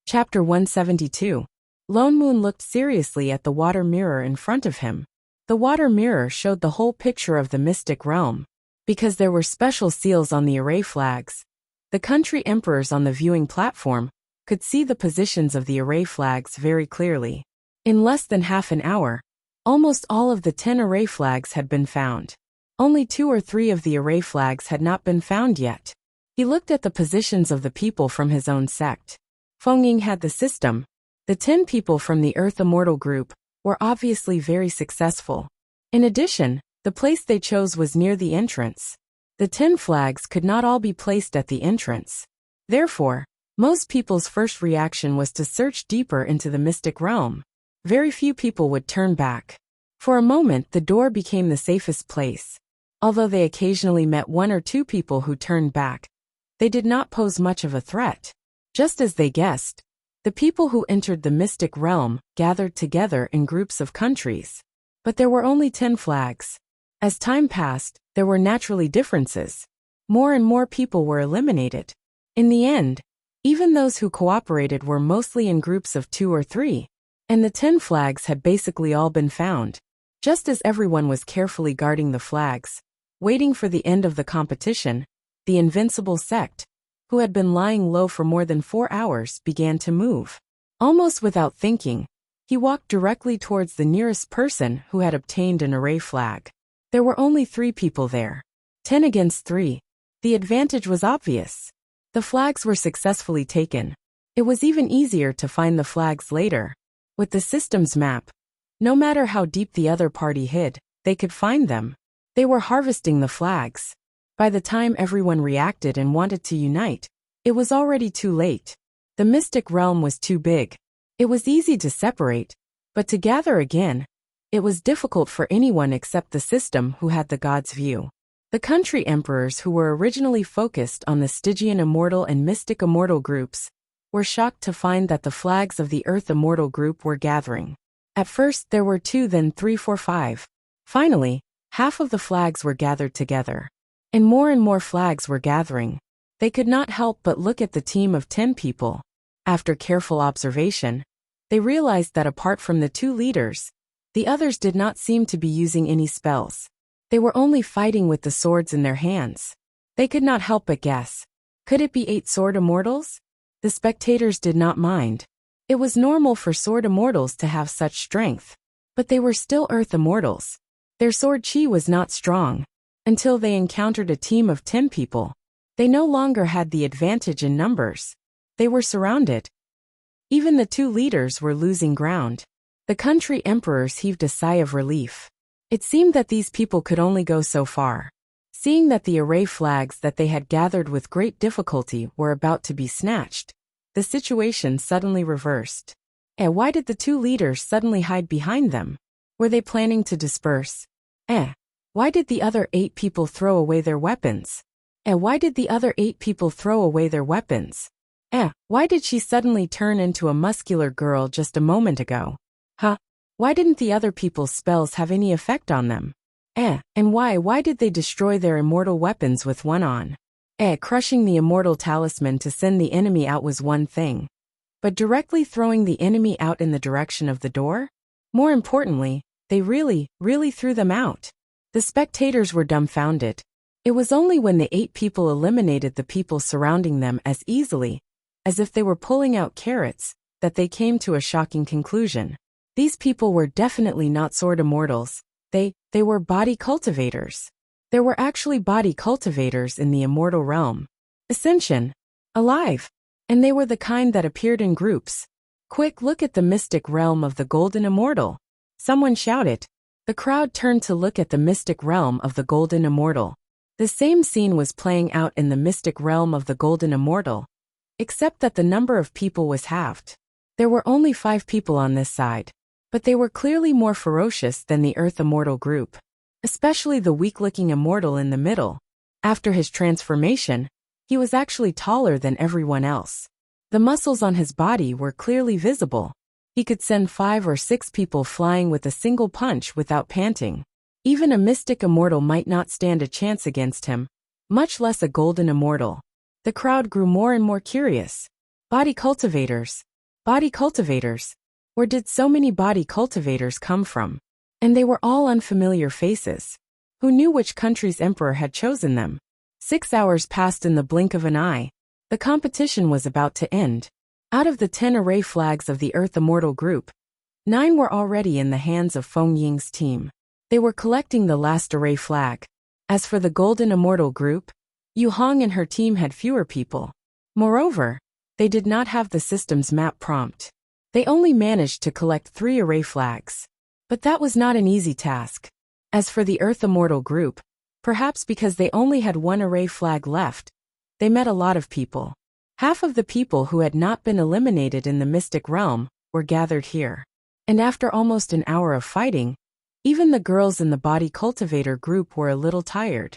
Chapter 172. Lone Moon looked seriously at the water mirror in front of him. The water mirror showed the whole picture of the mystic realm. Because there were special seals on the array flags, the country emperors on the viewing platform could see the positions of the array flags very clearly. In less than half an hour, almost all of the 10 array flags had been found. Only 2 or 3 of the array flags had not been found yet. He looked at the positions of the people from his own sect. Feng Ying had the system. The 10 people from the Earth Immortal group were obviously very successful. In addition, the place they chose was near the entrance. The 10 flags could not all be placed at the entrance. Therefore, most people's first reaction was to search deeper into the mystic realm. Very few people would turn back. For a moment, the door became the safest place. Although they occasionally met 1 or 2 people who turned back, they did not pose much of a threat. Just as they guessed, the people who entered the mystic realm gathered together in groups of countries. But there were only 10 flags. As time passed, there were naturally differences. More and more people were eliminated. In the end, even those who cooperated were mostly in groups of 2 or 3. And the 10 flags had basically all been found. Just as everyone was carefully guarding the flags, waiting for the end of the competition, the invincible sect, who had been lying low for more than 4 hours, began to move. Almost without thinking, he walked directly towards the nearest person who had obtained an array flag. There were only 3 people there. 10 against 3. The advantage was obvious. The flags were successfully taken. It was even easier to find the flags later. With the system's map, no matter how deep the other party hid, they could find them. They were harvesting the flags. By the time everyone reacted and wanted to unite, it was already too late. The mystic realm was too big. It was easy to separate, but to gather again, it was difficult for anyone except the system who had the god's view. The country emperors who were originally focused on the Stygian Immortal and Mystic Immortal groups were shocked to find that the flags of the Earth Immortal group were gathering. At first there were 2, then 3, 4, 5. Finally, half of the flags were gathered together. And more flags were gathering. They could not help but look at the team of 10 people. After careful observation, they realized that apart from the 2 leaders, the others did not seem to be using any spells. They were only fighting with the swords in their hands. They could not help but guess. Could it be 8 sword immortals? The spectators did not mind. It was normal for sword immortals to have such strength. But they were still earth immortals. Their sword chi was not strong. Until they encountered a team of 10 people. They no longer had the advantage in numbers. They were surrounded. Even the 2 leaders were losing ground. The country emperors heaved a sigh of relief. It seemed that these people could only go so far. Seeing that the array flags that they had gathered with great difficulty were about to be snatched, the situation suddenly reversed. Why did the 2 leaders suddenly hide behind them? Were they planning to disperse? Why did the other 8 people throw away their weapons? Why did the other 8 people throw away their weapons? Why did she suddenly turn into a muscular girl just a moment ago? Why didn't the other people's spells have any effect on them? And why did they destroy their immortal weapons with one on? Crushing the immortal talisman to send the enemy out was one thing. But directly throwing the enemy out in the direction of the door? More importantly, they really threw them out. The spectators were dumbfounded. It was only when the 8 people eliminated the people surrounding them as easily, as if they were pulling out carrots, that they came to a shocking conclusion. These people were definitely not sword immortals. They were body cultivators. There were actually body cultivators in the immortal realm. Ascension. Alive. And they were the kind that appeared in groups. Quick, look at the mystic realm of the Golden Immortal. Someone shouted. The crowd turned to look at the mystic realm of the Golden Immortal. The same scene was playing out in the mystic realm of the Golden Immortal, except that the number of people was halved. There were only 5 people on this side, but they were clearly more ferocious than the Earth Immortal group, especially the weak-looking immortal in the middle. After his transformation, he was actually taller than everyone else. The muscles on his body were clearly visible. He could send 5 or 6 people flying with a single punch without panting. Even a mystic immortal might not stand a chance against him, much less a golden immortal. The crowd grew more and more curious. Body cultivators. Body cultivators. Where did so many body cultivators come from? And they were all unfamiliar faces. Who knew which country's emperor had chosen them? 6 hours passed in the blink of an eye. The competition was about to end. Out of the 10 array flags of the Earth Immortal group, 9 were already in the hands of Feng Ying's team. They were collecting the last array flag. As for the Golden Immortal group, Yu Hong and her team had fewer people. Moreover, they did not have the system's map prompt. They only managed to collect 3 array flags. But that was not an easy task. As for the Earth Immortal group, perhaps because they only had 1 array flag left, they met a lot of people. Half of the people who had not been eliminated in the Mystic Realm were gathered here. And after almost an hour of fighting, even the girls in the Body Cultivator group were a little tired.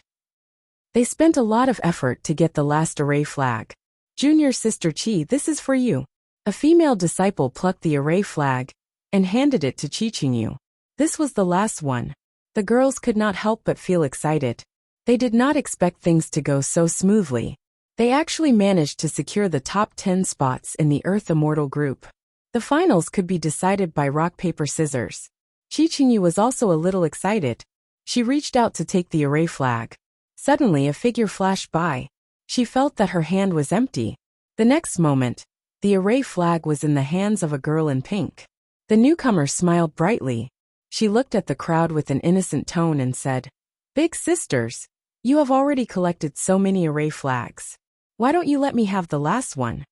They spent a lot of effort to get the last array flag. Junior Sister Chi, this is for you. A female disciple plucked the array flag and handed it to Chichinyu. This was the last one. The girls could not help but feel excited. They did not expect things to go so smoothly. They actually managed to secure the top 10 spots in the Earth Immortal group. The finals could be decided by rock, paper, scissors. Chichinyu was also a little excited. She reached out to take the array flag. Suddenly a figure flashed by. She felt that her hand was empty. The next moment, the array flag was in the hands of a girl in pink. The newcomer smiled brightly. She looked at the crowd with an innocent tone and said, "Big sisters, you have already collected so many array flags. Why don't you let me have the last one?"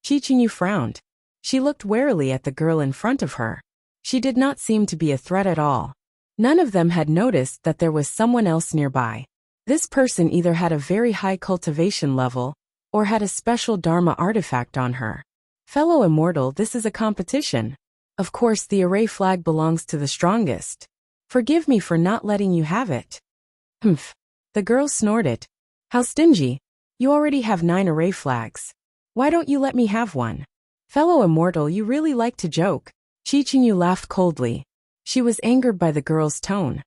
Chichinyu frowned. She looked warily at the girl in front of her. She did not seem to be a threat at all. None of them had noticed that there was someone else nearby. This person either had a very high cultivation level or had a special Dharma artifact on her. Fellow Immortal, this is a competition. Of course, the array flag belongs to the strongest. Forgive me for not letting you have it. Humph. The girl snorted. How stingy. You already have 9 array flags. Why don't you let me have one? Fellow Immortal, you really like to joke. Chichinyu laughed coldly. She was angered by the girl's tone.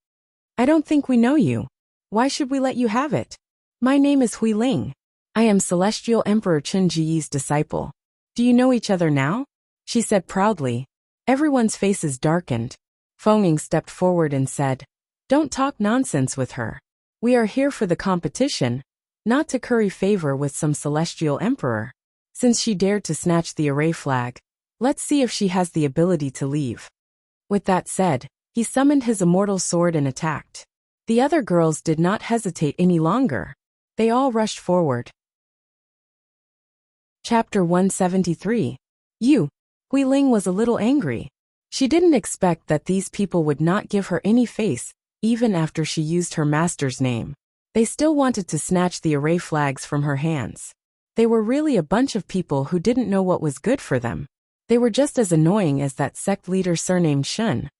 I don't think we know you. Why should we let you have it? My name is Hui Ling. I am Celestial Emperor Chen Jiyi's disciple. Do you know each other now? She said proudly. Everyone's faces darkened. Feng Ying stepped forward and said, Don't talk nonsense with her. We are here for the competition, not to curry favor with some celestial emperor. Since she dared to snatch the array flag, let's see if she has the ability to leave. With that said, he summoned his immortal sword and attacked. The other girls did not hesitate any longer. They all rushed forward. Chapter 173. Hui Ling was a little angry. She didn't expect that these people would not give her any face, even after she used her master's name. They still wanted to snatch the array flags from her hands. They were really a bunch of people who didn't know what was good for them. They were just as annoying as that sect leader surnamed Shun.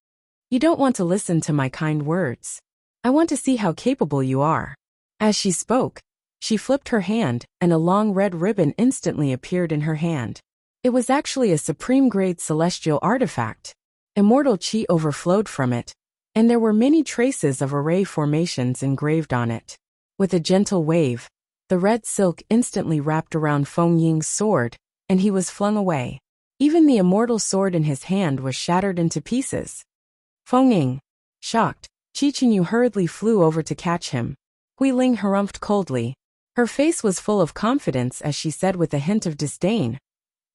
You don't want to listen to my kind words. I want to see how capable you are. As she spoke, she flipped her hand, and a long red ribbon instantly appeared in her hand. It was actually a supreme-grade celestial artifact. Immortal chi overflowed from it, and there were many traces of array formations engraved on it. With a gentle wave, the red silk instantly wrapped around Feng Ying's sword, and he was flung away. Even the immortal sword in his hand was shattered into pieces. Feng Ying. Shocked, Chichinyu hurriedly flew over to catch him. Hui Ling harumphed coldly. Her face was full of confidence as she said with a hint of disdain,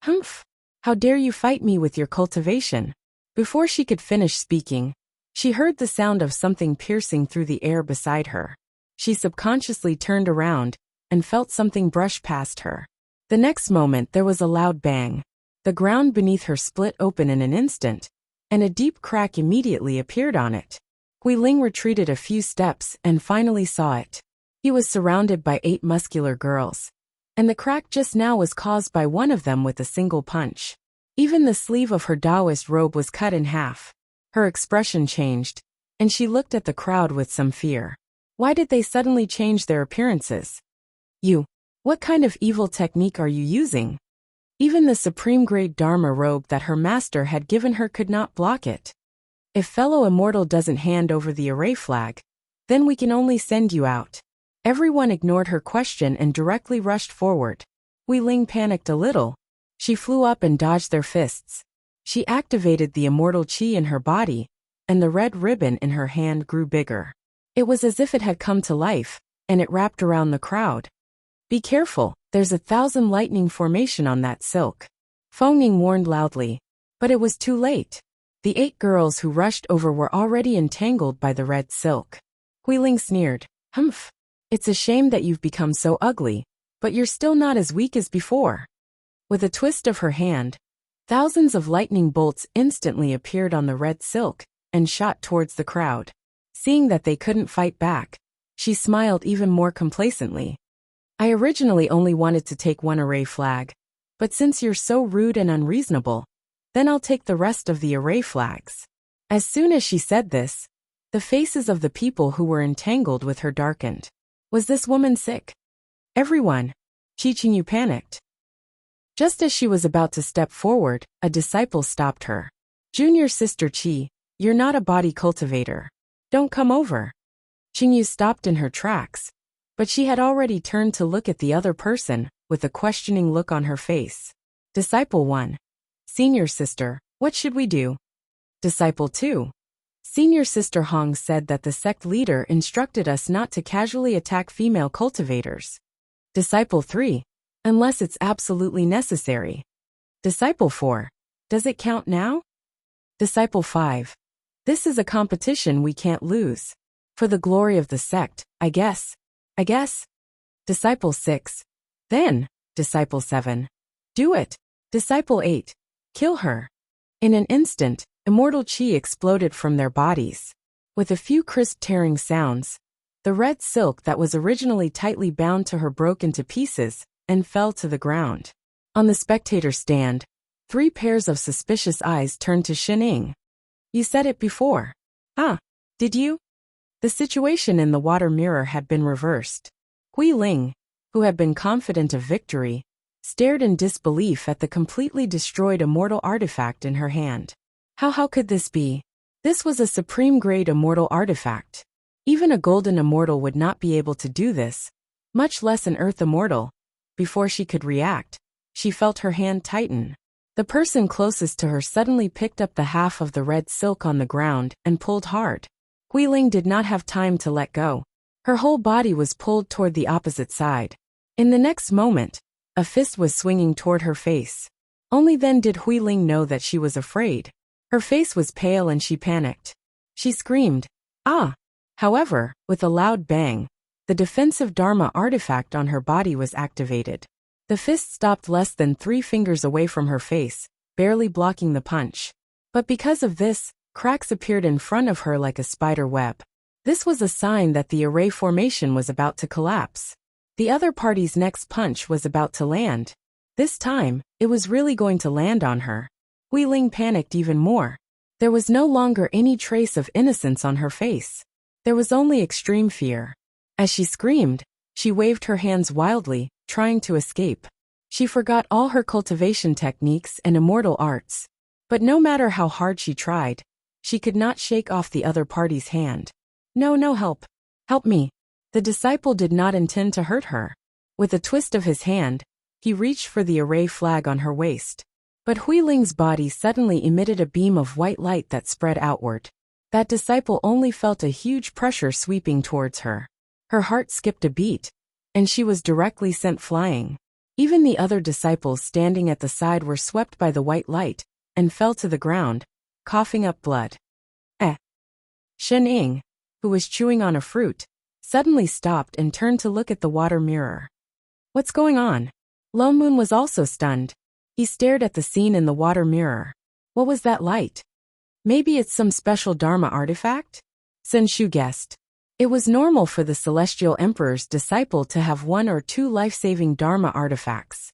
Humph! How dare you fight me with your cultivation? Before she could finish speaking, she heard the sound of something piercing through the air beside her. She subconsciously turned around and felt something brush past her. The next moment there was a loud bang. The ground beneath her split open in an instant, and a deep crack immediately appeared on it. Hui Ling retreated a few steps and finally saw it. He was surrounded by 8 muscular girls, and the crack just now was caused by one of them with a single punch. Even the sleeve of her Taoist robe was cut in half. Her expression changed, and she looked at the crowd with some fear. Why did they suddenly change their appearances? What kind of evil technique are you using? Even the supreme-grade Dharma robe that her master had given her could not block it. If fellow Immortal doesn't hand over the array flag, then we can only send you out. Everyone ignored her question and directly rushed forward. Hui Ling panicked a little. She flew up and dodged their fists. She activated the immortal chi in her body, and the red ribbon in her hand grew bigger. It was as if it had come to life, and it wrapped around the crowd. "Be careful, there's 1,000 lightning formation on that silk," Feng Ying warned loudly. But it was too late. The 8 girls who rushed over were already entangled by the red silk. Huiling sneered, "Humph. It's a shame that you've become so ugly, but you're still not as weak as before." With a twist of her hand, thousands of lightning bolts instantly appeared on the red silk and shot towards the crowd. Seeing that they couldn't fight back, she smiled even more complacently. "I originally only wanted to take 1 array flag, but since you're so rude and unreasonable, then I'll take the rest of the array flags." As soon as she said this, the faces of the people who were entangled with her darkened. Was this woman sick? Everyone. Chi Qingyu panicked. Just as she was about to step forward, a disciple stopped her. "Junior sister Qi, you're not a body cultivator. Don't come over." Qingyu stopped in her tracks, but she had already turned to look at the other person, with a questioning look on her face. Disciple 1. "Senior sister, what should we do?" Disciple 2. "Senior sister Hong said that the sect leader instructed us not to casually attack female cultivators." Disciple 3. "Unless it's absolutely necessary." Disciple 4. "Does it count now?" Disciple 5. "This is a competition we can't lose. For the glory of the sect, I guess. Disciple 6. "Then." Disciple 7. "Do it." Disciple 8. "Kill her." In an instant, immortal chi exploded from their bodies. With a few crisp tearing sounds, the red silk that was originally tightly bound to her broke into pieces and fell to the ground. On the spectator stand, 3 pairs of suspicious eyes turned to Xining. "You said it before." "Ah, did you?" The situation in the water mirror had been reversed. Hui Ling, who had been confident of victory, stared in disbelief at the completely destroyed immortal artifact in her hand. How could this be? This was a supreme-grade immortal artifact. Even a golden immortal would not be able to do this, much less an earth immortal. Before she could react, she felt her hand tighten. The person closest to her suddenly picked up the half of the red silk on the ground and pulled hard. Huiling did not have time to let go. Her whole body was pulled toward the opposite side. In the next moment, a fist was swinging toward her face. Only then did Huiling know that she was afraid. Her face was pale and she panicked. She screamed, "Ah!" However, with a loud bang, the defensive Dharma artifact on her body was activated. The fist stopped less than 3 fingers away from her face, barely blocking the punch. But because of this, cracks appeared in front of her like a spider web. This was a sign that the array formation was about to collapse. The other party's next punch was about to land. This time, it was really going to land on her. Huiling panicked even more. There was no longer any trace of innocence on her face. There was only extreme fear. As she screamed, she waved her hands wildly, trying to escape. She forgot all her cultivation techniques and immortal arts. But no matter how hard she tried, she could not shake off the other party's hand. No, help. Help me." The disciple did not intend to hurt her. With a twist of his hand, he reached for the array flag on her waist. But Huiling's body suddenly emitted a beam of white light that spread outward. That disciple only felt a huge pressure sweeping towards her. Her heart skipped a beat, and she was directly sent flying. Even the other disciples standing at the side were swept by the white light, and fell to the ground, coughing up blood. Shen Ying, who was chewing on a fruit, suddenly stopped and turned to look at the water mirror. "What's going on?" Lone Moon was also stunned. He stared at the scene in the water mirror. What was that light? Maybe it's some special Dharma artifact? Sun Shu guessed. It was normal for the Celestial Emperor's disciple to have 1 or 2 life-saving Dharma artifacts.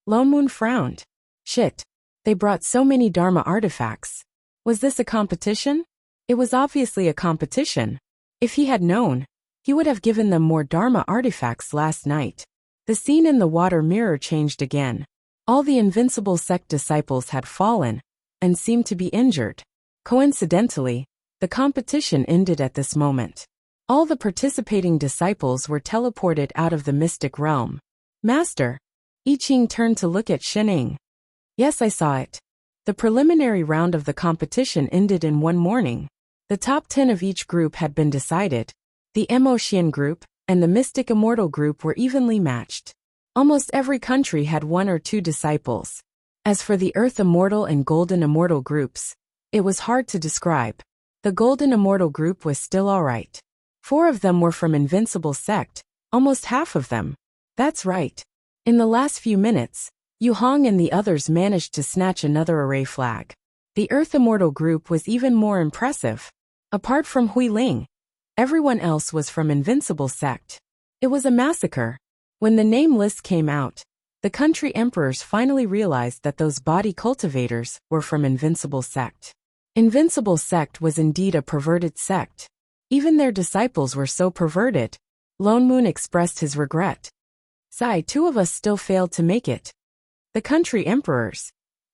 Lone Moon frowned. Shit. They brought so many Dharma artifacts. Was this a competition? It was obviously a competition. If he had known, he would have given them more Dharma artifacts last night. The scene in the water mirror changed again. All the invincible sect disciples had fallen, and seemed to be injured. Coincidentally, the competition ended at this moment. All the participating disciples were teleported out of the mystic realm. "Master, I Ching turned to look at Shening. Yes, I saw it. The preliminary round of the competition ended in one morning. The top 10 of each group had been decided. The Emotian group and the Mystic Immortal group were evenly matched. Almost every country had one or two disciples. As for the Earth Immortal and Golden Immortal groups, it was hard to describe. The Golden Immortal group was still alright. 4 of them were from Invincible Sect, almost half of them. That's right. In the last few minutes, Yu Hong and the others managed to snatch another array flag. The Earth Immortal group was even more impressive. Apart from Hui Ling, everyone else was from Invincible Sect. It was a massacre. When the name list came out, the country emperors finally realized that those body cultivators were from Invincible Sect. Invincible Sect was indeed a perverted sect. Even their disciples were so perverted. Lone Moon expressed his regret. Sigh, 2 of us still failed to make it. The country emperors.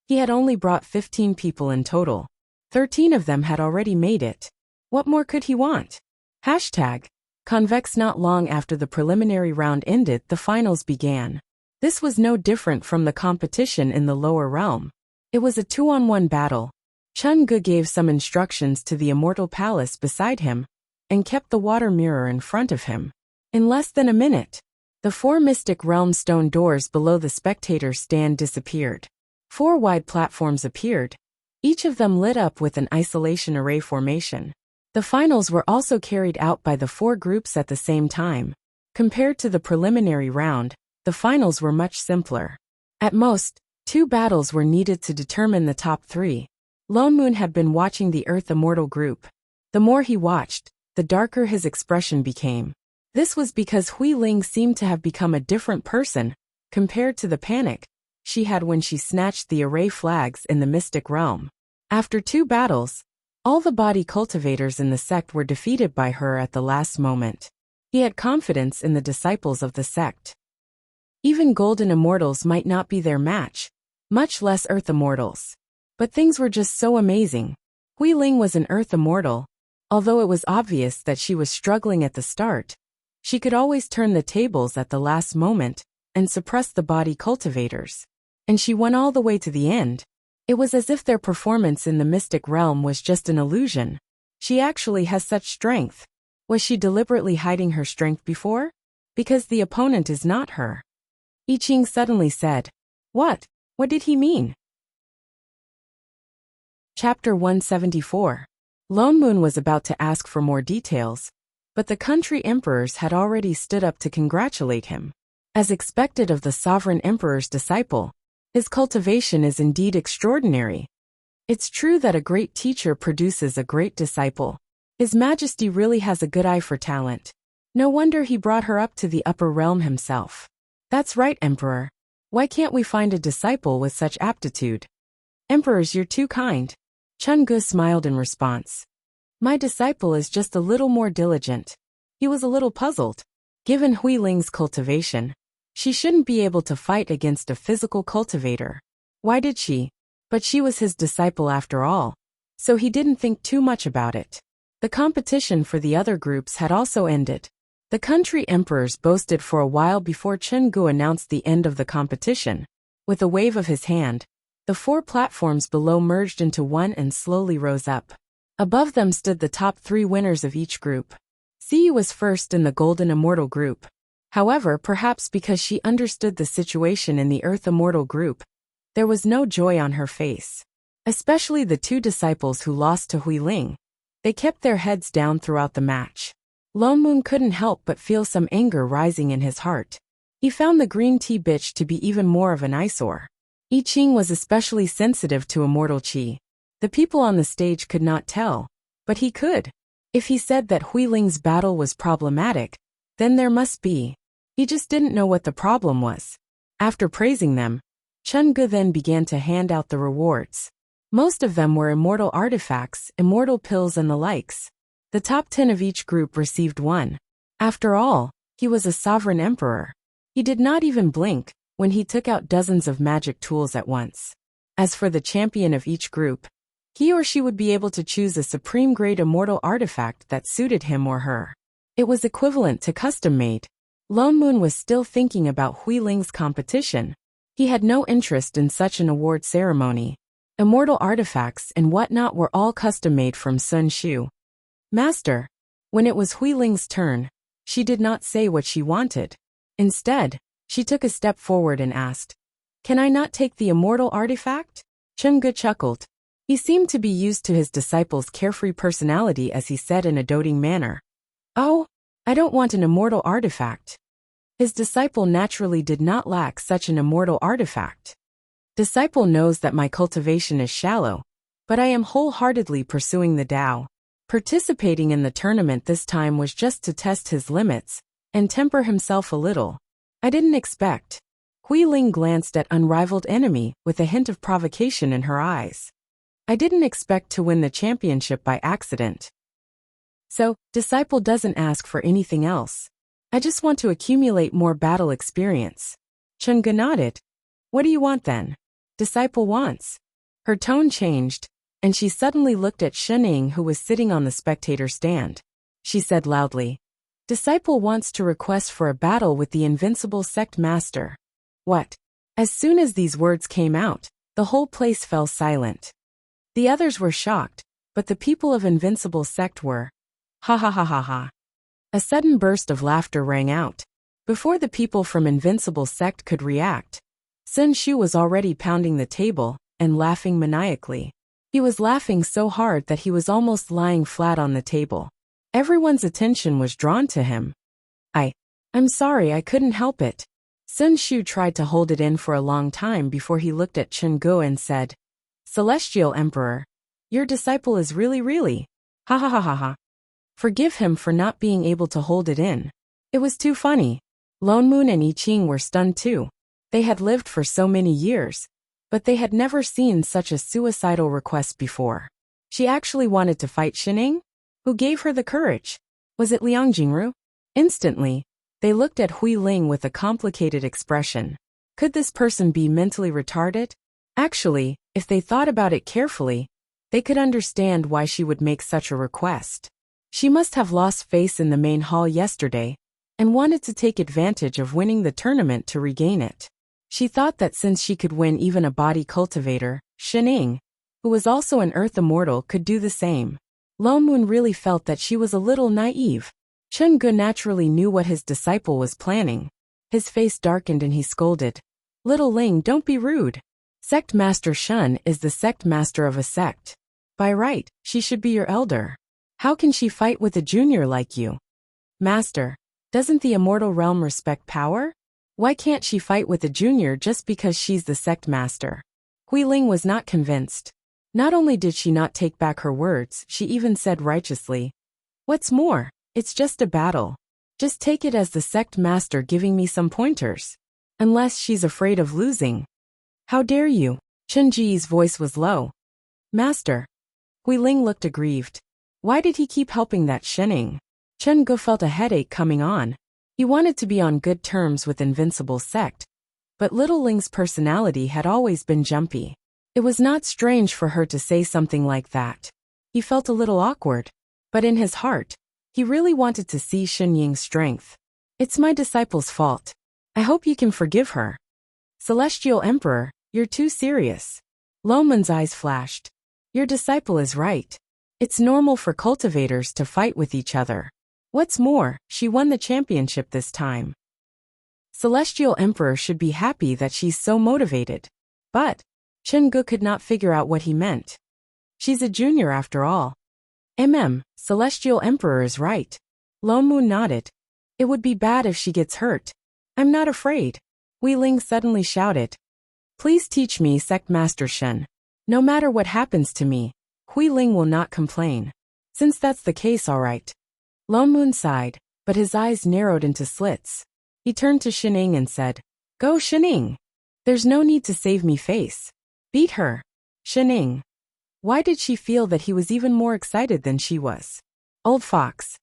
He had only brought 15 people in total. 13 of them had already made it. What more could he want? Convex. Not long after the preliminary round ended, the finals began. This was no different from the competition in the lower realm. It was a 2-on-1 battle. Chun Gu gave some instructions to the Immortal Palace beside him, and kept the water mirror in front of him. In less than a minute, the 4 Mystic Realm stone doors below the spectator stand disappeared. 4 wide platforms appeared, each of them lit up with an isolation array formation. The finals were also carried out by the 4 groups at the same time. Compared to the preliminary round, the finals were much simpler. At most, 2 battles were needed to determine the top 3. Lone Moon had been watching the Earth Immortal group. The more he watched, the darker his expression became. This was because Hui Ling seemed to have become a different person, compared to the panic she had when she snatched the array flags in the Mystic Realm. After 2 battles, all the body cultivators in the sect were defeated by her at the last moment. He had confidence in the disciples of the sect. Even Golden Immortals might not be their match, much less Earth Immortals. But things were just so amazing. Hui Ling was an Earth Immortal. Although it was obvious that she was struggling at the start, she could always turn the tables at the last moment and suppress the body cultivators. And she won all the way to the end. It was as if their performance in the Mystic Realm was just an illusion. She actually has such strength. Was she deliberately hiding her strength before? Because the opponent is not her. I Ching suddenly said, "What? What did he mean?" Chapter 174. Lone Moon was about to ask for more details, but the country emperors had already stood up to congratulate him. As expected of the sovereign emperor's disciple, his cultivation is indeed extraordinary. It's true that a great teacher produces a great disciple. His Majesty really has a good eye for talent. No wonder he brought her up to the upper realm himself. That's right, Emperor. Why can't we find a disciple with such aptitude? Emperors, you're too kind. Chun Gu smiled in response. My disciple is just a little more diligent. He was a little puzzled. Given Hui Ling's cultivation, she shouldn't be able to fight against a physical cultivator. Why did she? But she was his disciple after all, so he didn't think too much about it. The competition for the other groups had also ended. The country emperors boasted for a while before Chun Gu announced the end of the competition. With a wave of his hand, the 4 platforms below merged into one and slowly rose up. Above them stood the top 3 winners of each group. Siyu was first in the Golden Immortal group. However, perhaps because she understood the situation in the Earth Immortal group, there was no joy on her face. Especially the 2 disciples who lost to Hui Ling. They kept their heads down throughout the match. Lone Moon couldn't help but feel some anger rising in his heart. He found the green tea bitch to be even more of an eyesore. I Ching was especially sensitive to immortal chi. The people on the stage could not tell, but he could. If he said that Hui Ling's battle was problematic, then there must be. He just didn't know what the problem was. After praising them, Chun Gu then began to hand out the rewards. Most of them were immortal artifacts, immortal pills and the likes. The top 10 of each group received one. After all, he was a sovereign emperor. He did not even blink when he took out dozens of magic tools at once. As for the champion of each group, he or she would be able to choose a supreme-grade immortal artifact that suited him or her. It was equivalent to custom-made. Lone Moon was still thinking about Hui Ling's competition. He had no interest in such an award ceremony. Immortal artifacts and whatnot were all custom-made from Sun Shu. Master. When it was Hui Ling's turn, she did not say what she wanted. Instead, she took a step forward and asked, "Can I not take the immortal artifact?" Chen Ge chuckled. He seemed to be used to his disciple's carefree personality as he said in a doting manner, "Oh, I don't want an immortal artifact." His disciple naturally did not lack such an immortal artifact. Disciple knows that my cultivation is shallow, but I am wholeheartedly pursuing the Tao. Participating in the tournament this time was just to test his limits and temper himself a little. I didn't expect. Hui Ling glanced at unrivaled enemy with a hint of provocation in her eyes. I didn't expect to win the championship by accident. So, disciple doesn't ask for anything else. I just want to accumulate more battle experience. Chen Ge nodded. What do you want then? Disciple wants. Her tone changed, and she suddenly looked at Shening, who was sitting on the spectator stand. She said loudly, "Disciple wants to request for a battle with the invincible sect master." What? As soon as these words came out, the whole place fell silent. The others were shocked, but the people of invincible sect were. Ha ha ha ha ha. A sudden burst of laughter rang out. Before the people from invincible sect could react, Sun Shu was already pounding the table and laughing maniacally. He was laughing so hard that he was almost lying flat on the table. Everyone's attention was drawn to him. I'm sorry, I couldn't help it. Sun Shu tried to hold it in for a long time before he looked at Chen Ge and said, "Celestial Emperor, your disciple is really. Ha ha ha ha ha. Forgive him for not being able to hold it in." It was too funny. Lone Moon and I Ching were stunned too. They had lived for so many years, but they had never seen such a suicidal request before. She actually wanted to fight Shening? Who gave her the courage? Was it Liang Jingru? Instantly, they looked at Hui Ling with a complicated expression. Could this person be mentally retarded? Actually, if they thought about it carefully, they could understand why she would make such a request. She must have lost face in the main hall yesterday and wanted to take advantage of winning the tournament to regain it. She thought that since she could win even a body cultivator, Shening, who was also an earth immortal, could do the same. Lone Moon really felt that she was a little naive. Chen Ge naturally knew what his disciple was planning. His face darkened and he scolded, "Little Ling, don't be rude. Sect Master Shun is the sect master of a sect. By right, she should be your elder. How can she fight with a junior like you?" "Master, doesn't the immortal realm respect power? Why can't she fight with a junior just because she's the sect master?" Hui Ling was not convinced. Not only did she not take back her words, she even said righteously, "What's more, it's just a battle. Just take it as the sect master giving me some pointers. Unless she's afraid of losing." "How dare you?" Chen Ji's voice was low. "Master." Hui Ling looked aggrieved. Why did he keep helping that Shening? Chen Ge felt a headache coming on. He wanted to be on good terms with Invincible Sect, but Little Ling's personality had always been jumpy. It was not strange for her to say something like that. He felt a little awkward, but in his heart, he really wanted to see Shenying's strength. "It's my disciple's fault. I hope you can forgive her." "Celestial Emperor, you're too serious." Loman's eyes flashed. "Your disciple is right. It's normal for cultivators to fight with each other. What's more, she won the championship this time. Celestial Emperor should be happy that she's so motivated." But Chen Ge could not figure out what he meant. She's a junior after all. Celestial Emperor is right. Lone Moon nodded. "It would be bad if she gets hurt." "I'm not afraid." Hui Ling suddenly shouted. "Please teach me, Sect Master Shen. No matter what happens to me, Hui Ling will not complain." "Since that's the case, all right." Lone Moon sighed, but his eyes narrowed into slits. He turned to Shening and said, "Go Shening. There's no need to save me face. Beat her." Shening. Why did she feel that he was even more excited than she was? Old fox.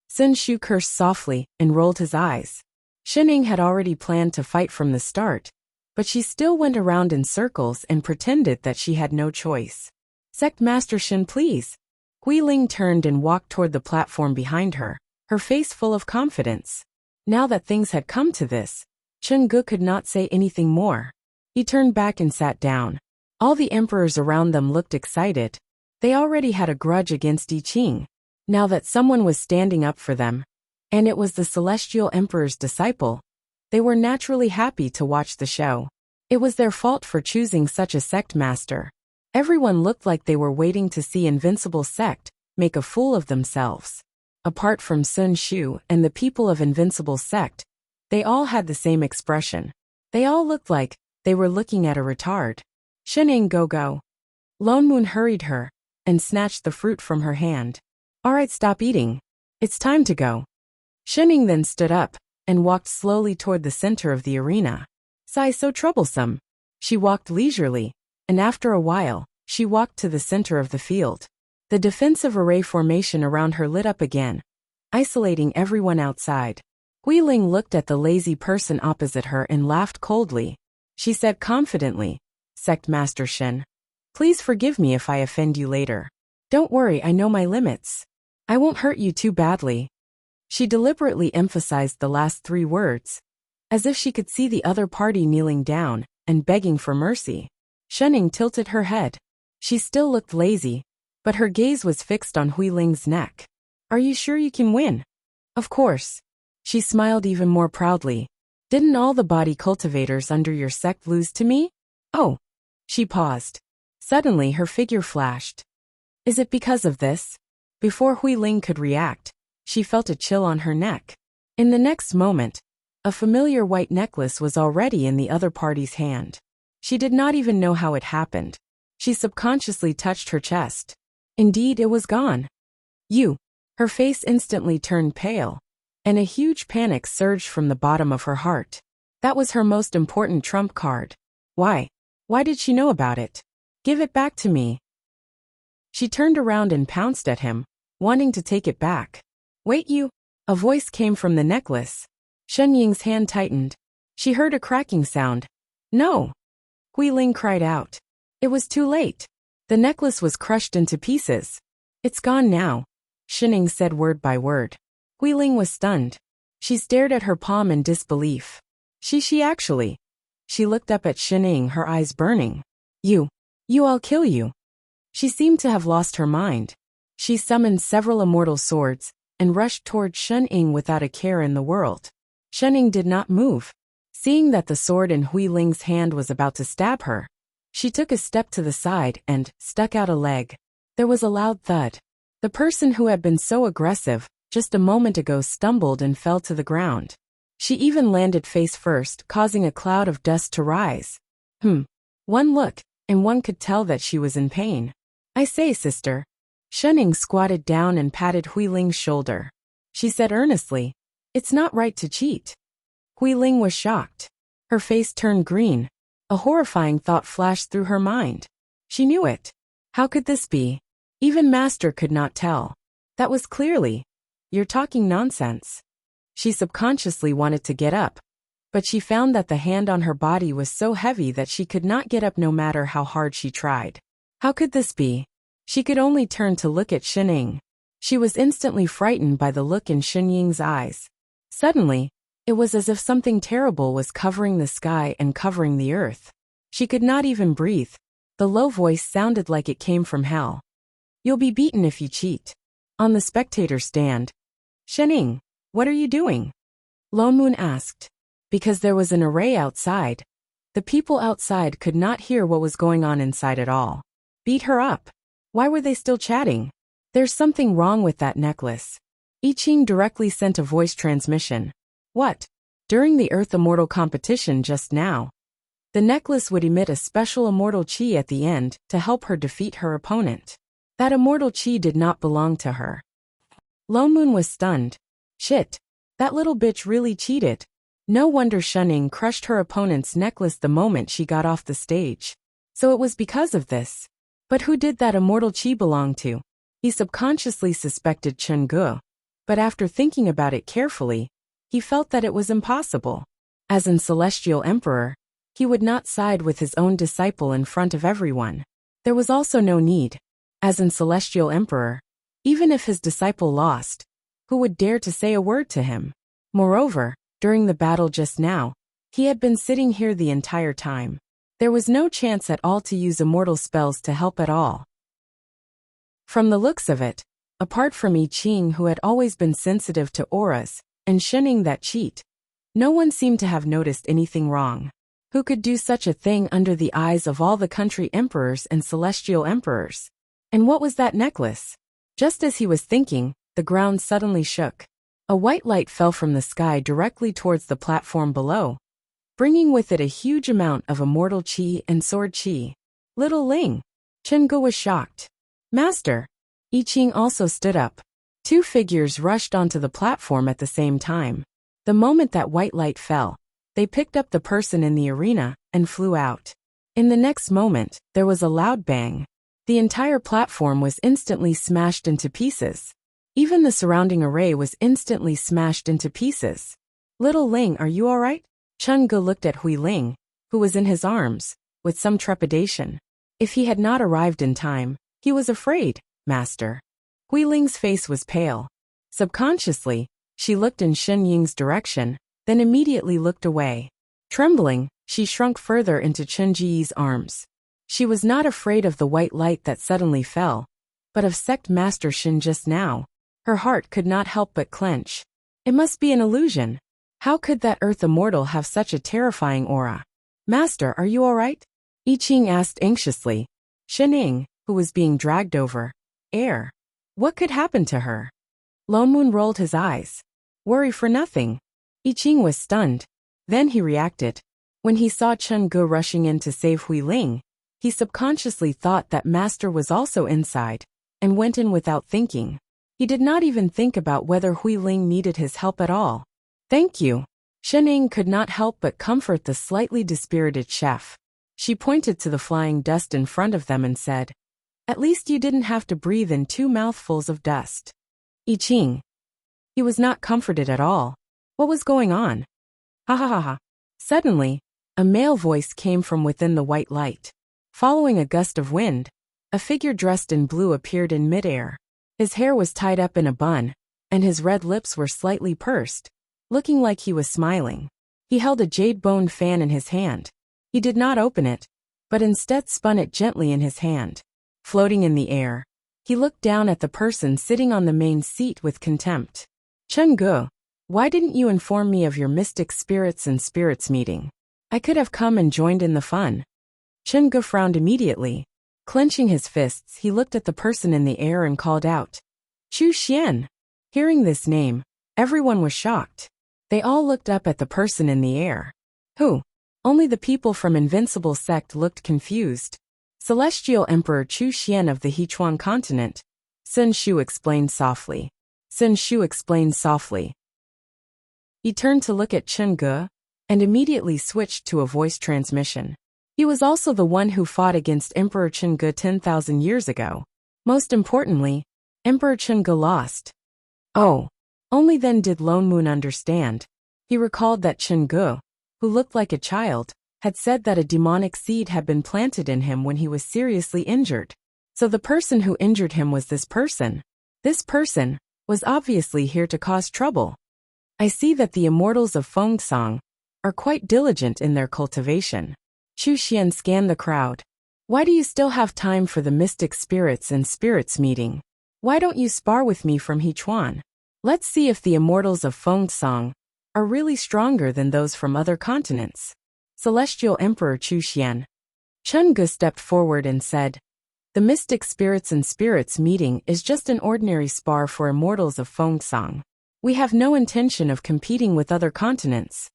Sun Shu cursed softly and rolled his eyes. Shening had already planned to fight from the start, but she still went around in circles and pretended that she had no choice. "Sect Master Shen, please." Hui Ling turned and walked toward the platform behind her, her face full of confidence. Now that things had come to this, Cheng-gu could not say anything more. He turned back and sat down. All the emperors around them looked excited. They already had a grudge against I Ching. Now that someone was standing up for them, and it was the Celestial Emperor's disciple, they were naturally happy to watch the show. It was their fault for choosing such a sect master. Everyone looked like they were waiting to see Invincible Sect make a fool of themselves. Apart from Sun Shu and the people of Invincible Sect, they all had the same expression. They all looked like they were looking at a retard. Shening, go. Lone Moon hurried her and snatched the fruit from her hand. Alright, stop eating. It's time to go. Shening then stood up and walked slowly toward the center of the arena. Sigh, so troublesome. She walked leisurely, and after a while, she walked to the center of the field. The defensive array formation around her lit up again, isolating everyone outside. Hui Ling looked at the lazy person opposite her and laughed coldly. She said confidently, Sect Master Shen, please forgive me if I offend you later. Don't worry, I know my limits. I won't hurt you too badly. She deliberately emphasized the last 3 words, as if she could see the other party kneeling down and begging for mercy. Shening tilted her head. She still looked lazy, but her gaze was fixed on Hui Ling's neck. Are you sure you can win? Of course. She smiled even more proudly. Didn't all the body cultivators under your sect lose to me? Oh. She paused. Suddenly her figure flashed. Is it because of this? Before Hui Ling could react, she felt a chill on her neck. In the next moment, a familiar white necklace was already in the other party's hand. She did not even know how it happened. She subconsciously touched her chest. Indeed, it was gone. Her face instantly turned pale, and a huge panic surged from the bottom of her heart. That was her most important trump card. Why? Why did she know about it? Give it back to me. She turned around and pounced at him, wanting to take it back. Wait, you! A voice came from the necklace. Shen Ying's hand tightened. She heard a cracking sound. No! Hui Ling cried out. It was too late. The necklace was crushed into pieces. It's gone now, Shening said word by word. Hui Ling was stunned. She stared at her palm in disbelief. She actually. She looked up at Shening, her eyes burning. I'll kill you. She seemed to have lost her mind. She summoned several immortal swords and rushed toward Shening without a care in the world. Shening did not move. Seeing that the sword in Hui Ling's hand was about to stab her, she took a step to the side and stuck out a leg. There was a loud thud. The person who had been so aggressive just a moment ago stumbled and fell to the ground. She even landed face first, causing a cloud of dust to rise. One look, and one could tell that she was in pain. I say, sister. Shening squatted down and patted Hui Ling's shoulder. She said earnestly, it's not right to cheat. Hui Ling was shocked. Her face turned green. A horrifying thought flashed through her mind. She knew it. How could this be? Even Master could not tell. That was clearly, you're talking nonsense. She subconsciously wanted to get up, but she found that the hand on her body was so heavy that she could not get up no matter how hard she tried. How could this be? She could only turn to look at Shening. She was instantly frightened by the look in Shenying's eyes. Suddenly, it was as if something terrible was covering the sky and covering the earth. She could not even breathe. The low voice sounded like it came from hell. You'll be beaten if you cheat. On the spectator stand. Shening, what are you doing? Lone Moon asked. Because there was an array outside. The people outside could not hear what was going on inside at all. Beat her up. Why were they still chatting? There's something wrong with that necklace. I Ching directly sent a voice transmission. What? During the Earth Immortal competition just now, the necklace would emit a special immortal chi at the end to help her defeat her opponent. That immortal chi did not belong to her. Lone Moon was stunned. Shit. That little bitch really cheated. No wonder Shening crushed her opponent's necklace the moment she got off the stage. So it was because of this. But who did that immortal chi belong to? He subconsciously suspected Cheng-gu. But after thinking about it carefully, he felt that it was impossible. As in Celestial Emperor, he would not side with his own disciple in front of everyone. There was also no need. As in Celestial Emperor, even if his disciple lost, who would dare to say a word to him? Moreover, during the battle just now, he had been sitting here the entire time. There was no chance at all to use immortal spells to help at all. From the looks of it, apart from I Ching, who had always been sensitive to auras, and Shening that cheat, no one seemed to have noticed anything wrong. Who could do such a thing under the eyes of all the country emperors and celestial emperors? And what was that necklace? Just as he was thinking, the ground suddenly shook. A white light fell from the sky directly towards the platform below, bringing with it a huge amount of immortal qi and sword qi. Little Ling. Chen Ge was shocked. Master. I Ching also stood up. Two figures rushed onto the platform at the same time. The moment that white light fell, they picked up the person in the arena and flew out. In the next moment, there was a loud bang. The entire platform was instantly smashed into pieces. Even the surrounding array was instantly smashed into pieces. Little Ling, are you all right? Chen Ge looked at Hui Ling, who was in his arms, with some trepidation. If he had not arrived in time, he was afraid, Master. Hui Ling's face was pale. Subconsciously, she looked in Shen Ying's direction, then immediately looked away. Trembling, she shrunk further into Chen Ji's arms. She was not afraid of the white light that suddenly fell, but of Sect Master Shen just now. Her heart could not help but clench. It must be an illusion. How could that earth immortal have such a terrifying aura? Master, are you all right? I Ching asked anxiously. Shen Ying, who was being dragged over air. What could happen to her? Lone Moon rolled his eyes. Worry for nothing. I Ching was stunned. Then he reacted. When he saw Chen Ge rushing in to save Hui Ling, he subconsciously thought that Master was also inside, and went in without thinking. He did not even think about whether Hui Ling needed his help at all. Thank you. Shen Ying could not help but comfort the slightly dispirited chef. She pointed to the flying dust in front of them and said, "At least you didn't have to breathe in 2 mouthfuls of dust." I Ching. He was not comforted at all. What was going on? Ha ha ha ha. Suddenly, a male voice came from within the white light. Following a gust of wind, a figure dressed in blue appeared in midair. His hair was tied up in a bun, and his red lips were slightly pursed, looking like he was smiling. He held a jade-bone fan in his hand. He did not open it, but instead spun it gently in his hand. Floating in the air, he looked down at the person sitting on the main seat with contempt. Chen Ge, why didn't you inform me of your mystic spirits and spirits meeting? I could have come and joined in the fun. Chen Ge frowned immediately. Clenching his fists, he looked at the person in the air and called out, Chu Xian. Hearing this name, everyone was shocked. They all looked up at the person in the air. Who? Only the people from Invincible Sect looked confused. Celestial Emperor Chu Xian of the Hechuan continent. Sun Shu explained softly. Sun Shu explained softly. He turned to look at Chen Ge, and immediately switched to a voice transmission. He was also the one who fought against Emperor Chen Ge 10,000 years ago. Most importantly, Emperor Chen Ge lost. Oh. Only then did Lone Moon understand. He recalled that Chen Ge, who looked like a child, had said that a demonic seed had been planted in him when he was seriously injured. So the person who injured him was this person. This person was obviously here to cause trouble. I see that the immortals of Fengsong are quite diligent in their cultivation. Chu Xian scanned the crowd. Why do you still have time for the mystic spirits and spirits meeting? Why don't you spar with me from Hechuan? Let's see if the immortals of Fengsong are really stronger than those from other continents. Celestial Emperor Chu Xian. Chen Ge stepped forward and said, The mystic spirits and spirits meeting is just an ordinary spar for immortals of Fengsong. We have no intention of competing with other continents.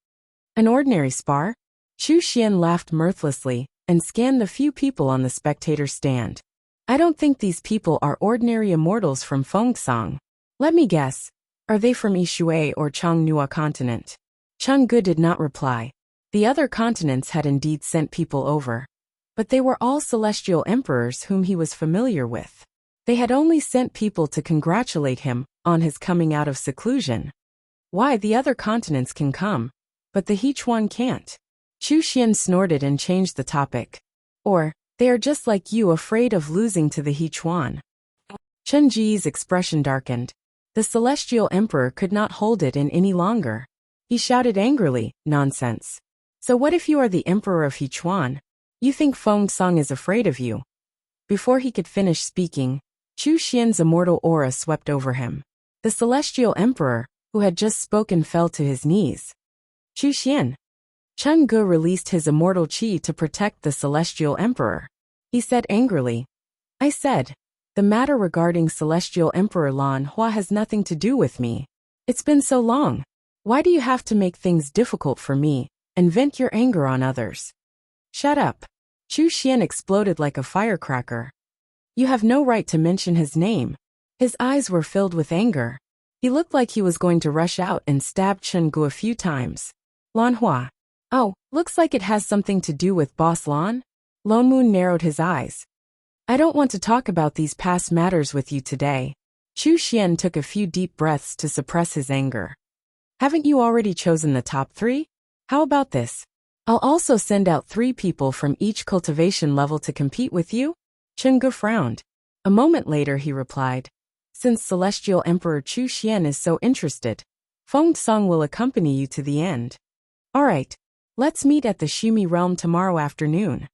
An ordinary spar? Chu Xian laughed mirthlessly and scanned the few people on the spectator stand. I don't think these people are ordinary immortals from Fengsong. Let me guess. Are they from Yishui or Changnua continent? Chen Ge did not reply. The other continents had indeed sent people over, but they were all celestial emperors whom he was familiar with. They had only sent people to congratulate him on his coming out of seclusion. Why, the other continents can come, but the Hechuan can't. Chu Xian snorted and changed the topic. Or, they are just like you, afraid of losing to the Hechuan. Chen Ji's expression darkened. The celestial emperor could not hold it in any longer. He shouted angrily, "Nonsense. So what if you are the Emperor of Hechuan? You think Feng Song is afraid of you?" Before he could finish speaking, Chu Xian's immortal aura swept over him. The Celestial Emperor, who had just spoken, fell to his knees. Chu Xian. Chen Ge released his immortal qi to protect the Celestial Emperor. He said angrily, "I said, the matter regarding Celestial Emperor Lan Hua has nothing to do with me. It's been so long. Why do you have to make things difficult for me and vent your anger on others?" "Shut up." Chu Xian exploded like a firecracker. "You have no right to mention his name." His eyes were filled with anger. He looked like he was going to rush out and stab Chen Gu a few times. "Lan Hua. Oh, looks like it has something to do with Boss Lan?" Lone Moon narrowed his eyes. "I don't want to talk about these past matters with you today." Chu Xian took a few deep breaths to suppress his anger. "Haven't you already chosen the top 3? How about this? I'll also send out 3 people from each cultivation level to compete with you?" Chen Ge frowned. A moment later he replied, "Since Celestial Emperor Chu Xian is so interested, Feng Song will accompany you to the end. All right, let's meet at the Shumi realm tomorrow afternoon."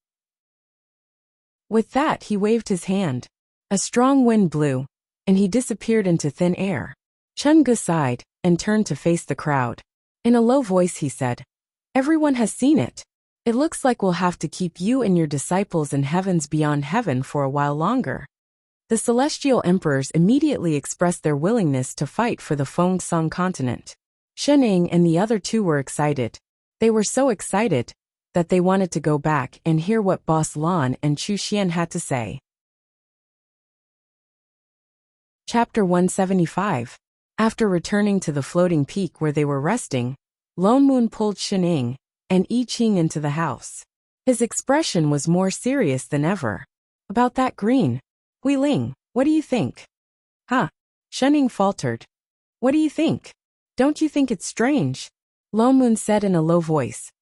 With that he waved his hand. A strong wind blew, and he disappeared into thin air. Chen Ge sighed and turned to face the crowd. In a low voice he said, "Everyone has seen it. It looks like we'll have to keep you and your disciples in heavens beyond heaven for a while longer." The Celestial Emperors immediately expressed their willingness to fight for the Feng Song continent. Shen Ying and the other 2 were excited. They were so excited that they wanted to go back and hear what Boss Lan and Chu Xian had to say. Chapter 175. After returning to the floating peak where they were resting, Lone Moon pulled Shen Ying and I Ching into the house. His expression was more serious than ever. "About that green. Hui Ling, what do you think?" "Huh?" Shen Ying faltered. "What do you think? Don't you think it's strange?" Lone Moon said in a low voice.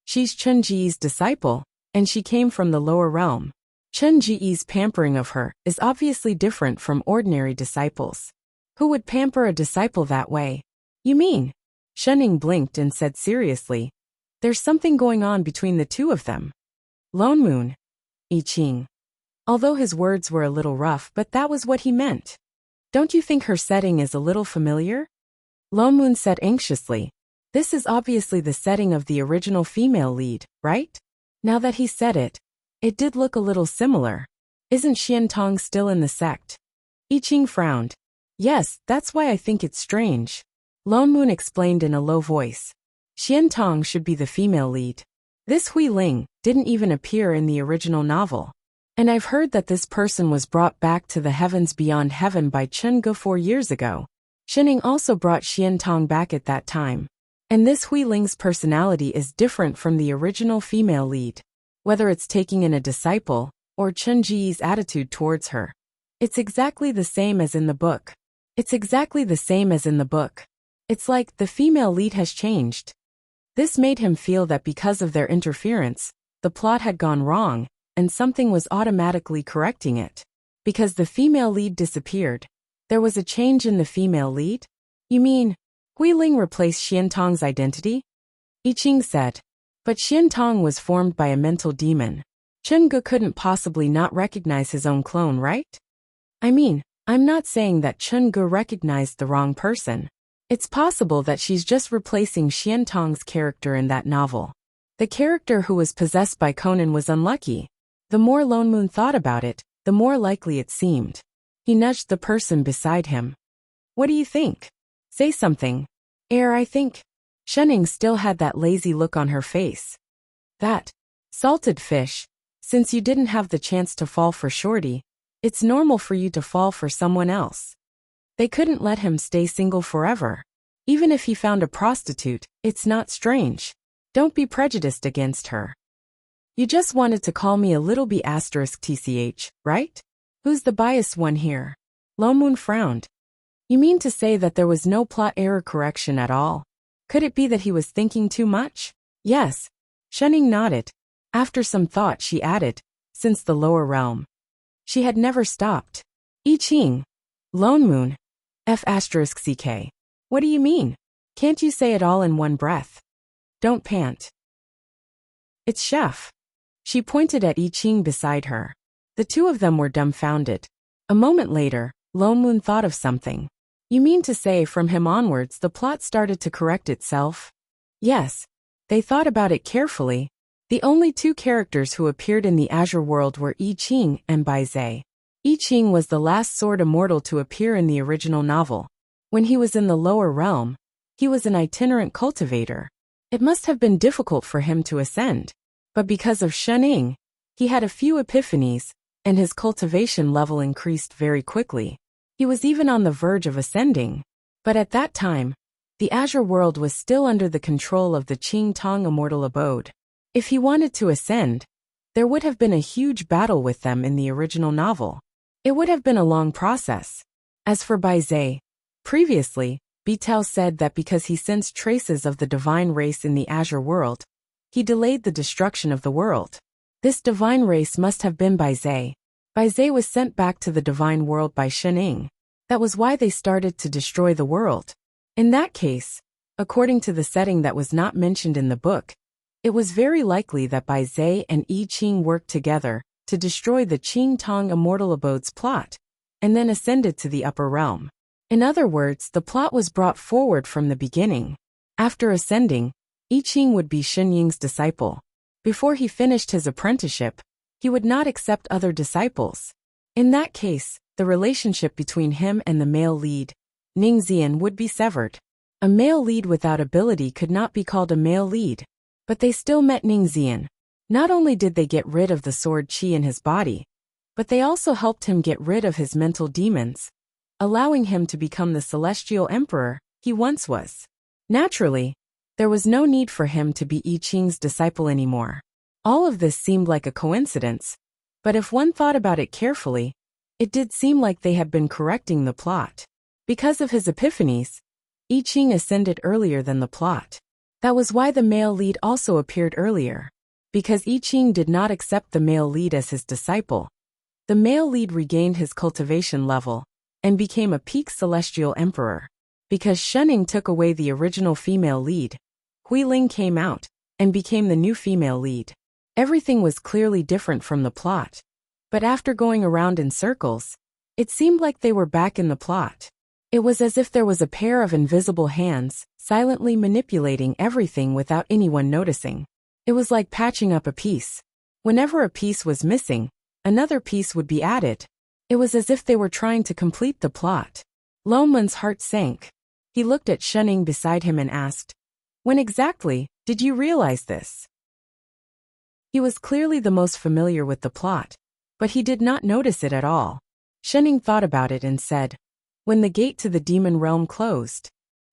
"She's Chen Ji's disciple, and she came from the lower realm. Chen Ji's pampering of her is obviously different from ordinary disciples. Who would pamper a disciple that way?" "You mean?" Shen Ying blinked and said seriously, "There's something going on between the 2 of them." Lone Moon. I Ching. Although his words were a little rough, but that was what he meant. "Don't you think her setting is a little familiar?" Lone Moon said anxiously. "This is obviously the setting of the original female lead, right?" Now that he said it, it did look a little similar. "Isn't Xian Tong still in the sect?" I Ching frowned. "Yes, that's why I think it's strange." Lone Moon explained in a low voice. "Xian Tong should be the female lead. This Hui Ling didn't even appear in the original novel. And I've heard that this person was brought back to the heavens beyond heaven by Chen Ge 4 years ago. Shen Ying also brought Xian Tong back at that time. And this Hui Ling's personality is different from the original female lead. Whether it's taking in a disciple, or Chen Ji's attitude towards her. It's exactly the same as in the book. It's exactly the same as in the book. It's like the female lead has changed." This made him feel that because of their interference, the plot had gone wrong, and something was automatically correcting it. Because the female lead disappeared, there was a change in the female lead? "You mean, Hui Ling replaced Xian Tong's identity?" I Ching said. "But Xian Tong was formed by a mental demon. Chen Ge couldn't possibly not recognize his own clone, right? I mean, I'm not saying that Chen Ge recognized the wrong person. It's possible that she's just replacing Xian Tong's character in that novel. The character who was possessed by Conan was unlucky. The more Lone Moon thought about it, the more likely it seemed. He nudged the person beside him. "What do you think? Say something." I think." Shen Ying still had that lazy look on her face. "That salted fish. Since you didn't have the chance to fall for Shorty, it's normal for you to fall for someone else. They couldn't let him stay single forever. Even if he found a prostitute, it's not strange. Don't be prejudiced against her. You just wanted to call me a little b****, right? Who's the biased one here?" Lone Moon frowned. "You mean to say that there was no plot error correction at all? Could it be that he was thinking too much?" "Yes." Shen Ying nodded. After some thought she added, "Since the lower realm." She had never stopped. I Ching. Lone Moon. F***. What do you mean? Can't you say it all in one breath? Don't pant. It's Chef. She pointed at I Ching beside her. The two of them were dumbfounded. A moment later, Lone Moon thought of something. You mean to say from him onwards the plot started to correct itself? Yes. They thought about it carefully. The only two characters who appeared in the Azure world were I Ching and Bai Zai. I Ching was the last sword immortal to appear in the original novel. When he was in the lower realm, he was an itinerant cultivator. It must have been difficult for him to ascend. But because of Shening, he had a few epiphanies, and his cultivation level increased very quickly. He was even on the verge of ascending. But at that time, the Azure world was still under the control of the Qing Tong Immortal Abode. If he wanted to ascend, there would have been a huge battle with them in the original novel. It would have been a long process. As for Bai Zai, previously, Betel said that because he sensed traces of the divine race in the Azure world, he delayed the destruction of the world. This divine race must have been Bai Zai. Bai Zai was sent back to the divine world by Shening. That was why they started to destroy the world. In that case, according to the setting that was not mentioned in the book, it was very likely that Bai Zai and I Ching worked together to destroy the Qing Tong Immortal Abode's plot, and then ascended to the upper realm. In other words, the plot was brought forward from the beginning. After ascending, I Ching would be Shen Ying's disciple. Before he finished his apprenticeship, he would not accept other disciples. In that case, the relationship between him and the male lead, Ning Xian, would be severed. A male lead without ability could not be called a male lead. But they still met Ning Xian. Not only did they get rid of the sword qi in his body, but they also helped him get rid of his mental demons, allowing him to become the celestial emperor he once was. Naturally, there was no need for him to be I Ching's disciple anymore. All of this seemed like a coincidence, but if one thought about it carefully, it did seem like they had been correcting the plot. Because of his epiphanies, I Ching ascended earlier than the plot. That was why the male lead also appeared earlier. Because I Ching did not accept the male lead as his disciple, the male lead regained his cultivation level and became a peak celestial emperor. Because Shening took away the original female lead, Huiling came out and became the new female lead. Everything was clearly different from the plot. But after going around in circles, it seemed like they were back in the plot. It was as if there was a pair of invisible hands, silently manipulating everything without anyone noticing. It was like patching up a piece. Whenever a piece was missing, another piece would be added. It was as if they were trying to complete the plot. Loman's heart sank. He looked at Shening beside him and asked, "When exactly did you realize this?" He was clearly the most familiar with the plot, but he did not notice it at all. Shening thought about it and said, "When the gate to the demon realm closed."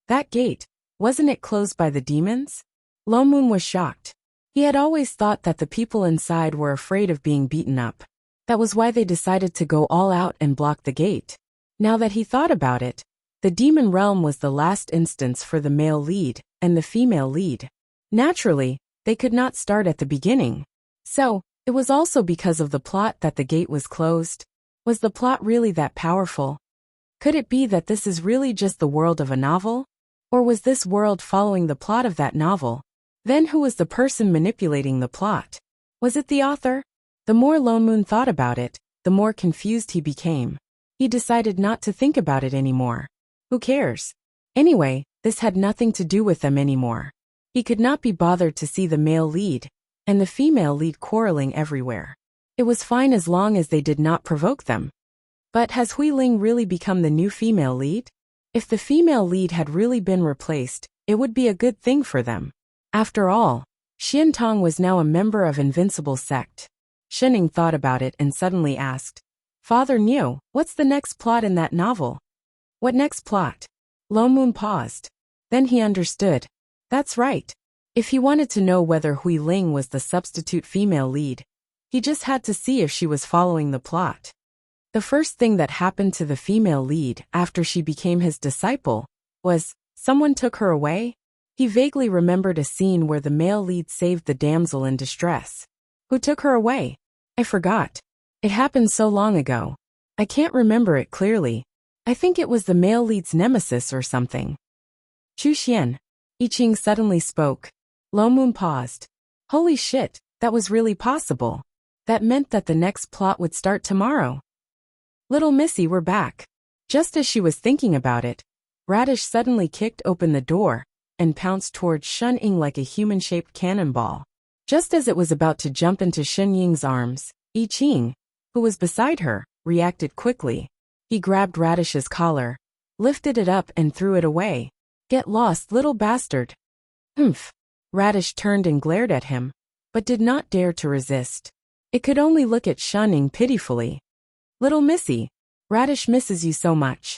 That gate, wasn't it closed by the demons? Lomun was shocked. He had always thought that the people inside were afraid of being beaten up. That was why they decided to go all out and block the gate. Now that he thought about it, the demon realm was the last instance for the male lead and the female lead. Naturally, they could not start at the beginning. So, it was also because of the plot that the gate was closed. Was the plot really that powerful? Could it be that this is really just the world of a novel? Or was this world following the plot of that novel? Then who was the person manipulating the plot? Was it the author? The more Lone Moon thought about it, the more confused he became. He decided not to think about it anymore. Who cares? Anyway, this had nothing to do with them anymore. He could not be bothered to see the male lead and the female lead quarreling everywhere. It was fine as long as they did not provoke them. But has Huiling really become the new female lead? If the female lead had really been replaced, it would be a good thing for them. After all, Xiantong was now a member of Invincible Sect. Shening thought about it and suddenly asked, "Father Niu, what's the next plot in that novel?" "What next plot?" Lone Moon paused. Then he understood. That's right. If he wanted to know whether Huiling was the substitute female lead, he just had to see if she was following the plot. The first thing that happened to the female lead after she became his disciple was, someone took her away? He vaguely remembered a scene where the male lead saved the damsel in distress. Who took her away? I forgot. It happened so long ago. I can't remember it clearly. I think it was the male lead's nemesis or something. Chu Xian. I Ching suddenly spoke. Lo Moon paused. Holy shit, that was really possible. That meant that the next plot would start tomorrow. Little Missy, we're back. Just as she was thinking about it, Radish suddenly kicked open the door and pounced towards Shun Ying like a human-shaped cannonball. Just as it was about to jump into Shun Ying's arms, I Ching, who was beside her, reacted quickly. He grabbed Radish's collar, lifted it up and threw it away. Get lost, little bastard. Humph. Radish turned and glared at him, but did not dare to resist. It could only look at Shun Ying pitifully. Little Missy, Radish misses you so much.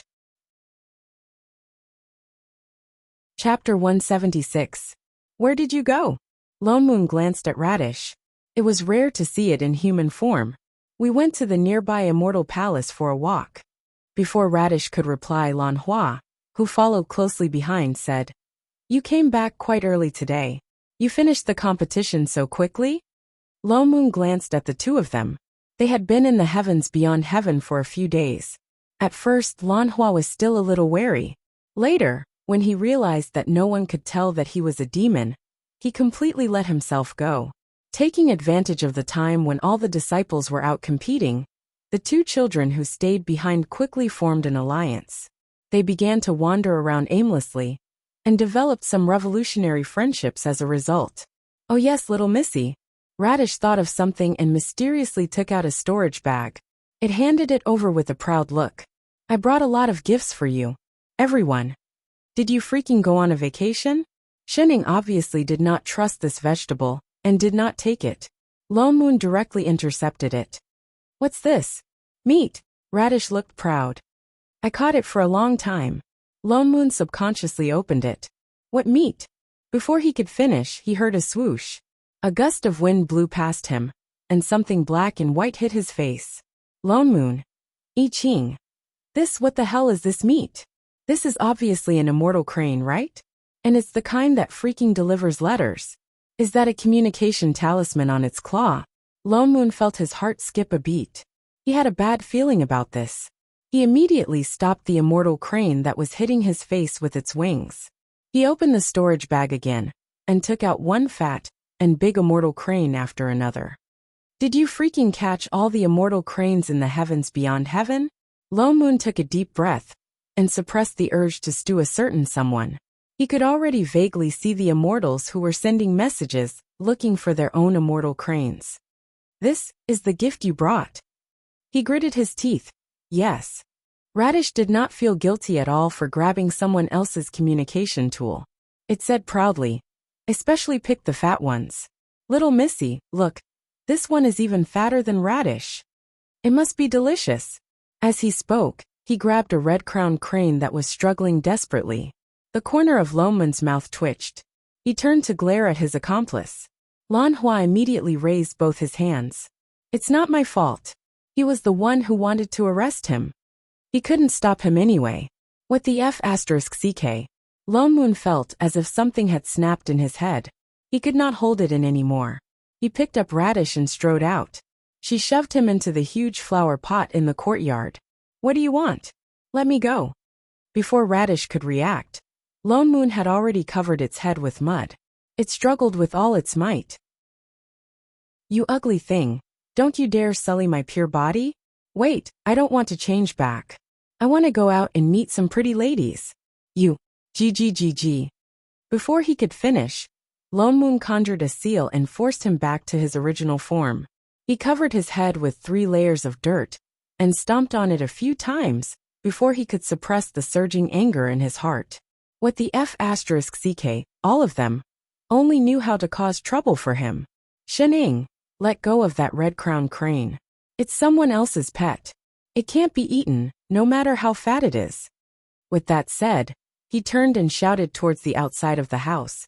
Chapter 176. Where did you go? Lone Moon glanced at Radish. It was rare to see it in human form. We went to the nearby Immortal Palace for a walk. Before Radish could reply, Lan Hua, who followed closely behind, said, You came back quite early today. You finished the competition so quickly? Lone Moon glanced at the two of them. They had been in the heavens beyond heaven for a few days. At first, Lan Hua was still a little wary. Later, when he realized that no one could tell that he was a demon, he completely let himself go. Taking advantage of the time when all the disciples were out competing, the two children who stayed behind quickly formed an alliance. They began to wander around aimlessly and developed some revolutionary friendships as a result. Oh yes, little Missy. Radish thought of something and mysteriously took out a storage bag. It handed it over with a proud look. I brought a lot of gifts for you. Everyone. Did you freaking go on a vacation? Shening obviously did not trust this vegetable and did not take it. Lone Moon directly intercepted it. What's this? Meat. Radish looked proud. I caught it for a long time. Lone Moon subconsciously opened it. What meat? Before he could finish, he heard a swoosh. A gust of wind blew past him, and something black and white hit his face. Lone Moon. I Ching. What the hell is this meat? This is obviously an immortal crane, right? And it's the kind that freaking delivers letters. Is that a communication talisman on its claw? Lone Moon felt his heart skip a beat. He had a bad feeling about this. He immediately stopped the immortal crane that was hitting his face with its wings. He opened the storage bag again, and took out one fat and big immortal crane after another. Did you freaking catch all the immortal cranes in the heavens beyond heaven? Lone Moon took a deep breath and suppressed the urge to stew a certain someone. He could already vaguely see the immortals who were sending messages, looking for their own immortal cranes. This is the gift you brought. He gritted his teeth. Yes. Radish did not feel guilty at all for grabbing someone else's communication tool. It said proudly, Especially picked the fat ones. Little Missy, look, this one is even fatter than Radish. It must be delicious. As he spoke, he grabbed a red-crowned crane that was struggling desperately. The corner of Lone Moon's mouth twitched. He turned to glare at his accomplice. Lan Hua immediately raised both his hands. It's not my fault. He was the one who wanted to arrest him. He couldn't stop him anyway. What the F***ck? Lone Moon felt as if something had snapped in his head. He could not hold it in anymore. He picked up Radish and strode out. She shoved him into the huge flower pot in the courtyard. What do you want? Let me go. Before Radish could react, Lone Moon had already covered its head with mud. It struggled with all its might. You ugly thing. Don't you dare sully my pure body? Wait, I don't want to change back. I want to go out and meet some pretty ladies. You. GGGG. Before he could finish, Lone Moon conjured a seal and forced him back to his original form. He covered his head with 3 layers of dirt and stomped on it a few times before he could suppress the surging anger in his heart. What the F***ck, all of them, only knew how to cause trouble for him. Shening, let go of that red-crowned crane. It's someone else's pet. It can't be eaten, no matter how fat it is. With that said, he turned and shouted towards the outside of the house.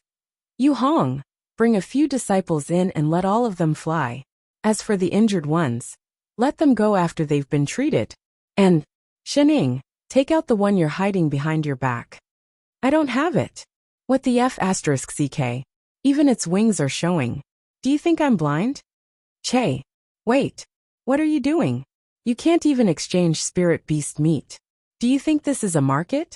You Hong, bring a few disciples in and let all of them fly. As for the injured ones, let them go after they've been treated. And, Shening, take out the one you're hiding behind your back. I don't have it. What the F***ck? Even its wings are showing. Do you think I'm blind? Che. Wait. What are you doing? You can't even exchange spirit beast meat. Do you think this is a market?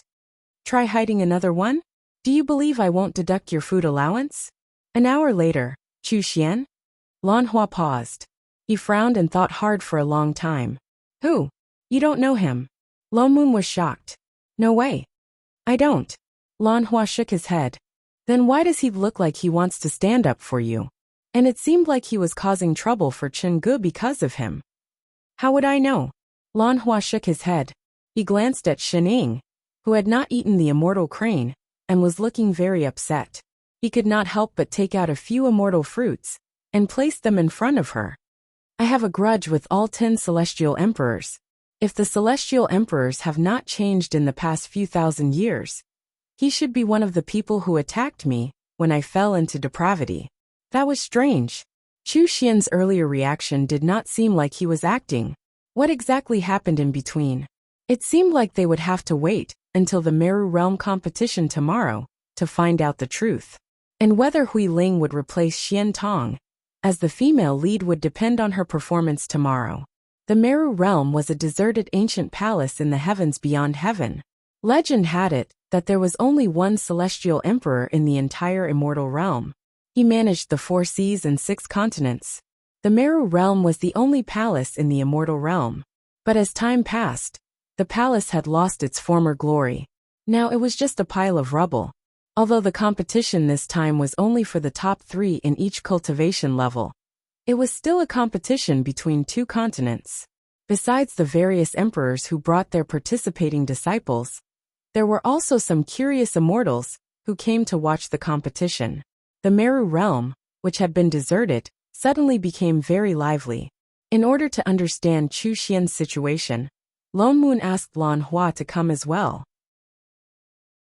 Try hiding another one? Do you believe I won't deduct your food allowance? An hour later, Chu Xian? Lan Hua paused. He frowned and thought hard for a long time. Who? You don't know him. Lone Moon was shocked. No way. I don't. Lan Hua shook his head. Then why does he look like he wants to stand up for you? And it seemed like he was causing trouble for Chen Ge because of him. How would I know? Lan Hua shook his head. He glanced at Shen Ying, who had not eaten the immortal crane, and was looking very upset. He could not help but take out a few immortal fruits, and place them in front of her. I have a grudge with all 10 celestial emperors. If the celestial emperors have not changed in the past few thousand years, he should be one of the people who attacked me when I fell into depravity. That was strange. Chu Xian's earlier reaction did not seem like he was acting. What exactly happened in between? It seemed like they would have to wait until the Meru Realm competition tomorrow to find out the truth. And whether Hui Ling would replace Xian Tong as the female lead would depend on her performance tomorrow. The Meru Realm was a deserted ancient palace in the heavens beyond heaven. Legend had it that there was only one celestial emperor in the entire immortal realm. He managed the 4 seas and 6 continents. The Meru Realm was the only palace in the immortal realm. But as time passed, the palace had lost its former glory. Now it was just a pile of rubble. Although the competition this time was only for the top 3 in each cultivation level, it was still a competition between 2 continents. Besides the various emperors who brought their participating disciples, there were also some curious immortals who came to watch the competition. The Meru Realm, which had been deserted, suddenly became very lively. In order to understand Chu Xian's situation, Lone Moon asked Lan Hua to come as well.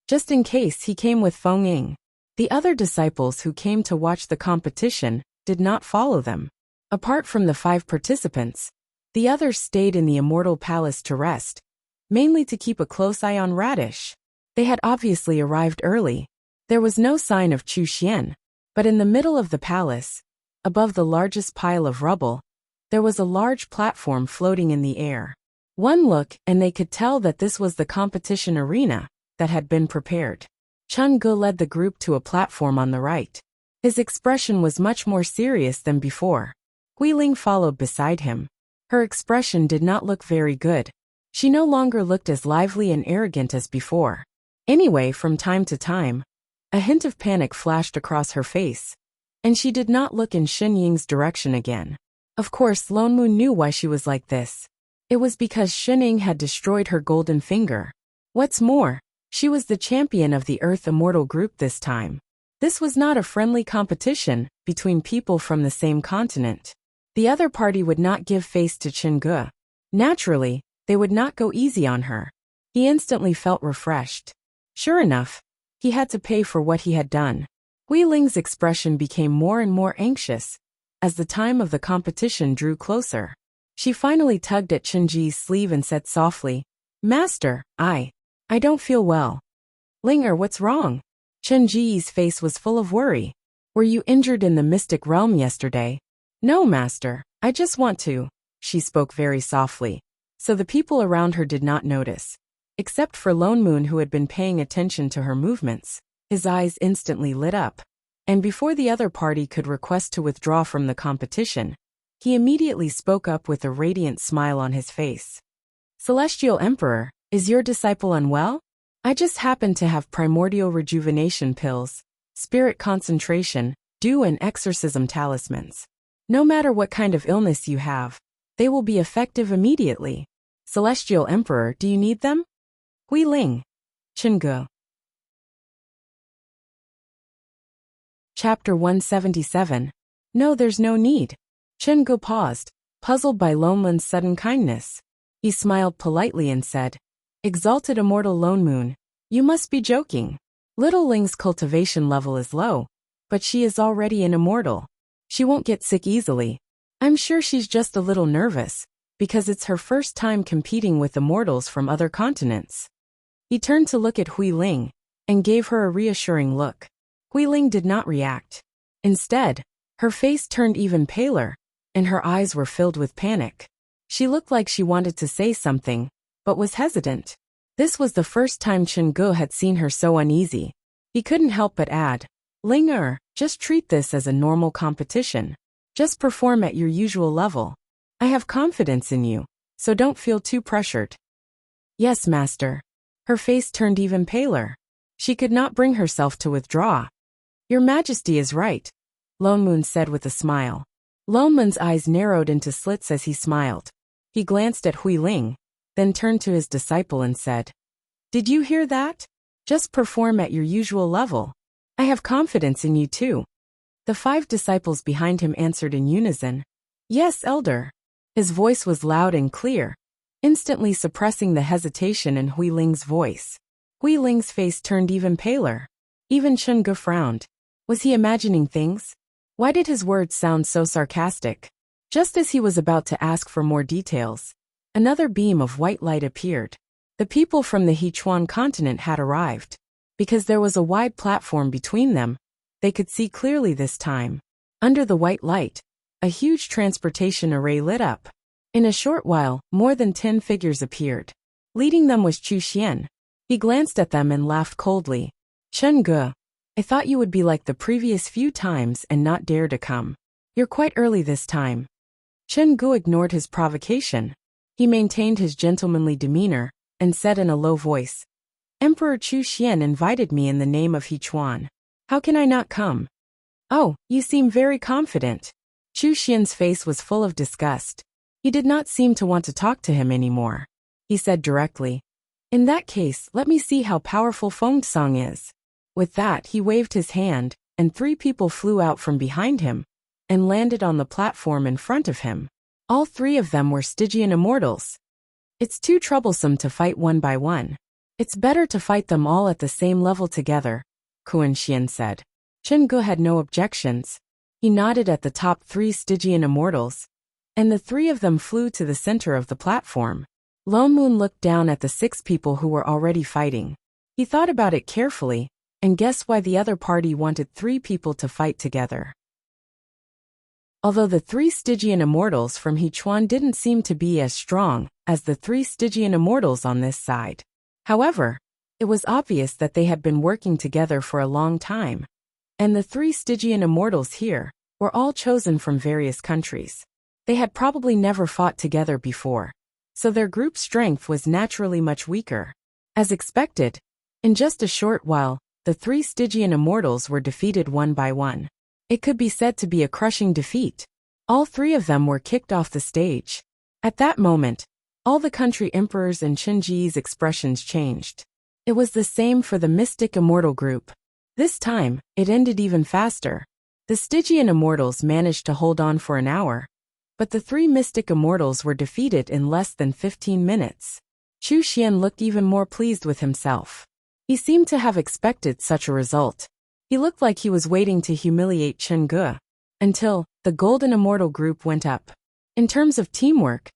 Just in case he came with Feng Ying. The other disciples who came to watch the competition did not follow them. Apart from the 5 participants, the others stayed in the immortal palace to rest, mainly to keep a close eye on Radish. They had obviously arrived early. There was no sign of Chu Xian, but in the middle of the palace, above the largest pile of rubble, there was a large platform floating in the air. One look and they could tell that this was the competition arena that had been prepared. Chen Ge led the group to a platform on the right. His expression was much more serious than before. Hui Ling followed beside him. Her expression did not look very good. She no longer looked as lively and arrogant as before. Anyway, from time to time, a hint of panic flashed across her face, and she did not look in Shen Ying's direction again. Of course, Lone Moon knew why she was like this. It was because Shen Ying had destroyed her golden finger. What's more, she was the champion of the Earth Immortal group this time. This was not a friendly competition between people from the same continent. The other party would not give face to Chen Ge. Naturally, they would not go easy on her. He instantly felt refreshed. Sure enough, he had to pay for what he had done. Hui Ling's expression became more and more anxious as the time of the competition drew closer. She finally tugged at Chen Ji's sleeve and said softly, "Master, I don't feel well." "Linger, what's wrong?" Chen Ji's face was full of worry. "Were you injured in the mystic realm yesterday?" "No, master, I just want to." She spoke very softly, so the people around her did not notice. Except for Lone Moon, who had been paying attention to her movements. His eyes instantly lit up. And before the other party could request to withdraw from the competition, he immediately spoke up with a radiant smile on his face. "Celestial Emperor, is your disciple unwell? I just happen to have primordial rejuvenation pills, spirit concentration, dew and exorcism talismans. No matter what kind of illness you have, they will be effective immediately. Celestial Emperor, do you need them?" Hui Ling. Chen Ge. Chapter 177. No, there's no need. Chen Ge paused, puzzled by Lone Moon's sudden kindness. He smiled politely and said, "Exalted immortal Lone Moon, you must be joking. Little Ling's cultivation level is low, but she is already an immortal. She won't get sick easily. I'm sure she's just a little nervous, because it's her first time competing with immortals from other continents." He turned to look at Hui Ling, and gave her a reassuring look. Hui Ling did not react. Instead, her face turned even paler, and her eyes were filled with panic. She looked like she wanted to say something, but was hesitant. This was the first time Chen Ge had seen her so uneasy. He couldn't help but add, Ling just treat this as a normal competition. Just perform at your usual level. I have confidence in you, so don't feel too pressured. Yes, master. Her face turned even paler. She could not bring herself to withdraw. Your Majesty is right, Lone Moon said with a smile. Lone Moon's eyes narrowed into slits as he smiled. He glanced at Hui Ling, then turned to his disciple and said, Did you hear that? Just perform at your usual level. I have confidence in you too. The 5 disciples behind him answered in unison, Yes, Elder. His voice was loud and clear, instantly suppressing the hesitation in Hui Ling's voice. Hui Ling's face turned even paler. Even Chen Ge frowned. Was he imagining things? Why did his words sound so sarcastic? Just as he was about to ask for more details, another beam of white light appeared. The people from the Hechuan continent had arrived. Because there was a wide platform between them, they could see clearly this time. Under the white light, a huge transportation array lit up. In a short while, more than 10 figures appeared. Leading them was Chu Xian. He glanced at them and laughed coldly. Chen Ge, I thought you would be like the previous few times and not dare to come. You're quite early this time. Chen Ge ignored his provocation. He maintained his gentlemanly demeanor and said in a low voice, Emperor Chu Xian invited me in the name of Hechuan. How can I not come? Oh, you seem very confident. Chu Xian's face was full of disgust. He did not seem to want to talk to him anymore. He said directly, In that case, let me see how powerful Fengsong is. With that, he waved his hand, and 3 people flew out from behind him and landed on the platform in front of him. All 3 of them were Stygian immortals. It's too troublesome to fight one by one. It's better to fight them all at the same level together, Kuan Xian said. Chen Ge had no objections. He nodded at the top 3 Stygian immortals, and the 3 of them flew to the center of the platform. Lone Moon looked down at the 6 people who were already fighting. He thought about it carefully, and guessed why the other party wanted 3 people to fight together. Although the 3 Stygian immortals from Hechuan didn't seem to be as strong as the 3 Stygian immortals on this side. However, it was obvious that they had been working together for a long time. And the 3 Stygian immortals here were all chosen from various countries. They had probably never fought together before, so their group strength was naturally much weaker. As expected, in just a short while, the 3 Stygian immortals were defeated one by one. It could be said to be a crushing defeat. All 3 of them were kicked off the stage. At that moment, all the country emperors and Qinji's expressions changed. It was the same for the Mystic Immortal group. This time, it ended even faster. The Stygian immortals managed to hold on for an hour, but the 3 Mystic Immortals were defeated in less than 15 minutes. Chu Xian looked even more pleased with himself. He seemed to have expected such a result. He looked like he was waiting to humiliate Chen Ge, until the Golden Immortal group went up. In terms of teamwork,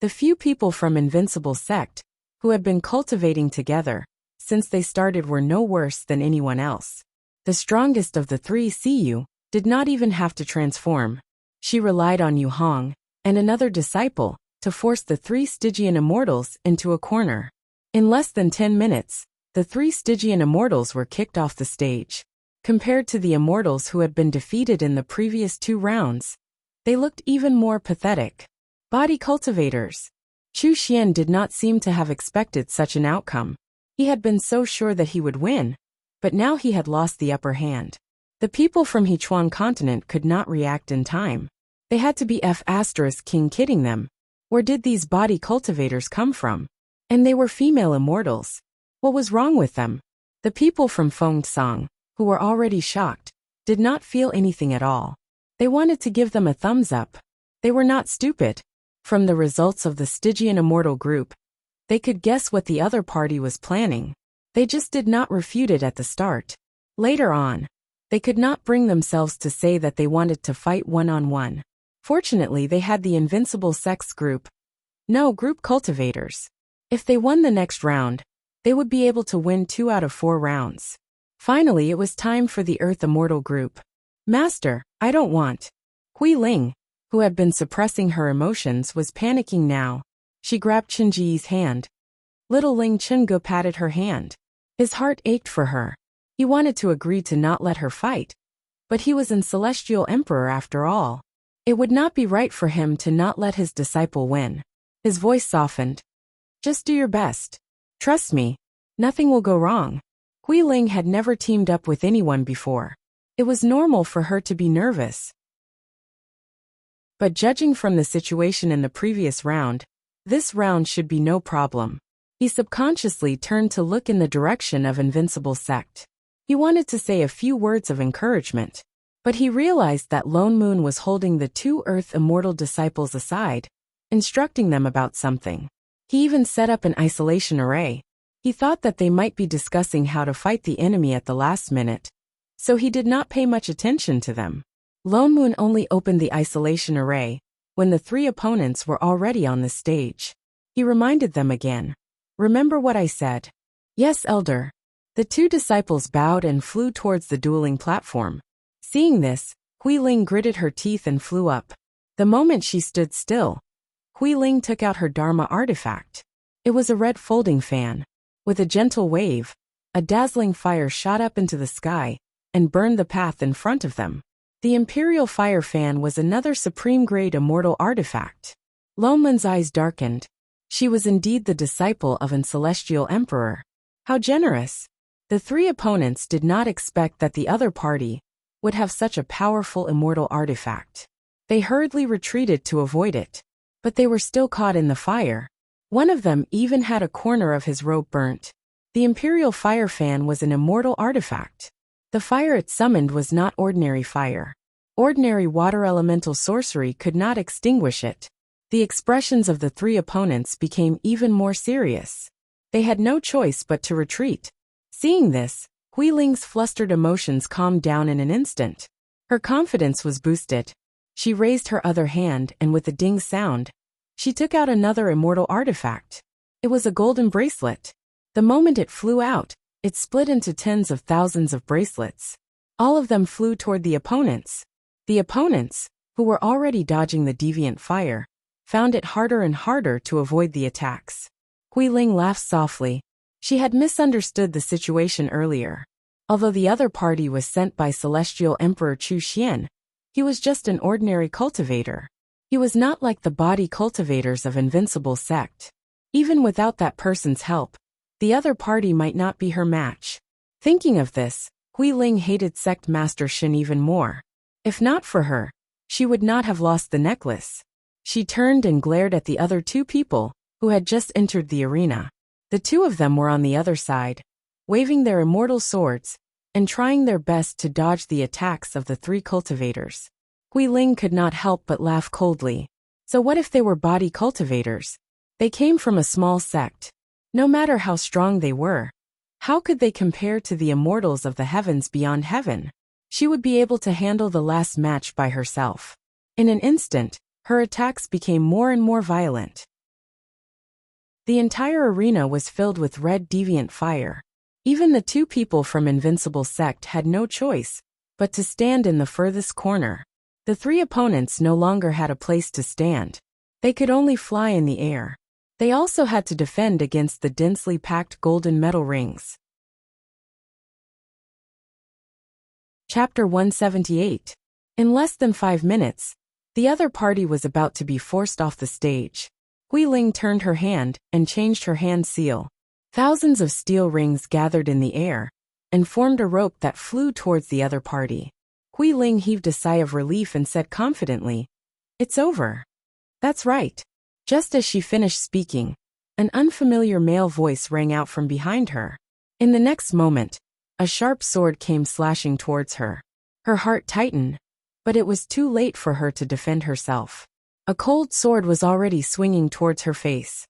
the few people from Invincible Sect, who had been cultivating together since they started, were no worse than anyone else. The strongest of the 3 Siyu did not even have to transform. She relied on Yu Hong and another disciple to force the 3 Stygian immortals into a corner. In less than 10 minutes, the 3 Stygian immortals were kicked off the stage. Compared to the immortals who had been defeated in the previous 2 rounds, they looked even more pathetic. Body cultivators. Chu Xian did not seem to have expected such an outcome. He had been so sure that he would win, but now he had lost the upper hand. The people from Hechuan continent could not react in time. They had to be King kidding them. Where did these body cultivators come from? And they were female immortals. What was wrong with them? The people from Fengsong, who were already shocked, did not feel anything at all. They wanted to give them a thumbs up. They were not stupid. From the results of the Stygian immortal group, they could guess what the other party was planning. They just did not refute it at the start. Later on, they could not bring themselves to say that they wanted to fight one-on-one. Fortunately, they had the Invincible Sex group. No, group cultivators. If they won the next round, they would be able to win 2 out of 4 rounds. Finally, it was time for the Earth Immortal group. Master, I don't want. Hui Ling, who had been suppressing her emotions, was panicking now. She grabbed Qinji's hand. Little Ling Chen Ge patted her hand. His heart ached for her. He wanted to agree to not let her fight, but he was an celestial emperor after all. It would not be right for him to not let his disciple win. His voice softened. Just do your best. Trust me, nothing will go wrong. Hui Ling had never teamed up with anyone before. It was normal for her to be nervous. But judging from the situation in the previous round, this round should be no problem. He subconsciously turned to look in the direction of Invincible Sect. He wanted to say a few words of encouragement, but he realized that Lone Moon was holding the two Earth Immortal disciples aside, instructing them about something. He even set up an isolation array. He thought that they might be discussing how to fight the enemy at the last minute, so he did not pay much attention to them. Lone Moon only opened the isolation array when the three opponents were already on the stage. He reminded them again. Remember what I said? Yes, Elder. The two disciples bowed and flew towards the dueling platform. Seeing this, Hui Ling gritted her teeth and flew up. The moment she stood still, Hui Ling took out her Dharma artifact. It was a red folding fan. With a gentle wave, a dazzling fire shot up into the sky and burned the path in front of them. The Imperial Fire Fan was another supreme-grade immortal artifact. Lone Moon's eyes darkened. She was indeed the disciple of an celestial emperor. How generous! The three opponents did not expect that the other party would have such a powerful immortal artifact. They hurriedly retreated to avoid it, but they were still caught in the fire. One of them even had a corner of his robe burnt. The Imperial Fire Fan was an immortal artifact. The fire it summoned was not ordinary fire. Ordinary water elemental sorcery could not extinguish it. The expressions of the three opponents became even more serious. They had no choice but to retreat. Seeing this, Hui Ling's flustered emotions calmed down in an instant. Her confidence was boosted. She raised her other hand and with a ding sound, she took out another immortal artifact. It was a golden bracelet. The moment it flew out, it split into tens of thousands of bracelets. All of them flew toward the opponents. The opponents, who were already dodging the deviant fire, found it harder and harder to avoid the attacks. Hui Ling laughed softly. She had misunderstood the situation earlier. Although the other party was sent by Celestial Emperor Chu Xian, he was just an ordinary cultivator. He was not like the body cultivators of Invincible Sect. Even without that person's help, the other party might not be her match. Thinking of this, Hui Ling hated Sect Master Shin even more. If not for her, she would not have lost the necklace. She turned and glared at the other two people who had just entered the arena. The two of them were on the other side, waving their immortal swords and trying their best to dodge the attacks of the three cultivators. Hui Ling could not help but laugh coldly. So what if they were body cultivators? They came from a small sect. No matter how strong they were, how could they compare to the immortals of the heavens beyond heaven? She would be able to handle the last match by herself. In an instant, her attacks became more and more violent. The entire arena was filled with red deviant fire. Even the two people from Invincible Sect had no choice but to stand in the furthest corner. The three opponents no longer had a place to stand. They could only fly in the air. They also had to defend against the densely packed golden metal rings. Chapter 178. In less than 5 minutes, the other party was about to be forced off the stage. Hui Ling turned her hand and changed her hand seal. Thousands of steel rings gathered in the air and formed a rope that flew towards the other party. Hui Ling heaved a sigh of relief and said confidently, "It's over." "That's right." Just as she finished speaking, an unfamiliar male voice rang out from behind her. In the next moment, a sharp sword came slashing towards her. Her heart tightened, but it was too late for her to defend herself. A cold sword was already swinging towards her face.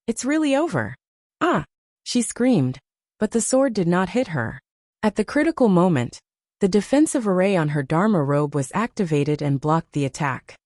"It's really over." "Ah!" she screamed, but the sword did not hit her. At the critical moment, the defensive array on her Dharma robe was activated and blocked the attack.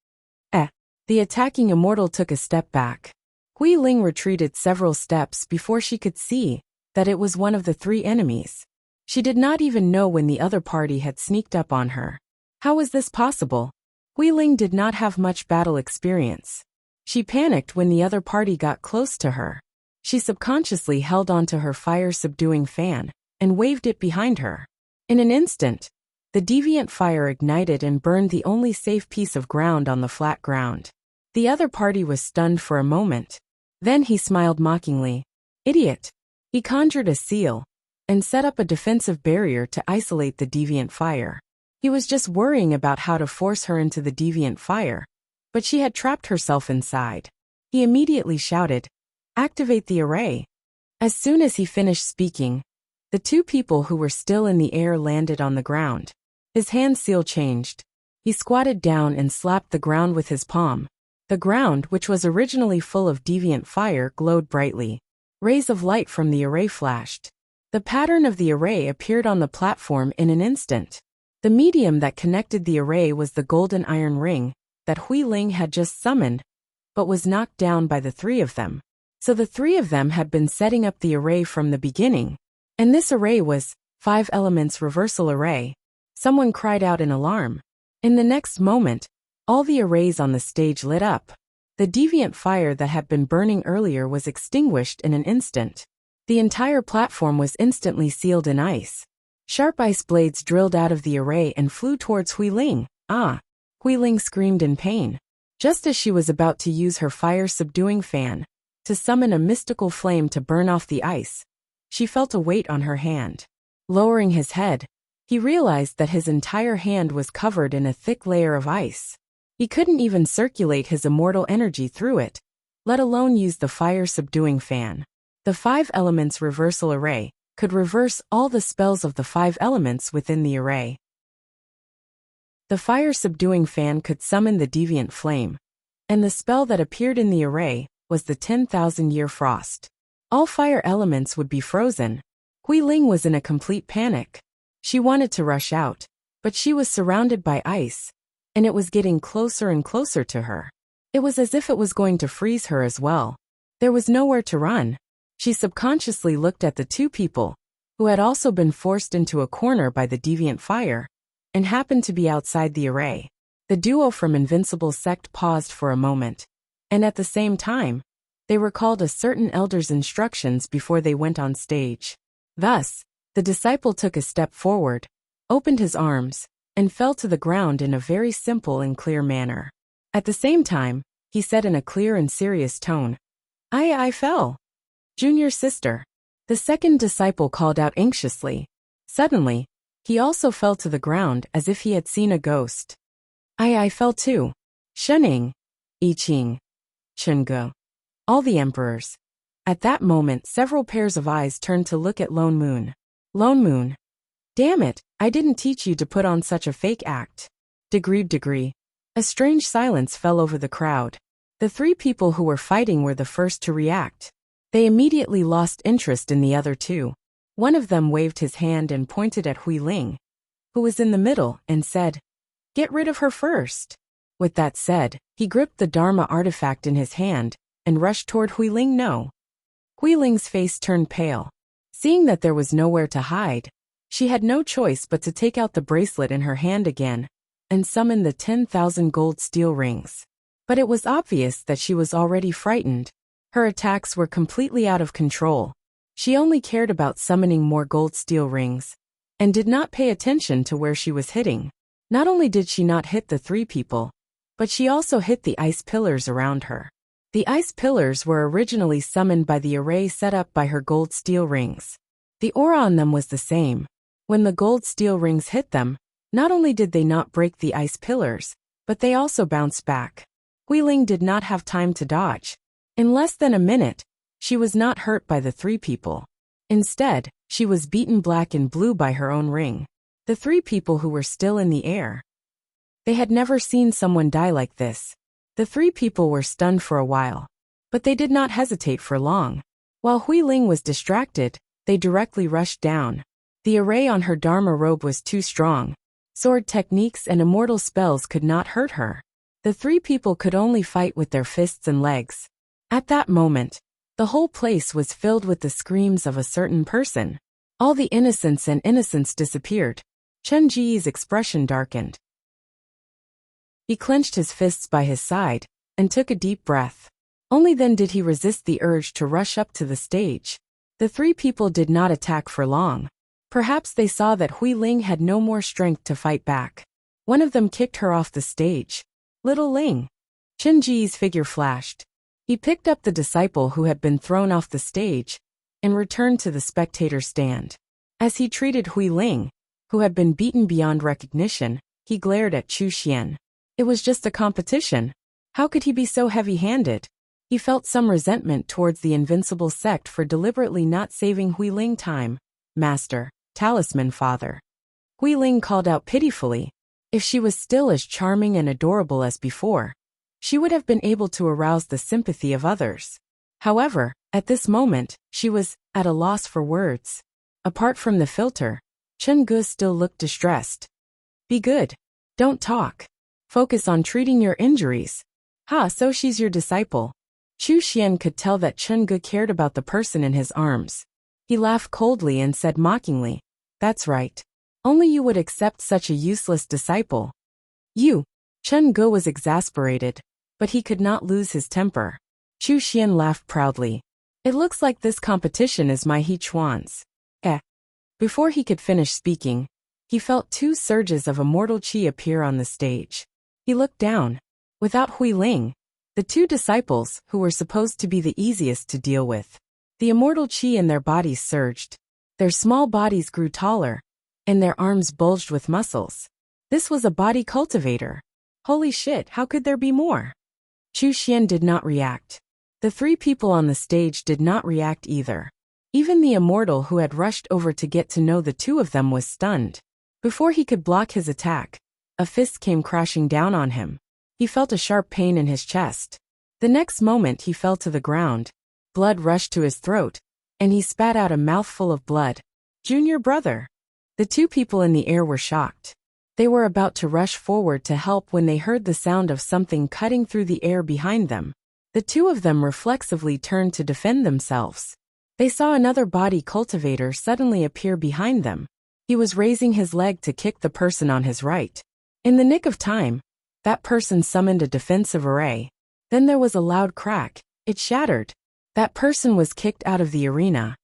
The attacking immortal took a step back. Hui Ling retreated several steps before she could see that it was one of the three enemies. She did not even know when the other party had sneaked up on her. How was this possible? Hui Ling did not have much battle experience. She panicked when the other party got close to her. She subconsciously held onto her fire-subduing fan and waved it behind her. In an instant, the deviant fire ignited and burned the only safe piece of ground on the flat ground. The other party was stunned for a moment. Then he smiled mockingly. Idiot! He conjured a seal and set up a defensive barrier to isolate the deviant fire. He was just worrying about how to force her into the deviant fire, but she had trapped herself inside. He immediately shouted, "Activate the array." As soon as he finished speaking, the two people who were still in the air landed on the ground. His hand seal changed. He squatted down and slapped the ground with his palm. The ground, which was originally full of deviant fire, glowed brightly. Rays of light from the array flashed. The pattern of the array appeared on the platform in an instant. The medium that connected the array was the golden iron ring that Hui Ling had just summoned, but was knocked down by the three of them. So the three of them had been setting up the array from the beginning. And this array was 5 elements reversal array. Someone cried out in alarm. In the next moment, all the arrays on the stage lit up. The deviant fire that had been burning earlier was extinguished in an instant. The entire platform was instantly sealed in ice. Sharp ice blades drilled out of the array and flew towards Hui Ling. Ah! Hui Ling screamed in pain. Just as she was about to use her fire-subduing fan to summon a mystical flame to burn off the ice, she felt a weight on her hand. Lowering his head, he realized that his entire hand was covered in a thick layer of ice. He couldn't even circulate his immortal energy through it, let alone use the fire-subduing fan. The 5 elements reversal array could reverse all the spells of the 5 elements within the array. The fire-subduing fan could summon the deviant flame, and the spell that appeared in the array was the 10,000-year frost. All fire elements would be frozen. Hui Ling was in a complete panic. She wanted to rush out, but she was surrounded by ice, and it was getting closer and closer to her. It was as if it was going to freeze her as well. There was nowhere to run. She subconsciously looked at the two people, who had also been forced into a corner by the deviant fire, and happened to be outside the array. The duo from Invincible Sect paused for a moment, and at the same time, they recalled a certain elder's instructions before they went on stage. Thus, the disciple took a step forward, opened his arms, and fell to the ground in a very simple and clear manner. At the same time, he said in a clear and serious tone, I fell. Junior sister. The second disciple called out anxiously. Suddenly, he also fell to the ground as if he had seen a ghost. I fell too. Shening. I Ching. Chunge. All the emperors. At that moment, several pairs of eyes turned to look at Lone Moon. Lone Moon. Damn it, I didn't teach you to put on such a fake act. Degree. A strange silence fell over the crowd. The 3 people who were fighting were the first to react. They immediately lost interest in the other 2. One of them waved his hand and pointed at Hui Ling, who was in the middle, and said, "Get rid of her first." With that said, he gripped the Dharma artifact in his hand and rushed toward Hui Ling. No. Hui Ling's face turned pale. Seeing that there was nowhere to hide, she had no choice but to take out the bracelet in her hand again and summon the 10,000 gold steel rings. But it was obvious that she was already frightened. Her attacks were completely out of control. She only cared about summoning more gold steel rings, and did not pay attention to where she was hitting. Not only did she not hit the 3 people, but she also hit the ice pillars around her. The ice pillars were originally summoned by the array set up by her gold steel rings. The aura on them was the same. When the gold steel rings hit them, not only did they not break the ice pillars, but they also bounced back. Hui Ling did not have time to dodge. In less than a minute, she was not hurt by the 3 people. Instead, she was beaten black and blue by her own ring. The 3 people who were still in the air. They had never seen someone die like this. The 3 people were stunned for a while, but they did not hesitate for long. While Hui Ling was distracted, they directly rushed down. The array on her Dharma robe was too strong. Sword techniques and immortal spells could not hurt her. The 3 people could only fight with their fists and legs. At that moment, the whole place was filled with the screams of a certain person. All the innocence disappeared. Chen Ji's expression darkened. He clenched his fists by his side and took a deep breath. Only then did he resist the urge to rush up to the stage. The 3 people did not attack for long. Perhaps they saw that Hui Ling had no more strength to fight back. One of them kicked her off the stage. Little Ling. Chen Ji's figure flashed. He picked up the disciple who had been thrown off the stage and returned to the spectator stand. As he treated Hui Ling, who had been beaten beyond recognition, he glared at Chu Xian. It was just a competition. How could he be so heavy-handed? He felt some resentment towards the invincible sect for deliberately not saving Hui Ling time. Master, talisman father. Hui Ling called out pitifully. If she was still as charming and adorable as before, she would have been able to arouse the sympathy of others. However, at this moment, she was at a loss for words. Apart from the filter, Chen Ge still looked distressed. Be good. Don't talk. Focus on treating your injuries. Ha, so she's your disciple. Chu Xian could tell that Chen Ge cared about the person in his arms. He laughed coldly and said mockingly, That's right. Only you would accept such a useless disciple. You. Chen Ge was exasperated, but he could not lose his temper. Chu Xian laughed proudly. It looks like this competition is my He Chuan's. Before he could finish speaking, he felt 2 surges of immortal qi appear on the stage. He looked down. Without Hui Ling, the 2 disciples, who were supposed to be the easiest to deal with, the immortal qi in their bodies surged. Their small bodies grew taller, and their arms bulged with muscles. This was a body cultivator. Holy shit, how could there be more? Chu Xian did not react. The 3 people on the stage did not react either. Even the immortal who had rushed over to get to know the 2 of them was stunned. Before he could block his attack, a fist came crashing down on him. He felt a sharp pain in his chest. The next moment he fell to the ground. Blood rushed to his throat, and he spat out a mouthful of blood. Junior brother. The 2 people in the air were shocked. They were about to rush forward to help when they heard the sound of something cutting through the air behind them. The 2 of them reflexively turned to defend themselves. They saw another body cultivator suddenly appear behind them. He was raising his leg to kick the person on his right. In the nick of time, that person summoned a defensive array. Then there was a loud crack. It shattered. That person was kicked out of the arena.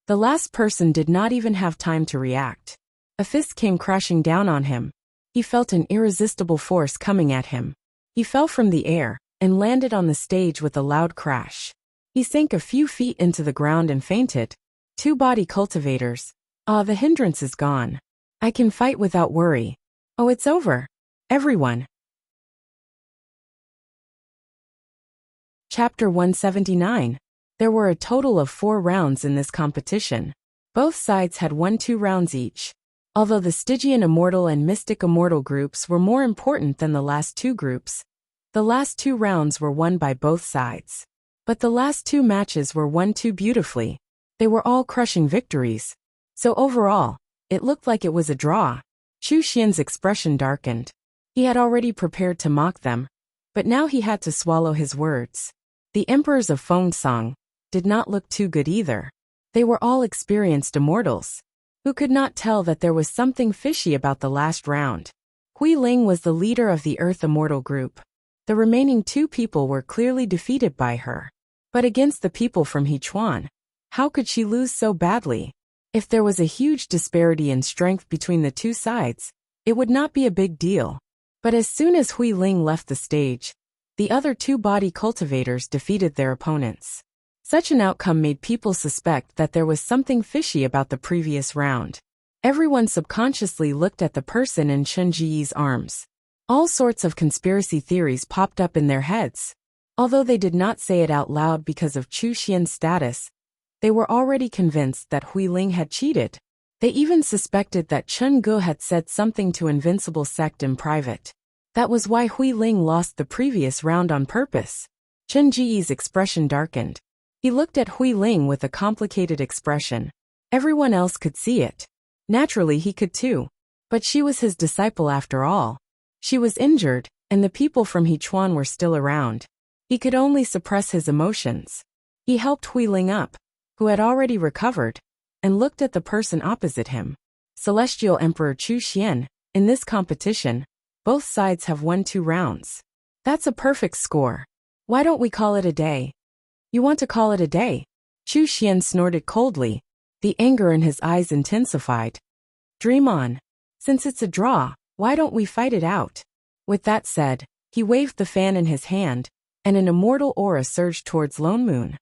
The last person did not even have time to react. A fist came crashing down on him. He felt an irresistible force coming at him. He fell from the air and landed on the stage with a loud crash. He sank a few feet into the ground and fainted. 2 body cultivators. The hindrance is gone. I can fight without worry. Oh, it's over. Everyone. Chapter 179. There were a total of 4 rounds in this competition. Both sides had won 2 rounds each. Although the Stygian Immortal and Mystic Immortal groups were more important than the last 2 groups, the last 2 rounds were won by both sides. But the last 2 matches were won too beautifully. They were all crushing victories. So overall, it looked like it was a draw. Chu Xian's expression darkened. He had already prepared to mock them, but now he had to swallow his words. The emperors of Fengsong did not look too good either. They were all experienced immortals. Who could not tell that there was something fishy about the last round? Hui Ling was the leader of the Earth Immortal group. The remaining 2 people were clearly defeated by her. But against the people from Hechuan, how could she lose so badly? If there was a huge disparity in strength between the 2 sides, it would not be a big deal. But as soon as Hui Ling left the stage, the other 2 body cultivators defeated their opponents. Such an outcome made people suspect that there was something fishy about the previous round. Everyone subconsciously looked at the person in Chen Ji's arms. All sorts of conspiracy theories popped up in their heads. Although they did not say it out loud because of Chu Xian's status, they were already convinced that Hui Ling had cheated. They even suspected that Chen Ge had said something to Invincible Sect in private. That was why Hui Ling lost the previous round on purpose. Chen Ji's expression darkened. He looked at Hui Ling with a complicated expression. Everyone else could see it. Naturally he could too. But she was his disciple after all. She was injured, and the people from Hechuan were still around. He could only suppress his emotions. He helped Hui Ling up, who had already recovered, and looked at the person opposite him. Celestial Emperor Chu Xian, in this competition, both sides have won 2 rounds. That's a perfect score. Why don't we call it a day? You want to call it a day? Chu Xian snorted coldly. The anger in his eyes intensified. Dream on. Since it's a draw, why don't we fight it out? With that said, he waved the fan in his hand, and an immortal aura surged towards Lone Moon.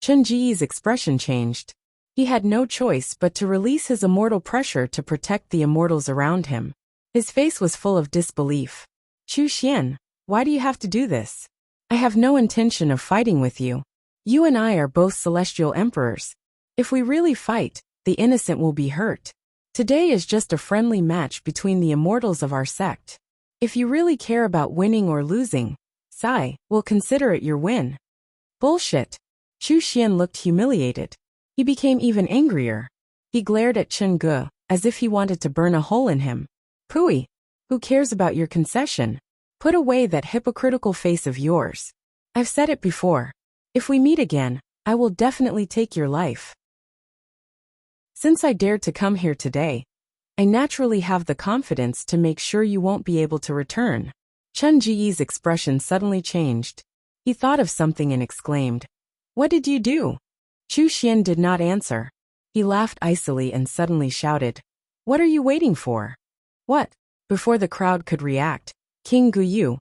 Chen Ji's expression changed. He had no choice but to release his immortal pressure to protect the immortals around him. His face was full of disbelief. Chu Xian, why do you have to do this? I have no intention of fighting with you. You and I are both celestial emperors. If we really fight, the innocent will be hurt. Today is just a friendly match between the immortals of our sect. If you really care about winning or losing, Sai, we'll consider it your win. Bullshit. Chu Xian looked humiliated. He became even angrier. He glared at Chen Ge, as if he wanted to burn a hole in him. Pooey, who cares about your concession? Put away that hypocritical face of yours. I've said it before. If we meet again, I will definitely take your life. Since I dared to come here today, I naturally have the confidence to make sure you won't be able to return. Chen Ji's expression suddenly changed. He thought of something and exclaimed, What did you do? Chu Xian did not answer. He laughed icily and suddenly shouted, What are you waiting for? What? Before the crowd could react, King Guyu,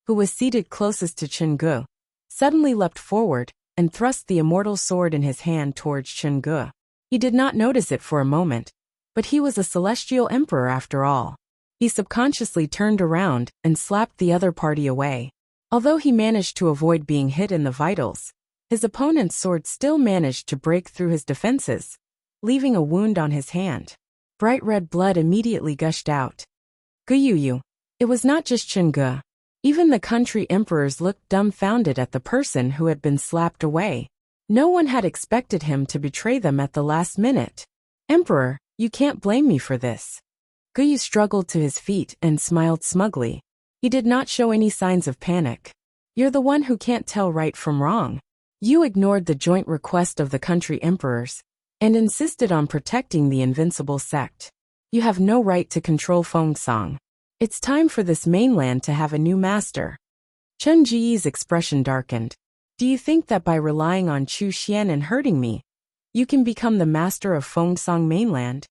who was seated closest to Chen Ge, suddenly leapt forward and thrust the immortal sword in his hand towards Chen Ge. He did not notice it for a moment, but he was a celestial emperor after all. He subconsciously turned around and slapped the other party away. Although he managed to avoid being hit in the vitals, his opponent's sword still managed to break through his defenses, leaving a wound on his hand. Bright red blood immediately gushed out. Guyuyu. It was not just Chen Ge. Even the country emperors looked dumbfounded at the person who had been slapped away. No one had expected him to betray them at the last minute. Emperor, you can't blame me for this. Guyu struggled to his feet and smiled smugly. He did not show any signs of panic. You're the one who can't tell right from wrong. You ignored the joint request of the country emperors and insisted on protecting the invincible sect. You have no right to control Fengsong. It's time for this mainland to have a new master. Chen Ji's expression darkened. Do you think that by relying on Chu Xian and hurting me, you can become the master of Fengsong mainland?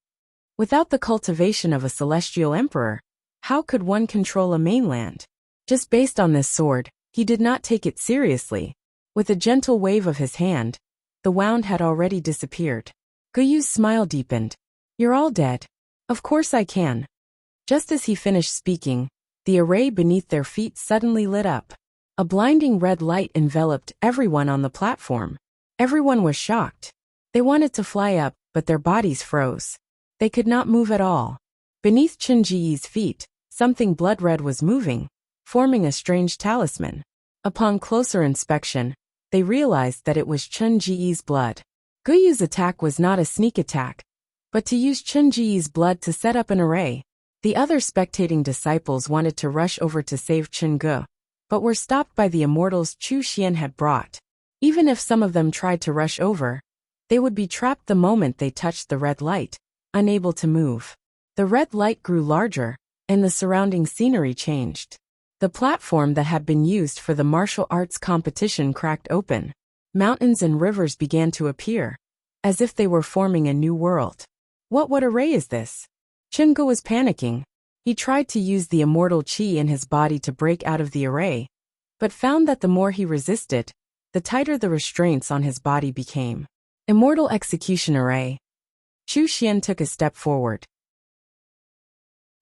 Without the cultivation of a celestial emperor, how could one control a mainland? Just based on this sword, he did not take it seriously. With a gentle wave of his hand, the wound had already disappeared. Guyu's smile deepened. You're all dead. Of course I can. Just as he finished speaking, the array beneath their feet suddenly lit up. A blinding red light enveloped everyone on the platform. Everyone was shocked. They wanted to fly up, but their bodies froze. They could not move at all. Beneath Chen Ji's feet, something blood red was moving, forming a strange talisman. Upon closer inspection, they realized that it was Chen Ji's blood. Guyu's attack was not a sneak attack, but to use Chen Ji's blood to set up an array. The other spectating disciples wanted to rush over to save Chen Ge, but were stopped by the immortals Chu Xian had brought. Even if some of them tried to rush over, they would be trapped the moment they touched the red light, unable to move. The red light grew larger, and the surrounding scenery changed. The platform that had been used for the martial arts competition cracked open. Mountains and rivers began to appear, as if they were forming a new world. What array is this? Chen Ge was panicking. He tried to use the immortal qi in his body to break out of the array, but found that the more he resisted, the tighter the restraints on his body became. Immortal Execution Array. Chu Xian took a step forward.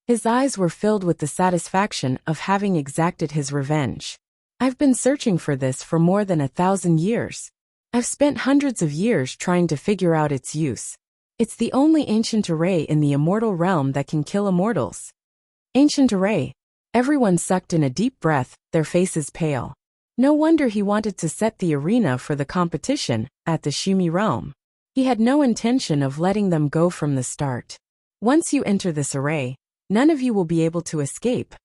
His eyes were filled with the satisfaction of having exacted his revenge. I've been searching for this for more than 1,000 years. I've spent hundreds of years trying to figure out its use. It's the only ancient array in the immortal realm that can kill immortals. Ancient array. Everyone sucked in a deep breath, their faces pale. No wonder he wanted to set the arena for the competition at the Shumi realm. He had no intention of letting them go from the start. Once you enter this array, none of you will be able to escape.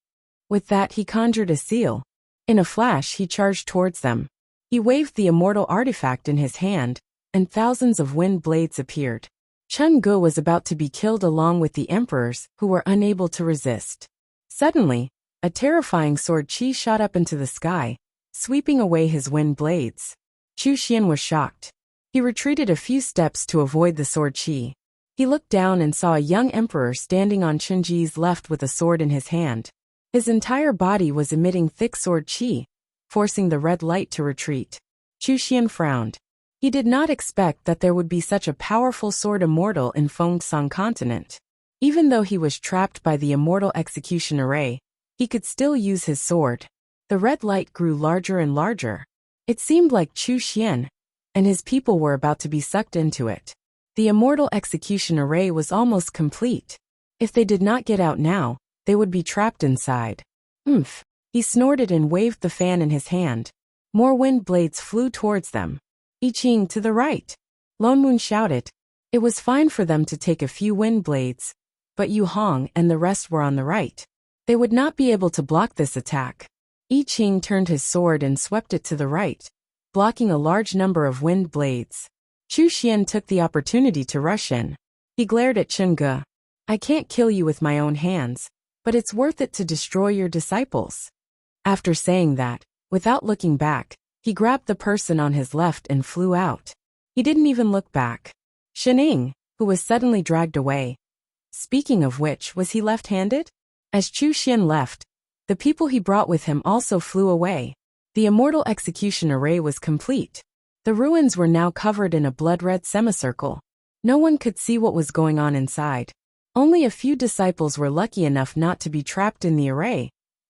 With that, he conjured a seal. In a flash, he charged towards them. He waved the immortal artifact in his hand, and thousands of wind blades appeared. Chen Ge was about to be killed along with the emperors, who were unable to resist. Suddenly, a terrifying sword qi shot up into the sky, sweeping away his wind blades. Chu Xian was shocked. He retreated a few steps to avoid the sword qi. He looked down and saw a young emperor standing on Chunji's left with a sword in his hand. His entire body was emitting thick sword qi, forcing the red light to retreat. Chu Xian frowned. He did not expect that there would be such a powerful sword immortal in Fengsong continent. Even though he was trapped by the immortal execution array, he could still use his sword. The red light grew larger and larger. It seemed like Chu Xian and his people were about to be sucked into it. The immortal execution array was almost complete. If they did not get out now, they would be trapped inside. Oomph! He snorted and waved the fan in his hand. More wind blades flew towards them. I Ching to the right! Lone Moon shouted. It was fine for them to take a few wind blades, but Yu Hong and the rest were on the right. They would not be able to block this attack. I Ching turned his sword and swept it to the right, blocking a large number of wind blades. Chu Xian took the opportunity to rush in. He glared at Chen Ge. I can't kill you with my own hands, but it's worth it to destroy your disciples. After saying that, without looking back, he grabbed the person on his left and flew out. He didn't even look back. Shening, who was suddenly dragged away. Speaking of which, was he left-handed? As Chu Xian left, the people he brought with him also flew away. The immortal execution array was complete. The ruins were now covered in a blood-red semicircle. No one could see what was going on inside. Only a few disciples were lucky enough not to be trapped in the array,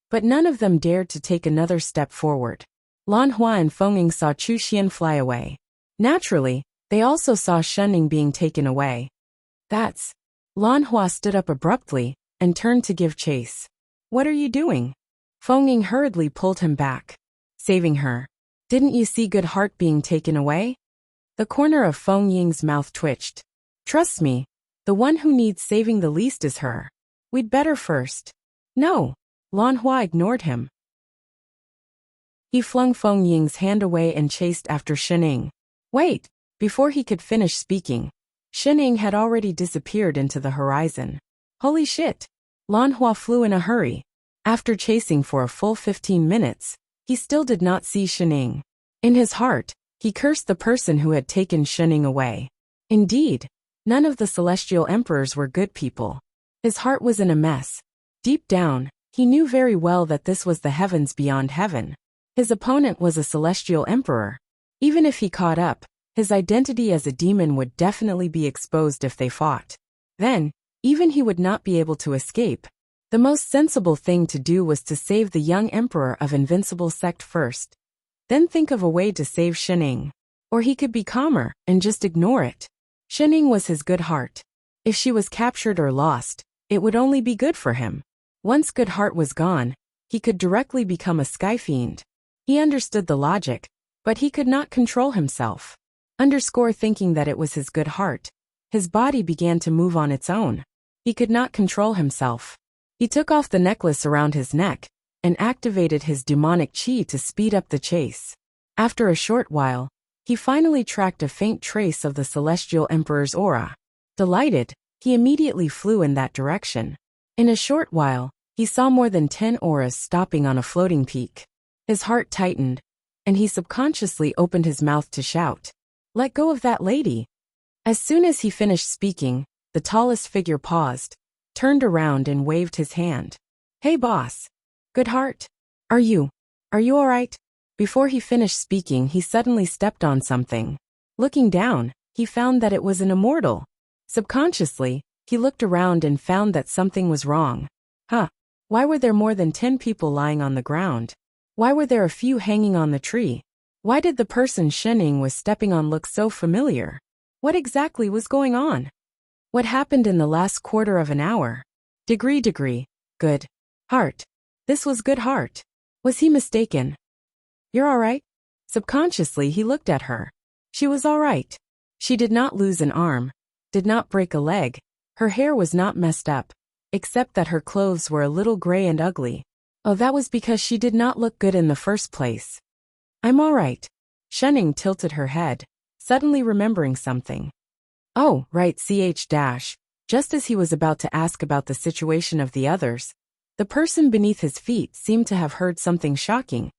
but none of them dared to take another step forward. Lan Hua and Feng Ying saw Chu Xian fly away. Naturally, they also saw Shening being taken away. That's... Lan Hua stood up abruptly and turned to give chase. What are you doing? Feng Ying hurriedly pulled him back. Saving her. Didn't you see Good Heart being taken away? The corner of Feng Ying's mouth twitched. Trust me, the one who needs saving the least is her. We'd better first. No. Lan Hua ignored him. He flung Feng Ying's hand away and chased after Shening. Wait! Before he could finish speaking, Shening had already disappeared into the horizon. Holy shit! Lan Hua flew in a hurry. After chasing for a full 15 minutes, he still did not see Shening. In his heart, he cursed the person who had taken Shening away. Indeed, none of the celestial emperors were good people. His heart was in a mess. Deep down, he knew very well that this was the heavens beyond heaven. His opponent was a celestial emperor. Even if he caught up, his identity as a demon would definitely be exposed if they fought. Then, even he would not be able to escape. The most sensible thing to do was to save the young emperor of Invincible Sect first. Then think of a way to save Shening. Or he could be calmer and just ignore it. Shening was his good heart. If she was captured or lost, it would only be good for him. Once Good Heart was gone, he could directly become a sky fiend. He understood the logic, but he could not control himself. Thinking that it was his good heart, his body began to move on its own. He could not control himself. He took off the necklace around his neck and activated his demonic chi to speed up the chase. After a short while, he finally tracked a faint trace of the Celestial Emperor's aura. Delighted, he immediately flew in that direction. In a short while, he saw more than 10 auras stopping on a floating peak. His heart tightened, and he subconsciously opened his mouth to shout, "Let go of that lady!" As soon as he finished speaking, the tallest figure paused, turned around and waved his hand. "Hey boss! Good Heart! Are you alright?" Before he finished speaking, he suddenly stepped on something. Looking down, he found that it was an immortal. Subconsciously, he looked around and found that something was wrong. Why were there more than 10 people lying on the ground? Why were there a few hanging on the tree? Why did the person Shening was stepping on look so familiar? What exactly was going on? What happened in the last quarter of an hour? Degree, Good Heart. This was Good Heart. Was he mistaken? You're alright? Subconsciously he looked at her. She was alright. She did not lose an arm, did not break a leg, her hair was not messed up, except that her clothes were a little gray and ugly. Oh, that was because she did not look good in the first place. I'm alright. Shening tilted her head, suddenly remembering something. Oh, right, just as he was about to ask about the situation of the others, the person beneath his feet seemed to have heard something shocking,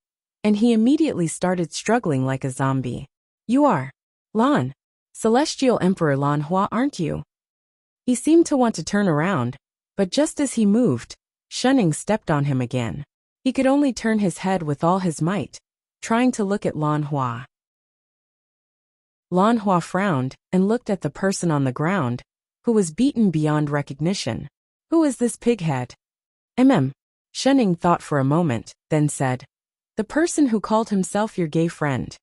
and he immediately started struggling like a zombie. You are Lan, Celestial Emperor Lan Hua, aren't you? He seemed to want to turn around, but just as he moved, Shunning stepped on him again. He could only turn his head with all his might, trying to look at Lan Hua. Lan Hua frowned and looked at the person on the ground, who was beaten beyond recognition. Who is this pighead? Shunning thought for a moment, then said, the person who called himself your gay friend.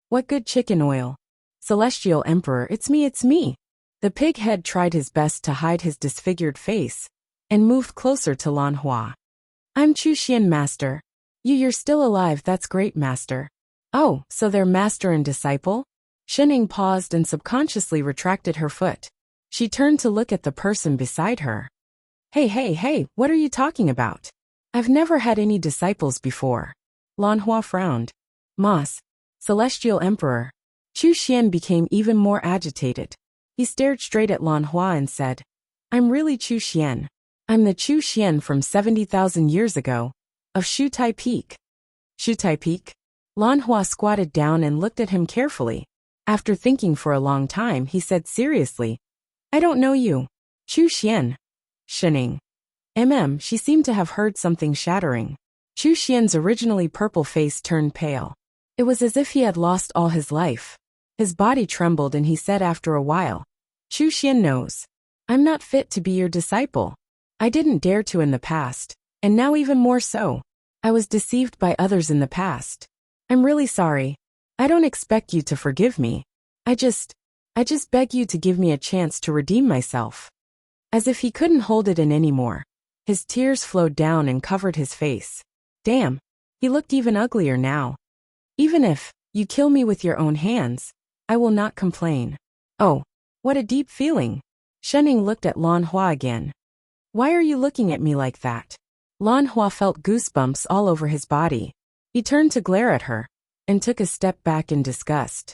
What good chicken oil. Celestial Emperor, it's me. The pighead tried his best to hide his disfigured face, and moved closer to Lan Hua. I'm Chu Xian, Master. You're still alive, that's great, Master. Oh, so they're master and disciple? Shunning paused and subconsciously retracted her foot. She turned to look at the person beside her. Hey, what are you talking about? I've never had any disciples before. Lan Hua frowned. Mas, Celestial Emperor. Chu Xian became even more agitated. He stared straight at Lan Hua and said, I'm really Chu Xian. I'm the Chu Xian from 70,000 years ago, of Shutai Peak. Shutai Peak? Lan Hua squatted down and looked at him carefully. After thinking for a long time, he said seriously, I don't know you. Chu Xian. Shunning. She seemed to have heard something shattering. Chu Xian's originally purple face turned pale. It was as if he had lost all his life. His body trembled and he said after a while, Chu Xian knows. I'm not fit to be your disciple. I didn't dare to in the past, and now even more so. I was deceived by others in the past. I'm really sorry. I don't expect you to forgive me. I just beg you to give me a chance to redeem myself. As if he couldn't hold it in anymore, his tears flowed down and covered his face. Damn, he looked even uglier now. Even if you kill me with your own hands, I will not complain. Oh, what a deep feeling. Shunning looked at Lan Hua again. Why are you looking at me like that? Lan Hua felt goosebumps all over his body. He turned to glare at her, and took a step back in disgust.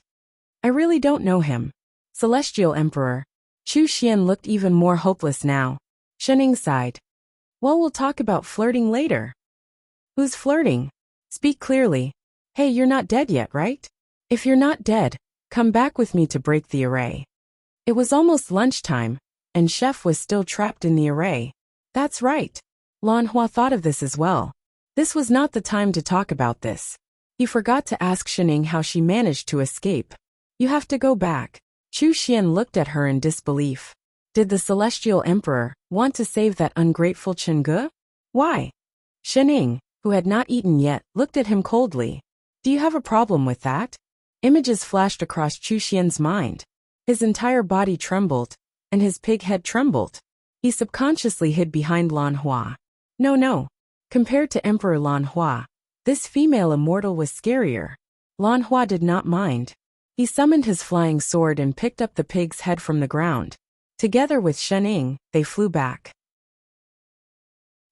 I really don't know him. Celestial Emperor. Chu Xian looked even more hopeless now. Shunning sighed. Well, we'll talk about flirting later. Who's flirting? Speak clearly. Hey, you're not dead yet, right? If you're not dead, come back with me to break the array. It was almost lunchtime, and Chef was still trapped in the array. That's right. Lan Hua thought of this as well. This was not the time to talk about this. He forgot to ask Shunning how she managed to escape. You have to go back. Chu Xian looked at her in disbelief. Did the Celestial Emperor want to save that ungrateful Chang'e? Why? Shunning, who had not eaten yet, looked at him coldly. Do you have a problem with that? Images flashed across Chu Xian's mind. His entire body trembled, and his pig head trembled. He subconsciously hid behind Lan Hua. No. Compared to Emperor Lan Hua, this female immortal was scarier. Lan Hua did not mind. He summoned his flying sword and picked up the pig's head from the ground. Together with Shunning, they flew back.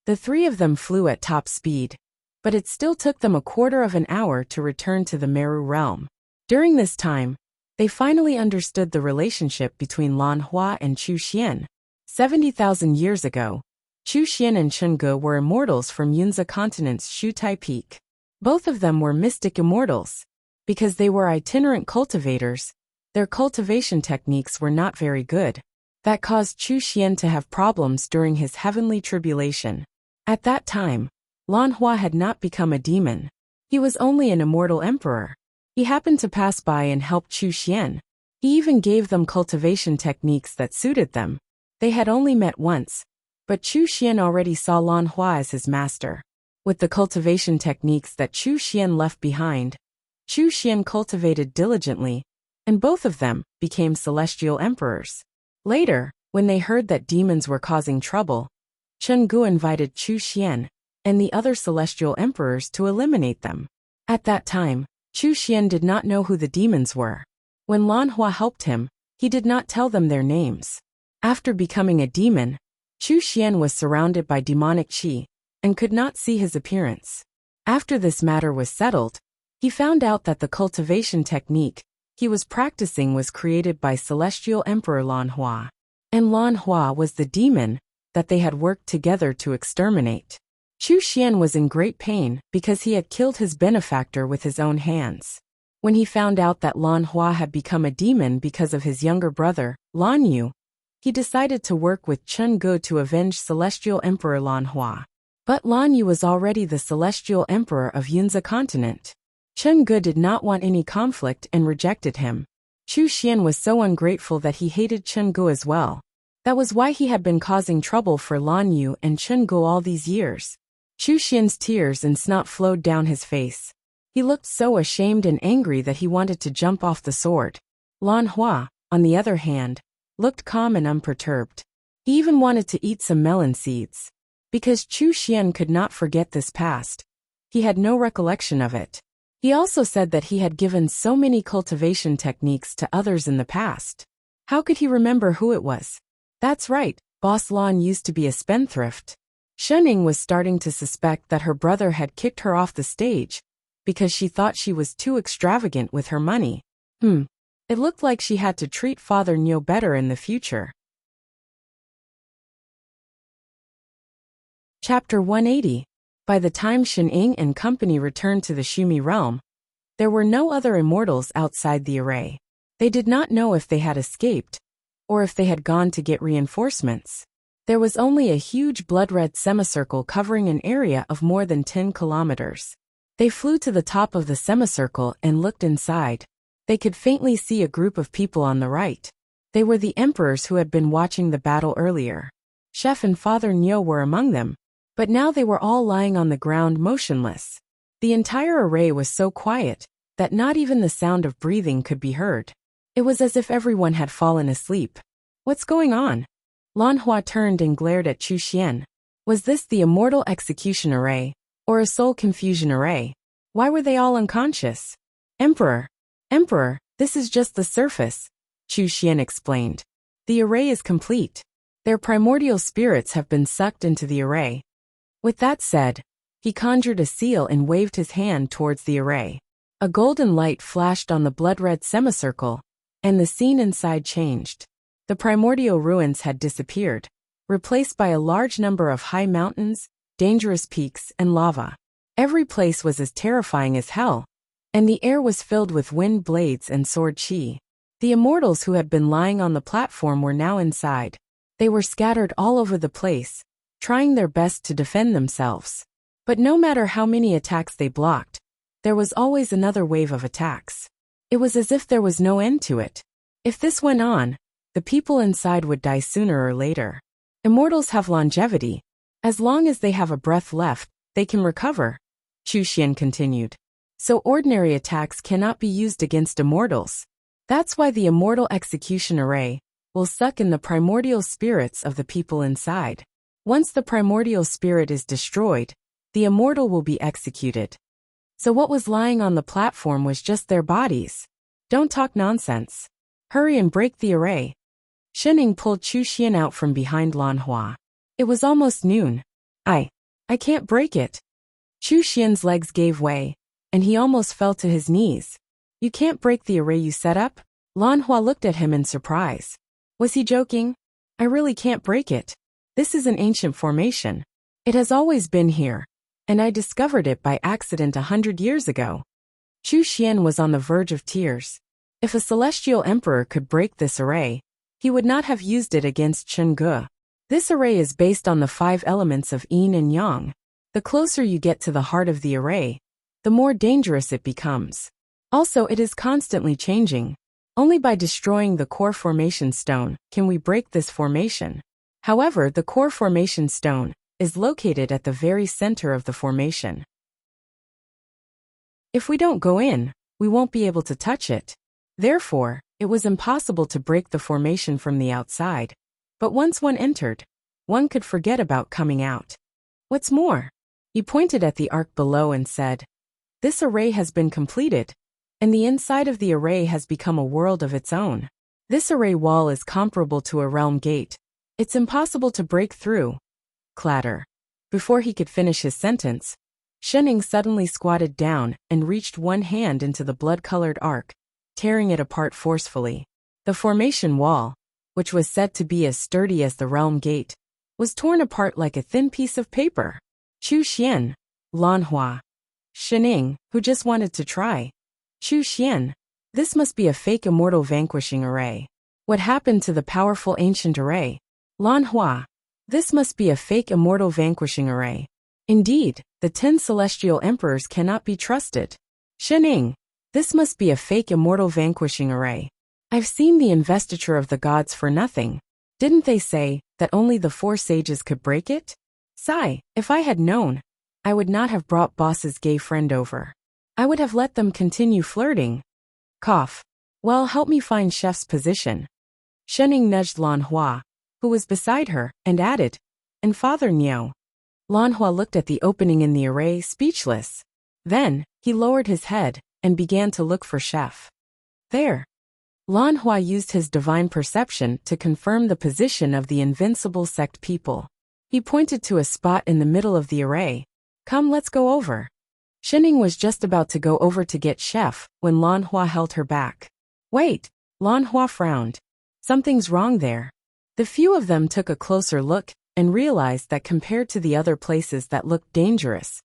The three of them flew at top speed, but it still took them a quarter of an hour to return to the Meru realm. During this time, they finally understood the relationship between Lan Hua and Chu Xian. 70,000 years ago, Chu Xian and Chang'e were immortals from Yunza continent's Shutai Peak. Both of them were mystic immortals. Because they were itinerant cultivators, their cultivation techniques were not very good. That caused Chu Xian to have problems during his heavenly tribulation. At that time, Lan Hua had not become a demon. He was only an immortal emperor. He happened to pass by and help Chu Xian. He even gave them cultivation techniques that suited them. They had only met once, but Chu Xian already saw Lan Hua as his master. With the cultivation techniques that Chu Xian left behind, Chu Xian cultivated diligently, and both of them became celestial emperors. Later, when they heard that demons were causing trouble, Chang'e invited Chu Xian and the other celestial emperors to eliminate them. At that time, Chu Xian did not know who the demons were. When Lan Hua helped him, he did not tell them their names. After becoming a demon, Chu Xian was surrounded by demonic qi and could not see his appearance. After this matter was settled, he found out that the cultivation technique he was practicing was created by Celestial Emperor Lan Hua. And Lan Hua was the demon that they had worked together to exterminate. Chu Xian was in great pain because he had killed his benefactor with his own hands. When he found out that Lan Hua had become a demon because of his younger brother, Lan Yu, he decided to work with Chen Ge to avenge Celestial Emperor Lan Hua. But Lan Yu was already the Celestial Emperor of Yunza continent. Chen Ge did not want any conflict and rejected him. Chu Xian was so ungrateful that he hated Chen Ge as well. That was why he had been causing trouble for Lan Yu and Chen Ge all these years. Chu Xian's tears and snot flowed down his face. He looked so ashamed and angry that he wanted to jump off the sword. Lan Hua, on the other hand, looked calm and unperturbed. He even wanted to eat some melon seeds. Because Chu Xian could not forget this past. He had no recollection of it. He also said that he had given so many cultivation techniques to others in the past. How could he remember who it was? That's right, Boss Lan used to be a spendthrift. Shening was starting to suspect that her brother had kicked her off the stage because she thought she was too extravagant with her money. It looked like she had to treat Father Nyo better in the future. Chapter 180. By the time Shening and company returned to the Shumi realm, there were no other immortals outside the array. They did not know if they had escaped, or if they had gone to get reinforcements. There was only a huge blood-red semicircle covering an area of more than 10 kilometers. They flew to the top of the semicircle and looked inside. They could faintly see a group of people on the right. They were the emperors who had been watching the battle earlier. Chef and Father Nyo were among them, but now they were all lying on the ground motionless. The entire array was so quiet that not even the sound of breathing could be heard. It was as if everyone had fallen asleep. What's going on? Lan Hua turned and glared at Chu Xian. Was this the immortal execution array, or a soul confusion array? Why were they all unconscious? Emperor, this is just the surface, Chu Xian explained. The array is complete. Their primordial spirits have been sucked into the array. With that said, he conjured a seal and waved his hand towards the array. A golden light flashed on the blood-red semicircle, and the scene inside changed. The primordial ruins had disappeared, replaced by a large number of high mountains, dangerous peaks, and lava. Every place was as terrifying as hell, and the air was filled with wind blades and sword chi. The immortals who had been lying on the platform were now inside. They were scattered all over the place, trying their best to defend themselves. But no matter how many attacks they blocked, there was always another wave of attacks. It was as if there was no end to it. If this went on, the people inside would die sooner or later. Immortals have longevity. As long as they have a breath left, they can recover, Chu Xian continued. So ordinary attacks cannot be used against immortals. That's why the immortal execution array will suck in the primordial spirits of the people inside. Once the primordial spirit is destroyed, the immortal will be executed. So what was lying on the platform was just their bodies. Don't talk nonsense. Hurry and break the array. Shening pulled Chu Xian out from behind Lan Hua. It was almost noon. I can't break it. Chu Xian's legs gave way, and he almost fell to his knees. You can't break the array you set up? Lan Hua looked at him in surprise. Was he joking? I really can't break it. This is an ancient formation. It has always been here, and I discovered it by accident 100 years ago. Chu Xian was on the verge of tears. If a celestial emperor could break this array, he would not have used it against Chen Ge. This array is based on the 5 elements of yin and yang. The closer you get to the heart of the array, the more dangerous it becomes. Also, it is constantly changing. Only by destroying the core formation stone can we break this formation. However, the core formation stone is located at the very center of the formation. If we don't go in, we won't be able to touch it. Therefore, it was impossible to break the formation from the outside. But once one entered, one could forget about coming out. What's more, he pointed at the arc below and said, "This array has been completed, and the inside of the array has become a world of its own. This array wall is comparable to a realm gate. It's impossible to break through." Clatter. Before he could finish his sentence, Shening suddenly squatted down and reached one hand into the blood-colored arc, tearing it apart forcefully. The formation wall, which was said to be as sturdy as the realm gate, was torn apart like a thin piece of paper. Chu Xian, Lan Hua, Shening, who just wanted to try, Chu Xian. This must be a fake immortal vanquishing array. What happened to the powerful ancient array? Lan Hua. This must be a fake immortal vanquishing array. Indeed, the 10 celestial emperors cannot be trusted. Shening. This must be a fake immortal vanquishing array. I've seen the investiture of the gods for nothing. Didn't they say that only the 4 sages could break it? Sigh, if I had known, I would not have brought boss's gay friend over. I would have let them continue flirting. Cough. Well, help me find chef's position. Shening nudged Lan Hua, who was beside her, and added, and Father Niao. Lan Hua looked at the opening in the array, speechless. Then, he lowered his head and began to look for chef. There. Lan Hua used his divine perception to confirm the position of the invincible sect people. He pointed to a spot in the middle of the array. Come, let's go over. Shening was just about to go over to get chef when Lan Hua held her back. Wait, Lan Hua frowned. Something's wrong there. The few of them took a closer look and realized that compared to the other places that looked dangerous,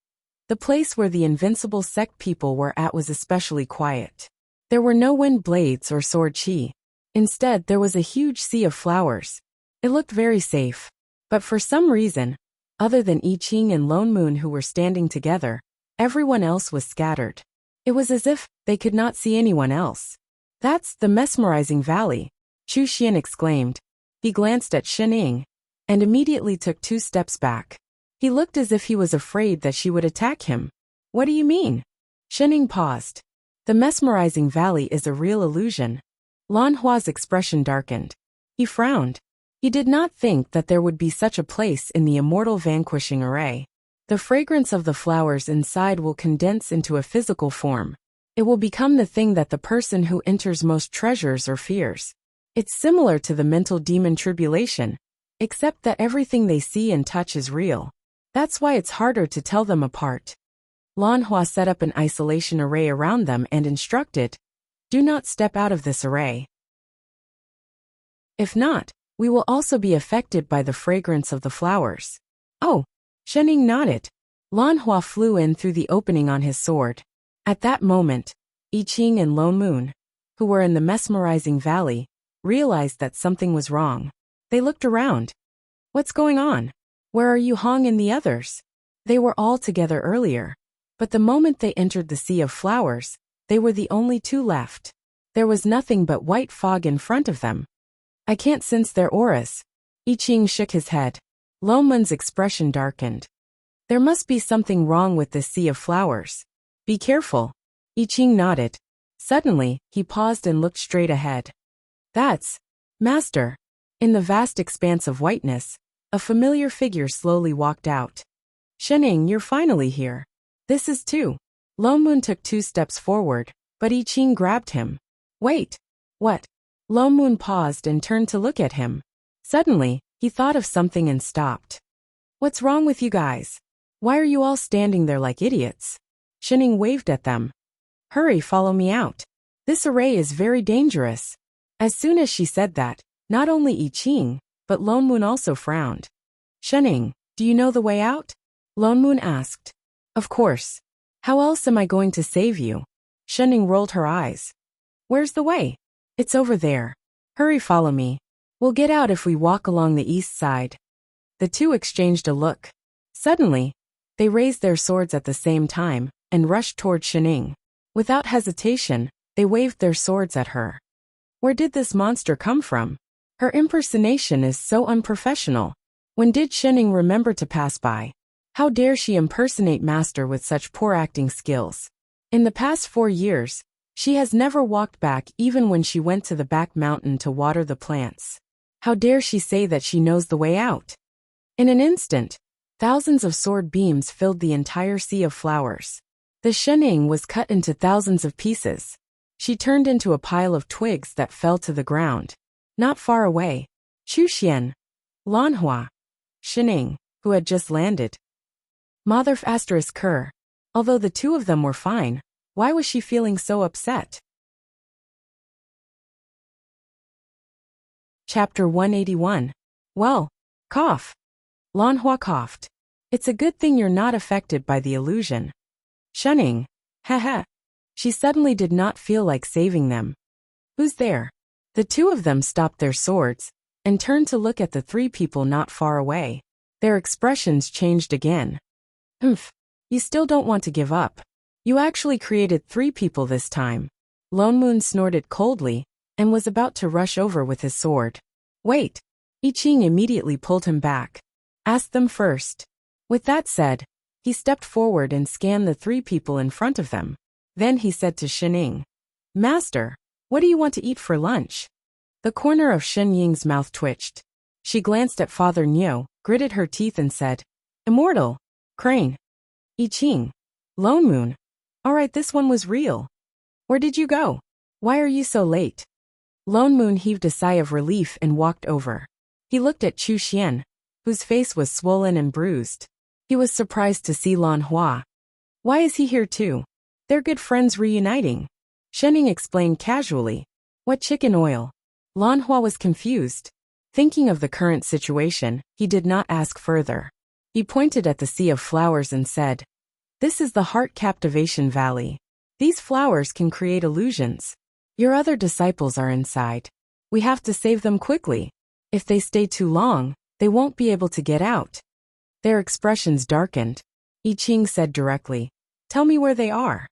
the place where the invincible sect people were at was especially quiet. There were no wind blades or sword chi. Instead, there was a huge sea of flowers. It looked very safe. But for some reason, other than I Ching and Lone Moon who were standing together, everyone else was scattered. It was as if they could not see anyone else. That's the mesmerizing valley, Chu Xian exclaimed. He glanced at Shening and immediately took 2 steps back. He looked as if he was afraid that she would attack him. What do you mean? Shening paused. The mesmerizing valley is a real illusion. Lan Hua's expression darkened. He frowned. He did not think that there would be such a place in the immortal vanquishing array. The fragrance of the flowers inside will condense into a physical form. It will become the thing that the person who enters most treasures or fears. It's similar to the mental demon tribulation, except that everything they see and touch is real. That's why it's harder to tell them apart. Lan Hua set up an isolation array around them and instructed, do not step out of this array. If not, we will also be affected by the fragrance of the flowers. Oh, Shening nodded. Lan Hua flew in through the opening on his sword. At that moment, I Ching and Lone Moon, who were in the mesmerizing valley, realized that something was wrong. They looked around. What's going on? Where are Yu Hong and the others? They were all together earlier. But the moment they entered the sea of flowers, they were the only 2 left. There was nothing but white fog in front of them. I can't sense their auras. I Ching shook his head. Lone Moon's expression darkened. There must be something wrong with this sea of flowers. Be careful. I Ching nodded. Suddenly, he paused and looked straight ahead. That's Master. In the vast expanse of whiteness, a familiar figure slowly walked out. Shening, you're finally here. This is 2. Lone Moon took 2 steps forward, but I Ching grabbed him. Wait. What? Lone Moon paused and turned to look at him. Suddenly, he thought of something and stopped. What's wrong with you guys? Why are you all standing there like idiots? Shening waved at them. Hurry, follow me out. This array is very dangerous. As soon as she said that, not only I Ching, but Lone Moon also frowned. Shening, do you know the way out? Lone Moon asked. Of course. How else am I going to save you? Shening rolled her eyes. Where's the way? It's over there. Hurry, follow me. We'll get out if we walk along the east side. The 2 exchanged a look. Suddenly, they raised their swords at the same time and rushed toward Shening. Without hesitation, they waved their swords at her. Where did this monster come from? Her impersonation is so unprofessional. When did Shening remember to pass by? How dare she impersonate Master with such poor acting skills? In the past 4 years, she has never walked back even when she went to the back mountain to water the plants. How dare she say that she knows the way out? In an instant, thousands of sword beams filled the entire sea of flowers. The Shening was cut into thousands of pieces. She turned into a pile of twigs that fell to the ground. Not far away, Chu Xian, Lan Hua, Shening, who had just landed. Mother asterisk her. Although the 2 of them were fine, why was she feeling so upset? Chapter 181. Well, cough. Lan Hua coughed. It's a good thing you're not affected by the illusion. Shening, haha. She suddenly did not feel like saving them. Who's there? The two of them stopped their swords and turned to look at the three people not far away. Their expressions changed again. Humph, you still don't want to give up. You actually created three people this time. Lone Moon snorted coldly and was about to rush over with his sword. Wait. I Ching immediately pulled him back. Ask them first. With that said, he stepped forward and scanned the three people in front of them. Then he said to Shening, Master, what do you want to eat for lunch? The corner of Shen Ying's mouth twitched. She glanced at Father Niu, gritted her teeth and said, Immortal. Crane. I Ching. Lone Moon. Alright, this one was real. Where did you go? Why are you so late? Lone Moon heaved a sigh of relief and walked over. He looked at Chu Xian, whose face was swollen and bruised. He was surprised to see Lan Hua. Why is he here too? They're good friends reuniting. Shening explained casually. What chicken oil? Lan Hua was confused. Thinking of the current situation, he did not ask further. He pointed at the sea of flowers and said, This is the Heart Captivation Valley. These flowers can create illusions. Your other disciples are inside. We have to save them quickly. If they stay too long, they won't be able to get out. Their expressions darkened. I Ching said directly, Tell me where they are.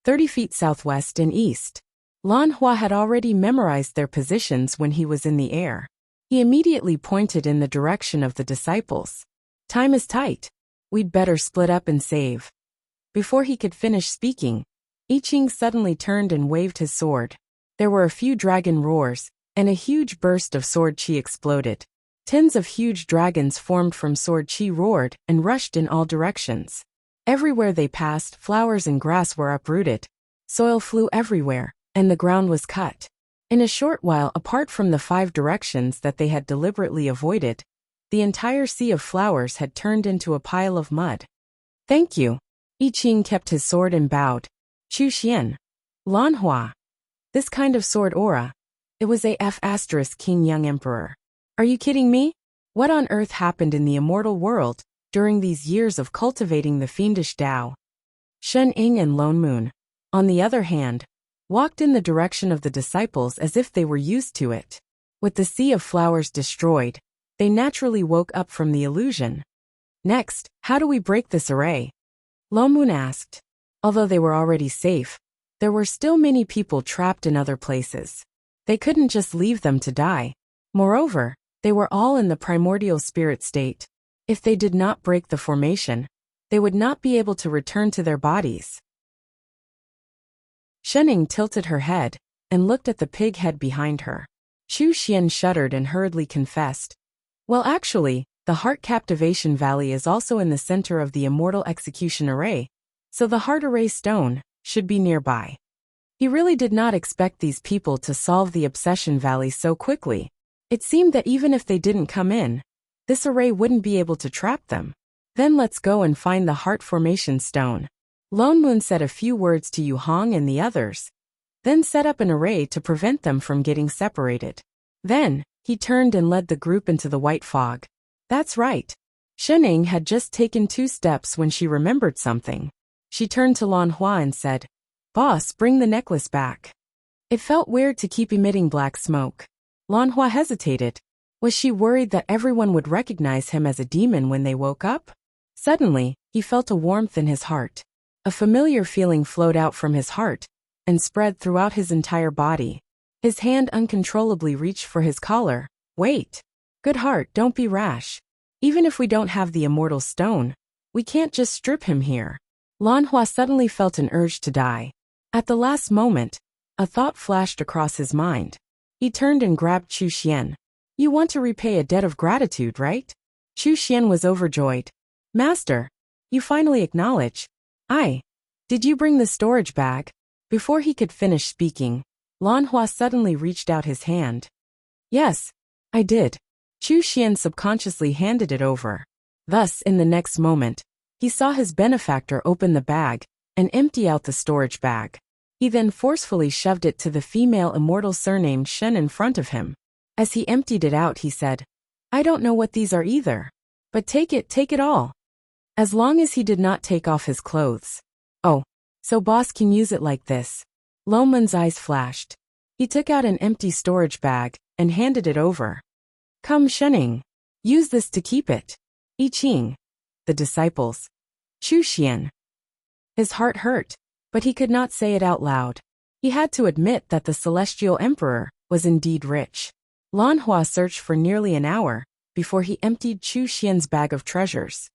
30 feet southwest and east. Lan Hua had already memorized their positions when he was in the air. He immediately pointed in the direction of the disciples. Time is tight. We'd better split up and save. Before he could finish speaking, I Ching suddenly turned and waved his sword. There were a few dragon roars, and a huge burst of sword chi exploded. Tens of huge dragons formed from sword chi roared and rushed in all directions. Everywhere they passed, flowers and grass were uprooted. Soil flew everywhere, and the ground was cut. In a short while, apart from the 5 directions that they had deliberately avoided, the entire sea of flowers had turned into a pile of mud. Thank you. I Ching kept his sword and bowed. Chu Xian. Lan Hua. This kind of sword aura. It was AF * King Young Emperor. Are you kidding me? What on earth happened in the immortal world during these years of cultivating the fiendish Tao? Shen Ying and Lone Moon, on the other hand, walked in the direction of the disciples as if they were used to it. With the sea of flowers destroyed, they naturally woke up from the illusion. Next, how do we break this array? Lone Moon asked. Although they were already safe, there were still many people trapped in other places. They couldn't just leave them to die. Moreover, they were all in the primordial spirit state. If they did not break the formation, they would not be able to return to their bodies. Shening tilted her head and looked at the pig head behind her. Chu Xian shuddered and hurriedly confessed. Well, actually, the Heart Captivation Valley is also in the center of the Immortal Execution Array, so the Heart Array Stone should be nearby. He really did not expect these people to solve the Obsession Valley so quickly. It seemed that even if they didn't come in, this array wouldn't be able to trap them. Then let's go and find the Heart Formation Stone. Lone Moon said a few words to Yu Hong and the others, then set up an array to prevent them from getting separated. Then, he turned and led the group into the white fog. That's right. Shening had just taken 2 steps when she remembered something. She turned to Lan Hua and said, Boss, bring the necklace back. It felt weird to keep emitting black smoke. Lan Hua hesitated. Was she worried that everyone would recognize him as a demon when they woke up? Suddenly, he felt a warmth in his heart. A familiar feeling flowed out from his heart and spread throughout his entire body. His hand uncontrollably reached for his collar. Wait. Good heart, don't be rash. Even if we don't have the immortal stone, we can't just strip him here. Lan Hua suddenly felt an urge to die. At the last moment, a thought flashed across his mind. He turned and grabbed Chu Xian. You want to repay a debt of gratitude, right? Chu Xian was overjoyed. Master, you finally acknowledge. Did you bring the storage bag? Before he could finish speaking, Lan Hua suddenly reached out his hand. Yes, I did. Chu Xian subconsciously handed it over. Thus, in the next moment, he saw his benefactor open the bag and empty out the storage bag. He then forcefully shoved it to the female immortal surnamed Shen in front of him. As he emptied it out, he said, I don't know what these are either. But take it all. As long as he did not take off his clothes. Oh, So boss can use it like this. Lone Moon's eyes flashed. He took out an empty storage bag and handed it over. Come Shening. Use this to keep it. I Ching. The disciples. Chu Xian. His heart hurt, but he could not say it out loud. He had to admit that the celestial emperor was indeed rich. Lan Hua searched for nearly an hour before he emptied Chu Xian's bag of treasures.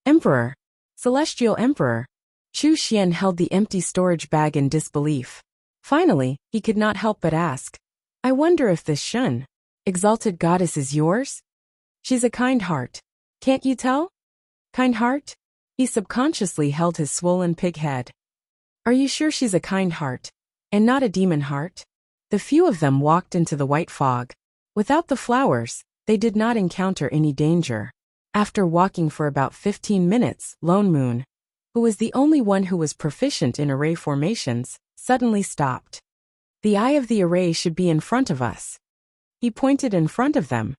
Emperor. Celestial emperor. Chu Xian held the empty storage bag in disbelief. Finally, he could not help but ask, I wonder if this Shun, exalted goddess, is yours? She's a kind heart. Can't you tell? Kind heart? He subconsciously held his swollen pig head. Are you sure she's a kind heart, and not a demon heart? The few of them walked into the white fog. Without the flowers, they did not encounter any danger. After walking for about 15 minutes, Lone Moon, who was the only one who was proficient in array formations, suddenly stopped. The eye of the array should be in front of us. He pointed in front of them.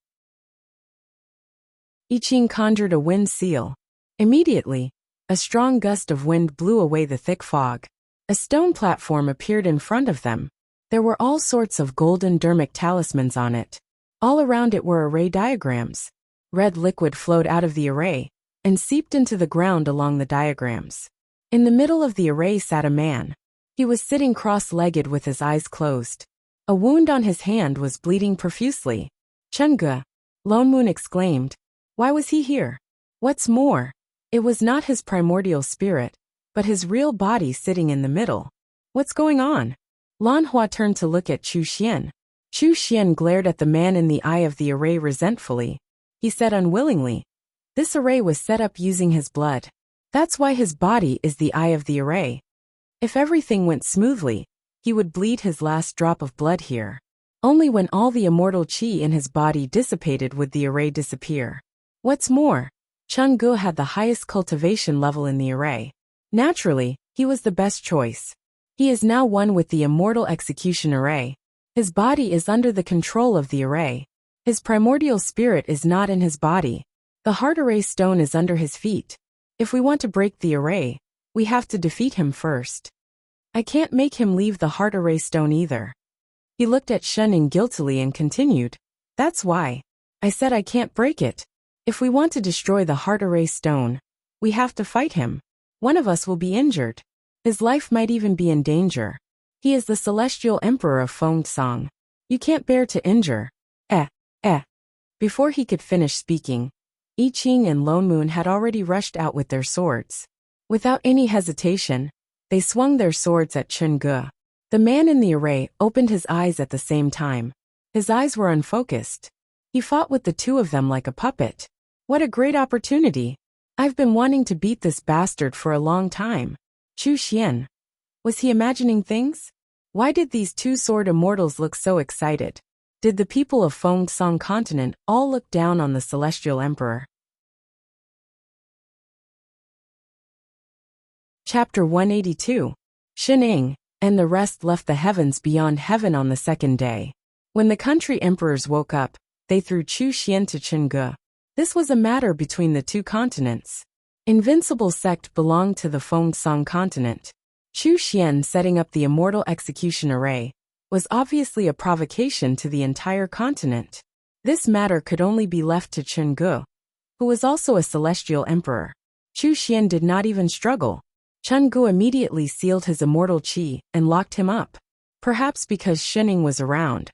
I Ching conjured a wind seal. Immediately, a strong gust of wind blew away the thick fog. A stone platform appeared in front of them. There were all sorts of golden dermic talismans on it. All around it were array diagrams. Red liquid flowed out of the array and seeped into the ground along the diagrams. In the middle of the array sat a man. He was sitting cross-legged with his eyes closed. A wound on his hand was bleeding profusely. Chunga, Lone Moon exclaimed. Why was he here? What's more, it was not his primordial spirit, but his real body sitting in the middle. What's going on? Lan Hua turned to look at Chu Xian. Chu Xian glared at the man in the eye of the array resentfully. He said unwillingly, this array was set up using his blood. That's why his body is the eye of the array. If everything went smoothly, he would bleed his last drop of blood here. Only when all the immortal qi in his body dissipated would the array disappear. What's more, Chun Gu had the highest cultivation level in the array. Naturally, he was the best choice. He is now one with the immortal execution array. His body is under the control of the array. His primordial spirit is not in his body. The heart array stone is under his feet. If we want to break the array, we have to defeat him first. I can't make him leave the heart array stone either. He looked at Shening guiltily and continued, that's why. I said I can't break it. If we want to destroy the heart array stone, we have to fight him. One of us will be injured. His life might even be in danger. He is the celestial emperor of Feng Song. You can't bear to injure. Before he could finish speaking, I Ching and Lone Moon had already rushed out with their swords. Without any hesitation, they swung their swords at Chun Gu. The man in the array opened his eyes at the same time. His eyes were unfocused. He fought with the two of them like a puppet. What a great opportunity. I've been wanting to beat this bastard for a long time. Chu Xian. Was he imagining things? Why did these two sword immortals look so excited? Did the people of Feng Song continent all look down on the celestial emperor? Chapter 182. Shening and the rest left the heavens beyond heaven on the second day. When the country emperors woke up, they threw Chu Xian to Chun Gu. This was a matter between the two continents. Invincible sect belonged to the Feng Song continent. Chu Xian setting up the immortal execution array was obviously a provocation to the entire continent. This matter could only be left to Chun Gu, who was also a celestial emperor. Chu Xian did not even struggle. Chun Gu immediately sealed his immortal qi and locked him up. Perhaps because Shening was around,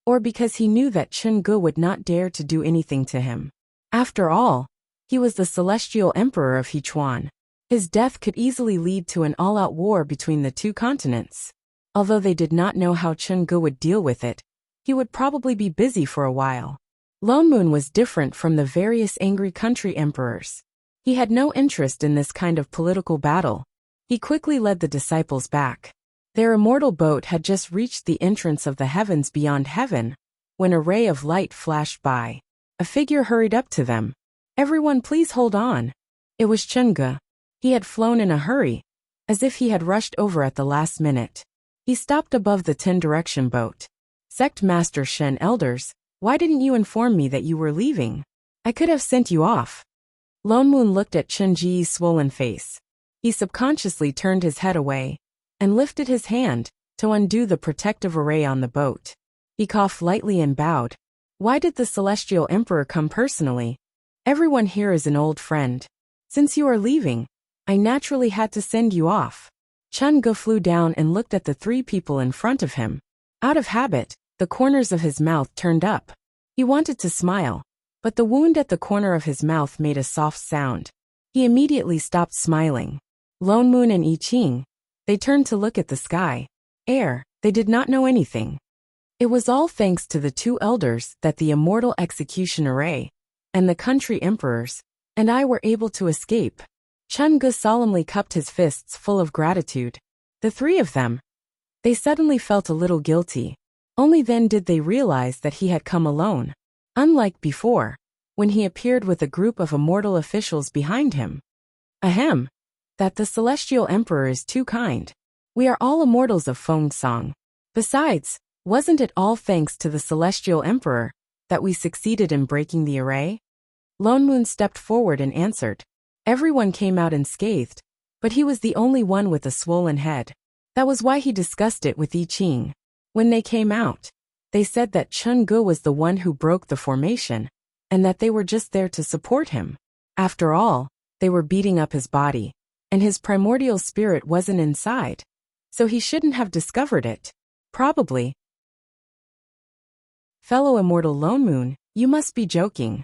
or because he knew that Chun Gu would not dare to do anything to him. After all, he was the celestial emperor of Hechuan. His death could easily lead to an all-out war between the two continents. Although they did not know how Chun Gu would deal with it, he would probably be busy for a while. Lone Moon was different from the various angry country emperors. He had no interest in this kind of political battle. He quickly led the disciples back. Their immortal boat had just reached the entrance of the heavens beyond heaven, when a ray of light flashed by. A figure hurried up to them. Everyone please hold on. It was Chun Gu. He had flown in a hurry, as if he had rushed over at the last minute. He stopped above the 10-direction boat. Sect Master Shen Elders, why didn't you inform me that you were leaving? I could have sent you off. Lone Moon looked at Chun Ji's swollen face. He subconsciously turned his head away and lifted his hand to undo the protective array on the boat. He coughed lightly and bowed. Why did the Celestial Emperor come personally? Everyone here is an old friend. Since you are leaving, I naturally had to send you off. Chun-Gu flew down and looked at the three people in front of him. Out of habit, the corners of his mouth turned up. He wanted to smile, but the wound at the corner of his mouth made a soft sound. He immediately stopped smiling. Lone Moon and I Ching, they turned to look at the sky. They did not know anything. It was all thanks to the two elders that the immortal execution array and the country emperors and I were able to escape. Chun-Gu solemnly cupped his fists full of gratitude. The three of them. They suddenly felt a little guilty. Only then did they realize that he had come alone. Unlike before, when he appeared with a group of immortal officials behind him. Ahem. That the Celestial Emperor is too kind. We are all immortals of Feng Song. Besides, wasn't it all thanks to the Celestial Emperor that we succeeded in breaking the array? Lone Moon stepped forward and answered. Everyone came out unscathed, but he was the only one with a swollen head. That was why he discussed it with I Ching. When they came out, they said that Chun-Gu was the one who broke the formation, and that they were just there to support him. After all, they were beating up his body, and his primordial spirit wasn't inside, so he shouldn't have discovered it. Probably. Fellow immortal Lone Moon, you must be joking.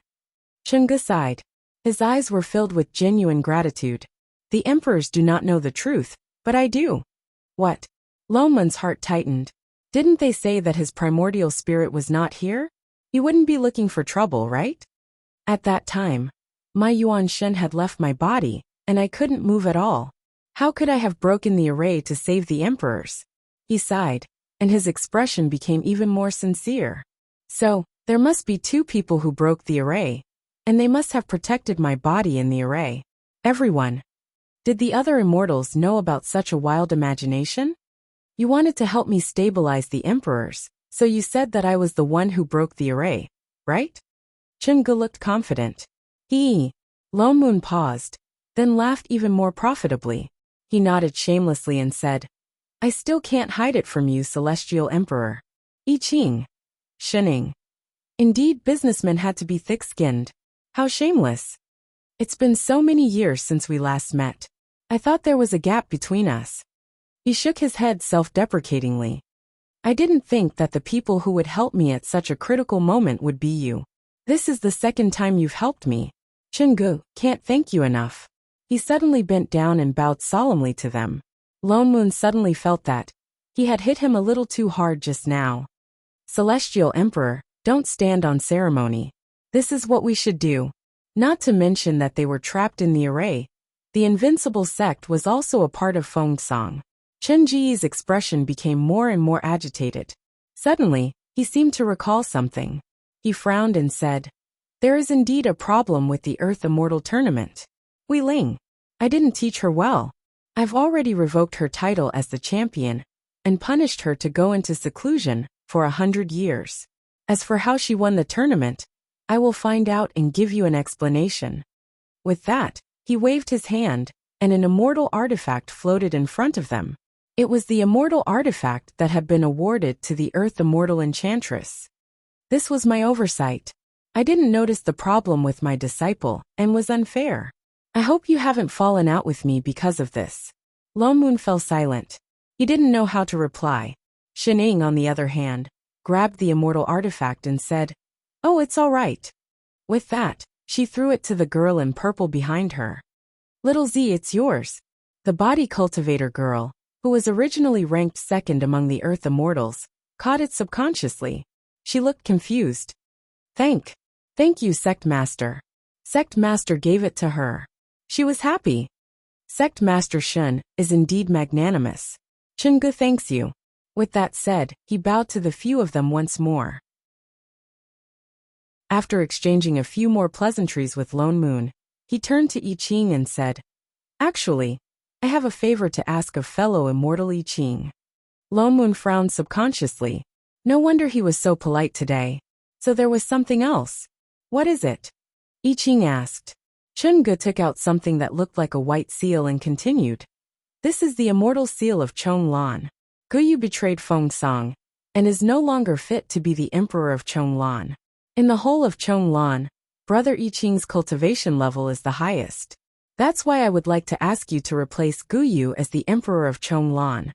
Chun-Gu sighed. His eyes were filled with genuine gratitude. The emperors do not know the truth, but I do. What? Lone Moon's heart tightened. Didn't they say that his primordial spirit was not here? He wouldn't be looking for trouble, right? At that time, my Yuan Shen had left my body, and I couldn't move at all. How could I have broken the array to save the emperors? He sighed, and his expression became even more sincere. So, there must be two people who broke the array, and they must have protected my body in the array. Everyone. Did the other immortals know about such a wild imagination? You wanted to help me stabilize the emperors, so you said that I was the one who broke the array, right? Chun-Gu looked confident. Lone Moon paused, then laughed even more profitably. He nodded shamelessly and said, I still can't hide it from you, Celestial Emperor. I Ching. Shining. Indeed, businessmen had to be thick-skinned. How shameless. It's been so many years since we last met. I thought there was a gap between us. He shook his head self-deprecatingly. I didn't think that the people who would help me at such a critical moment would be you. This is the second time you've helped me. Chun-Gu, can't thank you enough. He suddenly bent down and bowed solemnly to them. Lone Moon suddenly felt that he had hit him a little too hard just now. Celestial Emperor, don't stand on ceremony. This is what we should do. Not to mention that they were trapped in the array. The invincible sect was also a part of Feng Song. Chen Ji's expression became more and more agitated. Suddenly, he seemed to recall something. He frowned and said, There is indeed a problem with the Earth Immortal Tournament. Wei Ling, I didn't teach her well. I've already revoked her title as the champion and punished her to go into seclusion for 100 years. As for how she won the tournament, I will find out and give you an explanation. With that, he waved his hand, and an immortal artifact floated in front of them. It was the immortal artifact that had been awarded to the Earth Immortal Enchantress. This was my oversight. I didn't notice the problem with my disciple, and was unfair. I hope you haven't fallen out with me because of this. Lone Moon fell silent. He didn't know how to reply. Shining, on the other hand, grabbed the immortal artifact and said, Oh, it's all right. With that, she threw it to the girl in purple behind her. Little Z, it's yours. The body cultivator girl, who was originally ranked second among the Earth Immortals, caught it subconsciously. She looked confused. Thank you, Sect Master. Sect Master gave it to her. She was happy. Sect Master Shun is indeed magnanimous. Chun-Gu thanks you. With that said, he bowed to the few of them once more. After exchanging a few more pleasantries with Lone Moon, he turned to I Ching and said, Actually, I have a favor to ask of fellow immortal I Ching. Lone Moon frowned subconsciously. No wonder he was so polite today. So there was something else. What is it? I Ching asked. Chungu took out something that looked like a white seal and continued. This is the immortal seal of Chonglan. Guyu betrayed Feng Song and is no longer fit to be the emperor of Chonglan. In the whole of Chonglan, Brother I Ching's cultivation level is the highest. That's why I would like to ask you to replace Guyu as the emperor of Chonglan.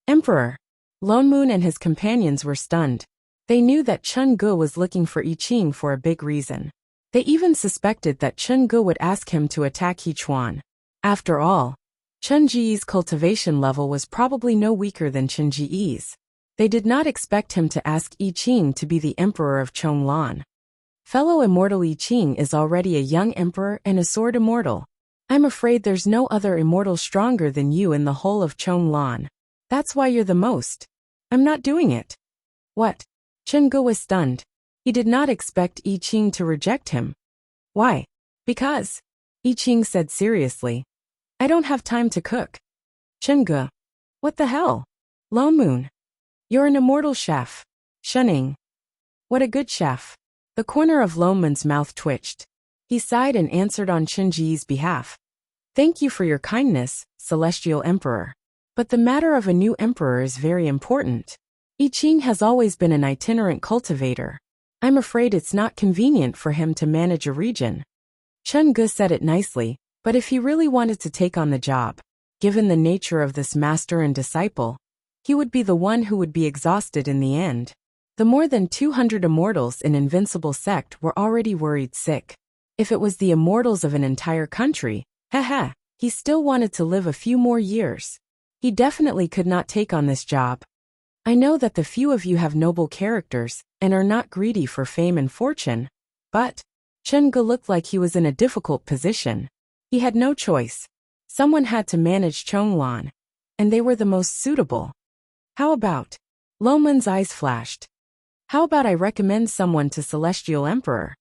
Emperor! Lone Moon and his companions were stunned. They knew that Chungu was looking for I Ching for a big reason. They even suspected that Chungu would ask him to attack Hechuan. After all, Chunji's cultivation level was probably no weaker than Chunji's. They did not expect him to ask I Ching to be the emperor of Chonglan. Fellow immortal I Ching is already a young emperor and a sword immortal. I'm afraid there's no other immortal stronger than you in the whole of Chonglan. That's why you're the most. I'm not doing it. What? Chungu was stunned. He did not expect I Ching to reject him. Why? Because, I Ching said seriously, I don't have time to cook. Chungu. What the hell? Lone Moon. You're an immortal chef. Shunning. What a good chef. The corner of Lone Moon's mouth twitched. He sighed and answered on Chunji's behalf. Thank you for your kindness, Celestial Emperor. But the matter of a new emperor is very important. I Ching has always been an itinerant cultivator. I'm afraid it's not convenient for him to manage a region. Chungu said it nicely, but if he really wanted to take on the job, given the nature of this master and disciple, he would be the one who would be exhausted in the end. The more than 200 immortals in Invincible Sect were already worried sick. If it was the immortals of an entire country, he still wanted to live a few more years. He definitely could not take on this job. I know that the few of you have noble characters and are not greedy for fame and fortune, but Chungu looked like he was in a difficult position. He had no choice. Someone had to manage Chonglan, and they were the most suitable. How about? Loman's eyes flashed. How about I recommend someone to Celestial Emperor?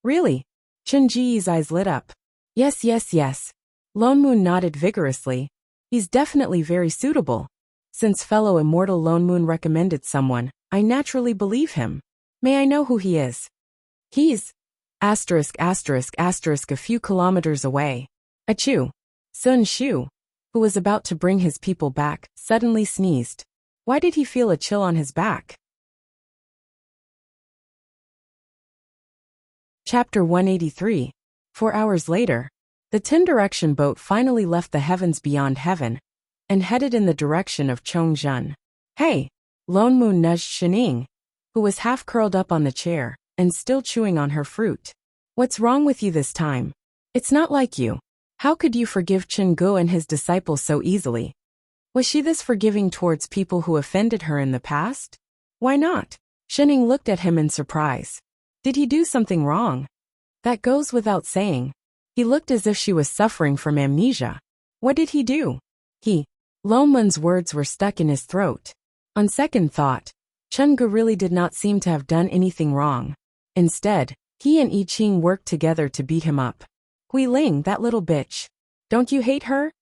Really? Chunji's eyes lit up. Yes. Lone Moon nodded vigorously. He's definitely very suitable. Since fellow immortal Lone Moon recommended someone, I naturally believe him. May I know who he is? He's **** a few kilometers away. Achoo. Sun Shu, who was about to bring his people back, suddenly sneezed. Why did he feel a chill on his back? Chapter 183. 4 hours later, the 10-direction boat finally left the heavens beyond heaven and headed in the direction of Chongzhen. Hey! Lone Moon nudged Shining, who was half curled up on the chair and still chewing on her fruit. What's wrong with you this time? It's not like you. How could you forgive Chungu and his disciples so easily? Was she this forgiving towards people who offended her in the past? Why not? Shining looked at him in surprise. Did he do something wrong? That goes without saying. He looked as if she was suffering from amnesia. What did he do? Loman's words were stuck in his throat. On second thought, Chungu really did not seem to have done anything wrong. Instead, he and I Ching worked together to beat him up. Hui Ling, that little bitch. Don't you hate her?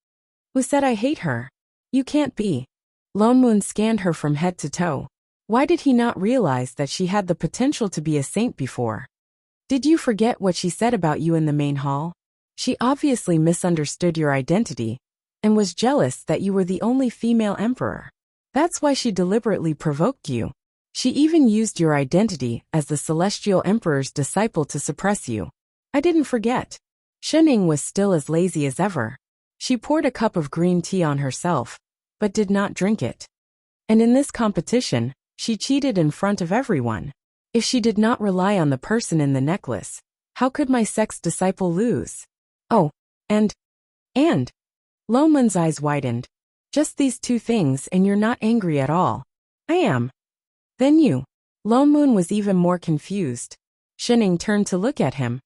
Who said I hate her? You can't be. Lone Moon scanned her from head to toe. Why did he not realize that she had the potential to be a saint before? Did you forget what she said about you in the main hall? She obviously misunderstood your identity and was jealous that you were the only female emperor. That's why she deliberately provoked you. She even used your identity as the Celestial Emperor's disciple to suppress you. I didn't forget. Shining was still as lazy as ever. She poured a cup of green tea on herself, but did not drink it. And in this competition, she cheated in front of everyone. If she did not rely on the person in the necklace, how could my sex disciple lose? Oh, and Loman's eyes widened. Just these two things and you're not angry at all. I am. Then you. Lone Moon was even more confused. Shining turned to look at him,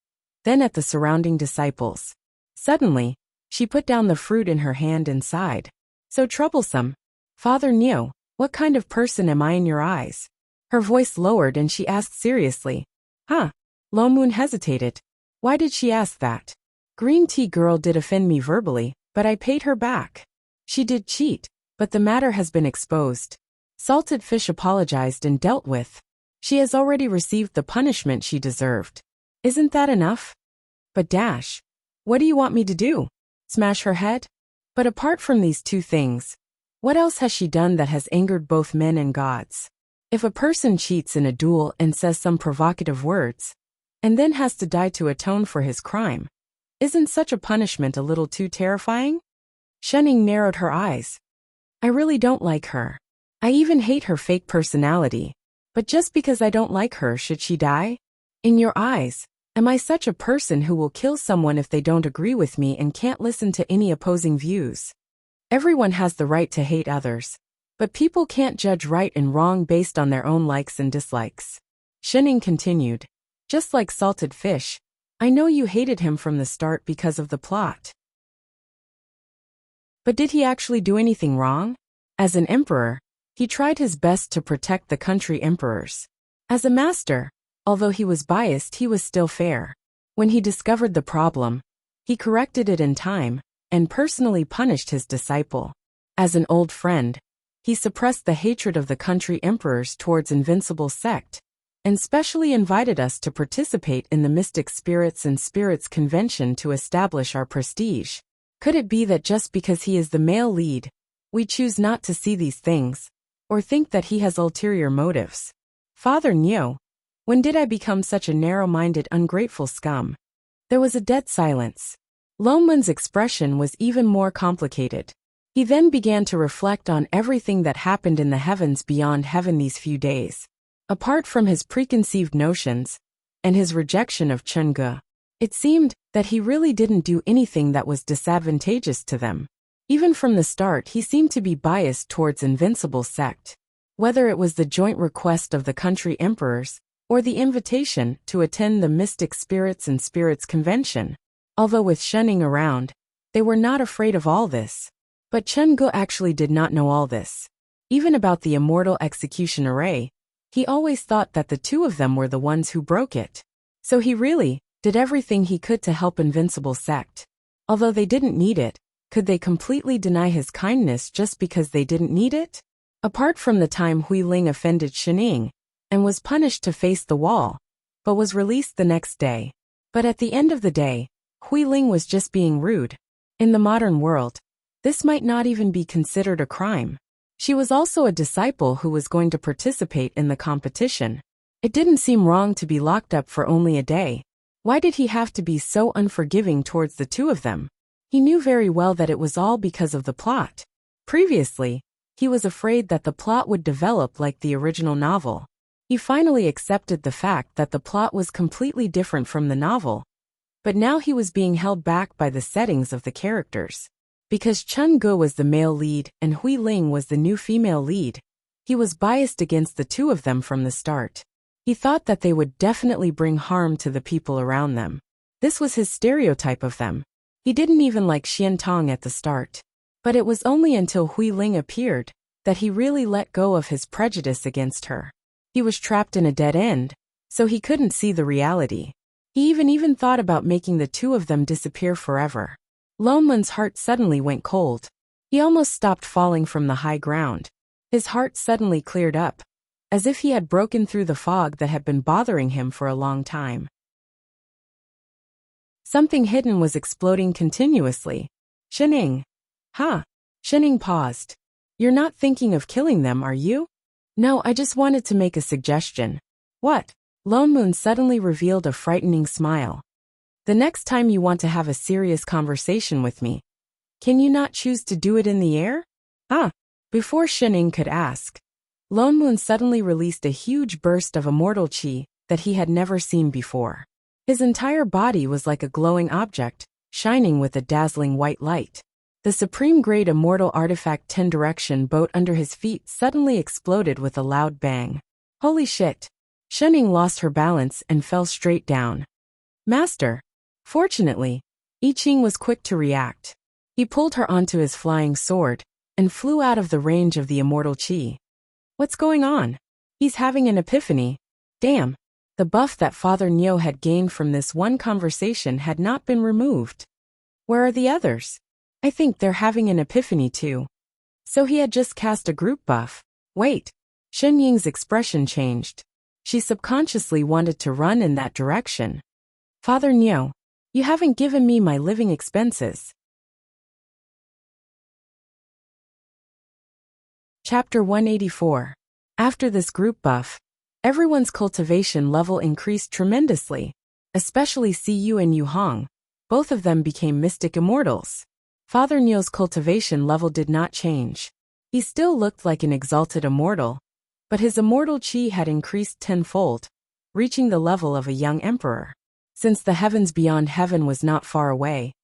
then at the surrounding disciples. Suddenly, she put down the fruit in her hand and sighed. So troublesome. Father Neo, what kind of person am I in your eyes? Her voice lowered and she asked seriously. Lone Moon hesitated. Why did she ask that? Green tea girl did offend me verbally, but I paid her back. She did cheat, but the matter has been exposed. Salted Fish apologized and dealt with. She has already received the punishment she deserved. Isn't that enough? But What do you want me to do? Smash her head? But apart from these two things, what else has she done that has angered both men and gods? If a person cheats in a duel and says some provocative words, and then has to die to atone for his crime, isn't such a punishment a little too terrifying? Shenning narrowed her eyes. I really don't like her. I even hate her fake personality. But just because I don't like her, should she die? In your eyes, am I such a person who will kill someone if they don't agree with me and can't listen to any opposing views? Everyone has the right to hate others, but people can't judge right and wrong based on their own likes and dislikes. Shenning continued, just like salted fish, I know you hated him from the start because of the plot. But did he actually do anything wrong? As an emperor, he tried his best to protect the country emperors. As a master, although he was biased, he was still fair. When he discovered the problem, he corrected it in time and personally punished his disciple. As an old friend, he suppressed the hatred of the country emperors towards Invincible sect, and specially invited us to participate in the Mystic Spirits and Spirits Convention to establish our prestige. Could it be that just because he is the male lead, we choose not to see these things, or think that he has ulterior motives? Father Nyo, when did I become such a narrow-minded, ungrateful scum? There was a dead silence. Loman's expression was even more complicated. He then began to reflect on everything that happened in the heavens beyond heaven these few days. Apart from his preconceived notions and his rejection of Chungu, it seemed that he really didn't do anything that was disadvantageous to them. Even from the start, he seemed to be biased towards Invincible sect. Whether it was the joint request of the country emperors or the invitation to attend the Mystic Spirits and Spirits Convention. Although with Shenning around, they were not afraid of all this. But Chungu actually did not know all this. Even about the immortal execution array, he always thought that the two of them were the ones who broke it. So he really did everything he could to help Invincible sect. Although they didn't need it, could they completely deny his kindness just because they didn't need it? Apart from the time Hui Ling offended Shenning and was punished to face the wall, but was released the next day. But at the end of the day, Hui Ling was just being rude. In the modern world, this might not even be considered a crime. She was also a disciple who was going to participate in the competition. It didn't seem wrong to be locked up for only a day. Why did he have to be so unforgiving towards the two of them? He knew very well that it was all because of the plot. Previously, he was afraid that the plot would develop like the original novel. He finally accepted the fact that the plot was completely different from the novel. But now he was being held back by the settings of the characters. Because Chungu was the male lead and Hui Ling was the new female lead, he was biased against the two of them from the start. He thought that they would definitely bring harm to the people around them. This was his stereotype of them. He didn't even like Xiantong at the start. But it was only until Hui Ling appeared that he really let go of his prejudice against her. He was trapped in a dead end, so he couldn't see the reality. He even thought about making the two of them disappear forever. Loman's heart suddenly went cold. He almost stopped falling from the high ground. His heart suddenly cleared up, as if he had broken through the fog that had been bothering him for a long time. Something hidden was exploding continuously. Shenning. Huh? Shenning paused. You're not thinking of killing them, are you? No, I just wanted to make a suggestion. What? Lone Moon suddenly revealed a frightening smile. The next time you want to have a serious conversation with me, can you not choose to do it in the air? Before Shenning could ask, Lone Moon suddenly released a huge burst of immortal chi that he had never seen before. His entire body was like a glowing object, shining with a dazzling white light. The supreme-grade immortal artifact 10 direction boat under his feet suddenly exploded with a loud bang. Holy shit! Shenning lost her balance and fell straight down. Master! Fortunately, I Ching was quick to react. He pulled her onto his flying sword and flew out of the range of the immortal chi. What's going on? He's having an epiphany. Damn! The buff that Father Nyo had gained from this one conversation had not been removed. Where are the others? I think they're having an epiphany too. So he had just cast a group buff. Wait. Shen Ying's expression changed. She subconsciously wanted to run in that direction. Father Nyo, You haven't given me my living expenses. Chapter 184. After this group buff, everyone's cultivation level increased tremendously, especially Siyu and Yu Hong. Both of them became mystic immortals. Father Niu's cultivation level did not change. He still looked like an exalted immortal, but his immortal chi had increased tenfold, reaching the level of a young emperor. Since the heavens beyond heaven was not far away,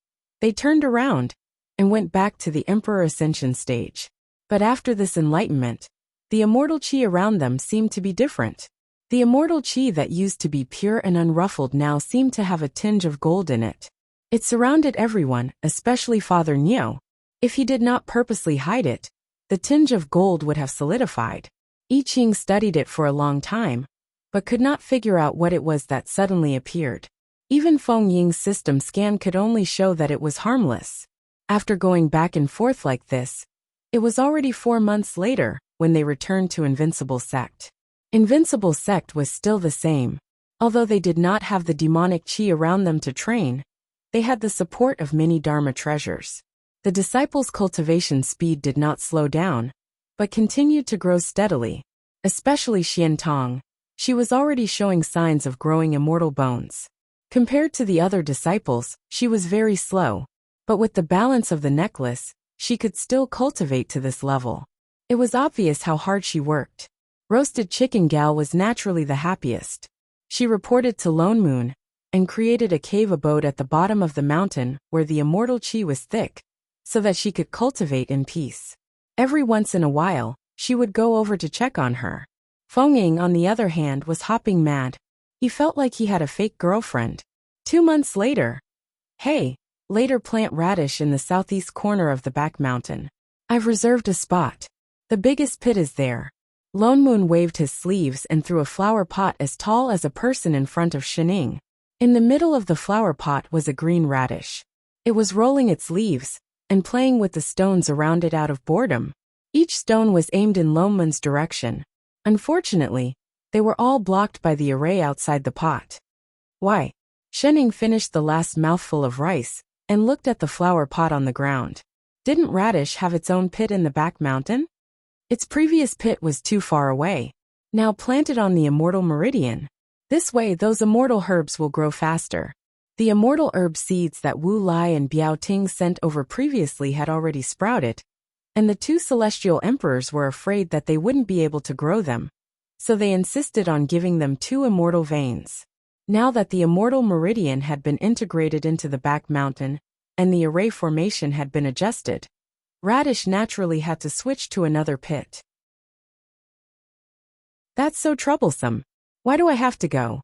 they turned around and went back to the Emperor Ascension stage. But after this enlightenment, the immortal chi around them seemed to be different. The immortal chi that used to be pure and unruffled now seemed to have a tinge of gold in it. It surrounded everyone, especially Father Niu. If he did not purposely hide it, the tinge of gold would have solidified. I Ching studied it for a long time, but could not figure out what it was that suddenly appeared. Even Feng Ying's system scan could only show that it was harmless. After going back and forth like this, it was already 4 months later when they returned to Invincible Sect. Invincible Sect was still the same. Although they did not have the demonic chi around them to train, they had the support of many Dharma treasures. The disciples' cultivation speed did not slow down, but continued to grow steadily, especially Xian Tong. She was already showing signs of growing immortal bones. Compared to the other disciples, she was very slow, but with the balance of the necklace, she could still cultivate to this level. It was obvious how hard she worked. Roasted Chicken Gal was naturally the happiest. She reported to Lone Moon and created a cave abode at the bottom of the mountain where the immortal chi was thick, so that she could cultivate in peace. Every once in a while, she would go over to check on her. Feng Ying, on the other hand, was hopping mad. He felt like he had a fake girlfriend. 2 months later. Hey, later plant radish in the southeast corner of the back mountain. I've reserved a spot. The biggest pit is there. Lone Moon waved his sleeves and threw a flower pot as tall as a person in front of Shining. In the middle of the flower pot was a green radish. It was rolling its leaves and playing with the stones around it out of boredom. Each stone was aimed in Lone Moon's direction. Unfortunately, they were all blocked by the array outside the pot. Why? Shining finished the last mouthful of rice and looked at the flower pot on the ground. Didn't radish have its own pit in the back mountain? Its previous pit was too far away. Now plant it on the immortal meridian. This way those immortal herbs will grow faster. The immortal herb seeds that Wu Lai and Biao Ting sent over previously had already sprouted, and the 2 celestial emperors were afraid that they wouldn't be able to grow them, so they insisted on giving them 2 immortal veins. Now that the immortal meridian had been integrated into the back mountain, and the array formation had been adjusted, Radish naturally had to switch to another pit. That's so troublesome. Why do I have to go?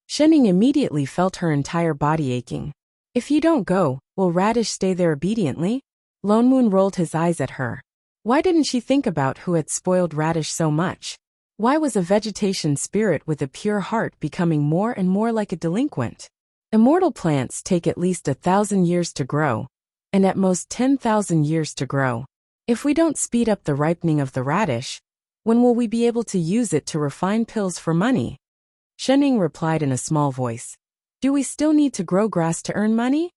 Shining immediately felt her entire body aching. If you don't go, will Radish stay there obediently? Lone Moon rolled his eyes at her. Why didn't she think about who had spoiled Radish so much? Why was a vegetation spirit with a pure heart becoming more and more like a delinquent? Immortal plants take at least 1,000 years to grow, and at most 10,000 years to grow. If we don't speed up the ripening of the radish, when will we be able to use it to refine pills for money? Shening replied in a small voice. Do we still need to grow grass to earn money?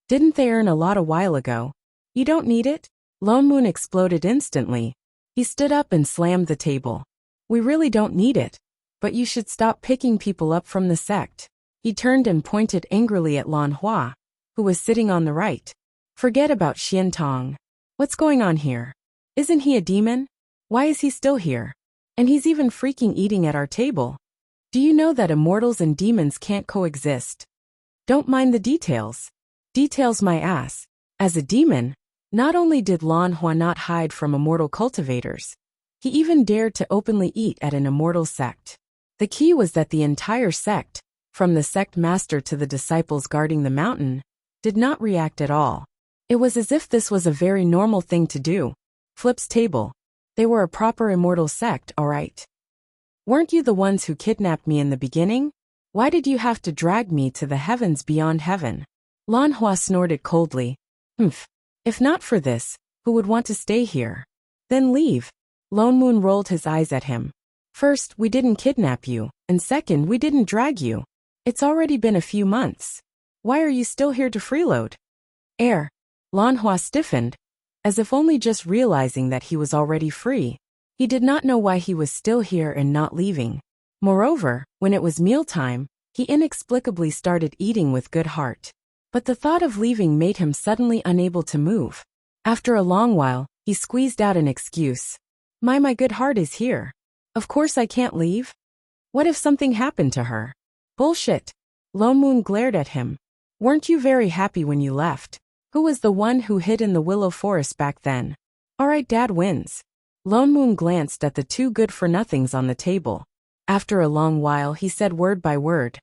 Didn't they earn a lot a while ago? You don't need it? Lone Moon exploded instantly. He stood up and slammed the table. We really don't need it. But you should stop picking people up from the sect. He turned and pointed angrily at Lan Hua, who was sitting on the right. Forget about Xian Tong. What's going on here? Isn't he a demon? Why is he still here? And he's even freaking eating at our table. Do you know that immortals and demons can't coexist? Don't mind the details. Details my ass. As a demon, not only did Lan Hua not hide from immortal cultivators, he even dared to openly eat at an immortal sect. The key was that the entire sect, from the sect master to the disciples guarding the mountain, did not react at all. It was as if this was a very normal thing to do. Flip's table. They were a proper immortal sect, all right. Weren't you the ones who kidnapped me in the beginning? Why did you have to drag me to the heavens beyond heaven? Lan Hua snorted coldly. If not for this, who would want to stay here? Then leave. Lone Moon rolled his eyes at him. First, we didn't kidnap you, and second, we didn't drag you. It's already been a few months. Why are you still here to freeload? Air. Lan Hua stiffened, as if only just realizing that he was already free. He did not know why he was still here and not leaving. Moreover, when it was mealtime, he inexplicably started eating with good heart. But the thought of leaving made him suddenly unable to move. After a long while, he squeezed out an excuse. My good heart is here. Of course I can't leave. What if something happened to her? Bullshit. Lone Moon glared at him. Weren't you very happy when you left? Who was the one who hid in the willow forest back then? Alright, Dad wins. Lone Moon glanced at the two good-for-nothings on the table. After a long while he said word by word.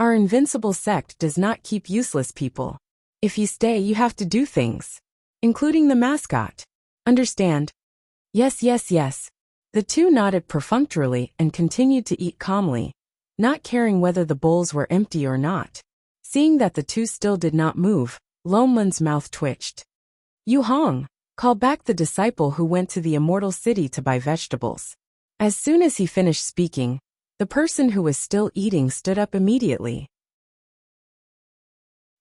Our invincible sect does not keep useless people. If you stay you have to do things. Including the mascot. Understand? Yes. The two nodded perfunctorily and continued to eat calmly, not caring whether the bowls were empty or not. Seeing that the two still did not move, Lone Moon's mouth twitched. Yu Hong, call back the disciple who went to the immortal city to buy vegetables. As soon as he finished speaking, the person who was still eating stood up immediately.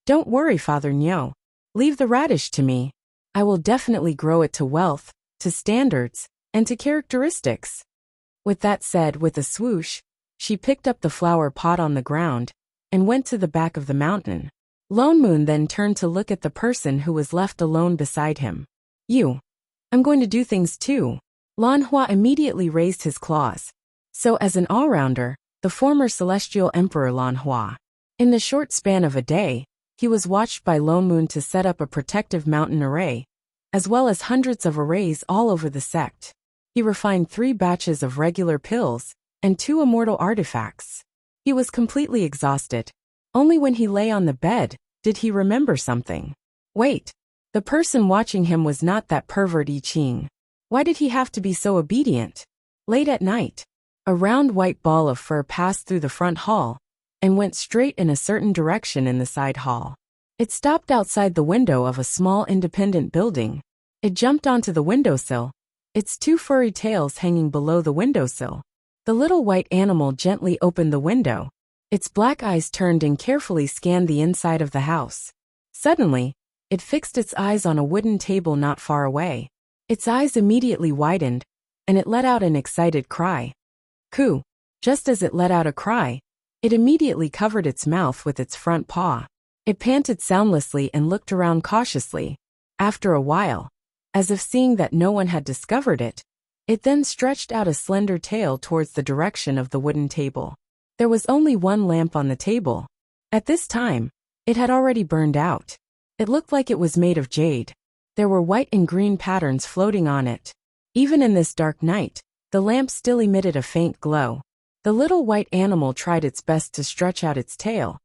Don't worry, Father Nyo. Leave the radish to me. I will definitely grow it to wealth, to standards, and to characteristics. With that said, with a swoosh, she picked up the flower pot on the ground and went to the back of the mountain. Lone Moon then turned to look at the person who was left alone beside him. I'm going to do things too. Lan Hua immediately raised his claws. So as an all-rounder, the former celestial emperor Lan Hua. In the short span of a day, he was watched by Lone Moon to set up a protective mountain array, as well as hundreds of arrays all over the sect. He refined 3 batches of regular pills and 2 immortal artifacts. He was completely exhausted. Only when he lay on the bed did he remember something. Wait, the person watching him was not that pervert I Ching. Why did he have to be so obedient? Late at night, a round white ball of fur passed through the front hall and went straight in a certain direction in the side hall. It stopped outside the window of a small independent building. It jumped onto the windowsill, its 2 furry tails hanging below the windowsill. The little white animal gently opened the window. Its black eyes turned and carefully scanned the inside of the house. Suddenly, it fixed its eyes on a wooden table not far away. Its eyes immediately widened, and it let out an excited cry. Coo! Just as it let out a cry, it immediately covered its mouth with its front paw. It panted soundlessly and looked around cautiously. After a while, as if seeing that no one had discovered it then stretched out a slender tail towards the direction of the wooden table. There was only one lamp on the table. At this time, it had already burned out. It looked like it was made of jade. There were white and green patterns floating on it. Even in this dark night, the lamp still emitted a faint glow. The little white animal tried its best to stretch out its tail,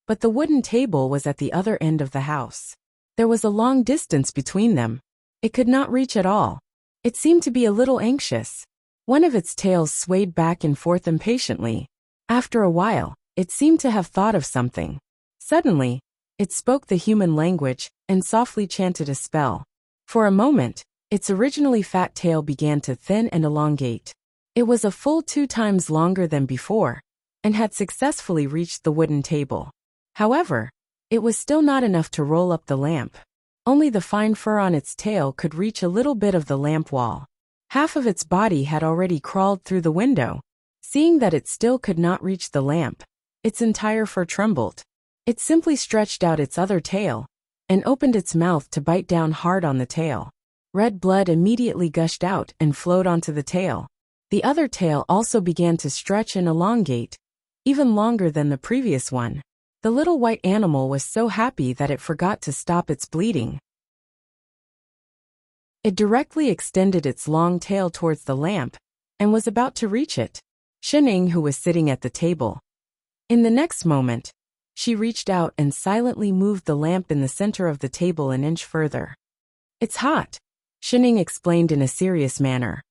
but the wooden table was at the other end of the house. There was a long distance between them. It could not reach at all. It seemed to be a little anxious. One of its tails swayed back and forth impatiently. After a while, it seemed to have thought of something. Suddenly, it spoke the human language and softly chanted a spell. For a moment, its originally fat tail began to thin and elongate. It was a full 2 times longer than before, and had successfully reached the wooden table. However, it was still not enough to roll up the lamp. Only the fine fur on its tail could reach a little bit of the lamp wall. Half of its body had already crawled through the window. Seeing that it still could not reach the lamp, its entire fur trembled. It simply stretched out its other tail and opened its mouth to bite down hard on the tail. Red blood immediately gushed out and flowed onto the tail. The other tail also began to stretch and elongate, even longer than the previous one. The little white animal was so happy that it forgot to stop its bleeding. It directly extended its long tail towards the lamp and was about to reach it. Shining, who was sitting at the table. In the next moment, she reached out and silently moved the lamp in the center of the table an inch further. It's hot, Shining explained in a serious manner.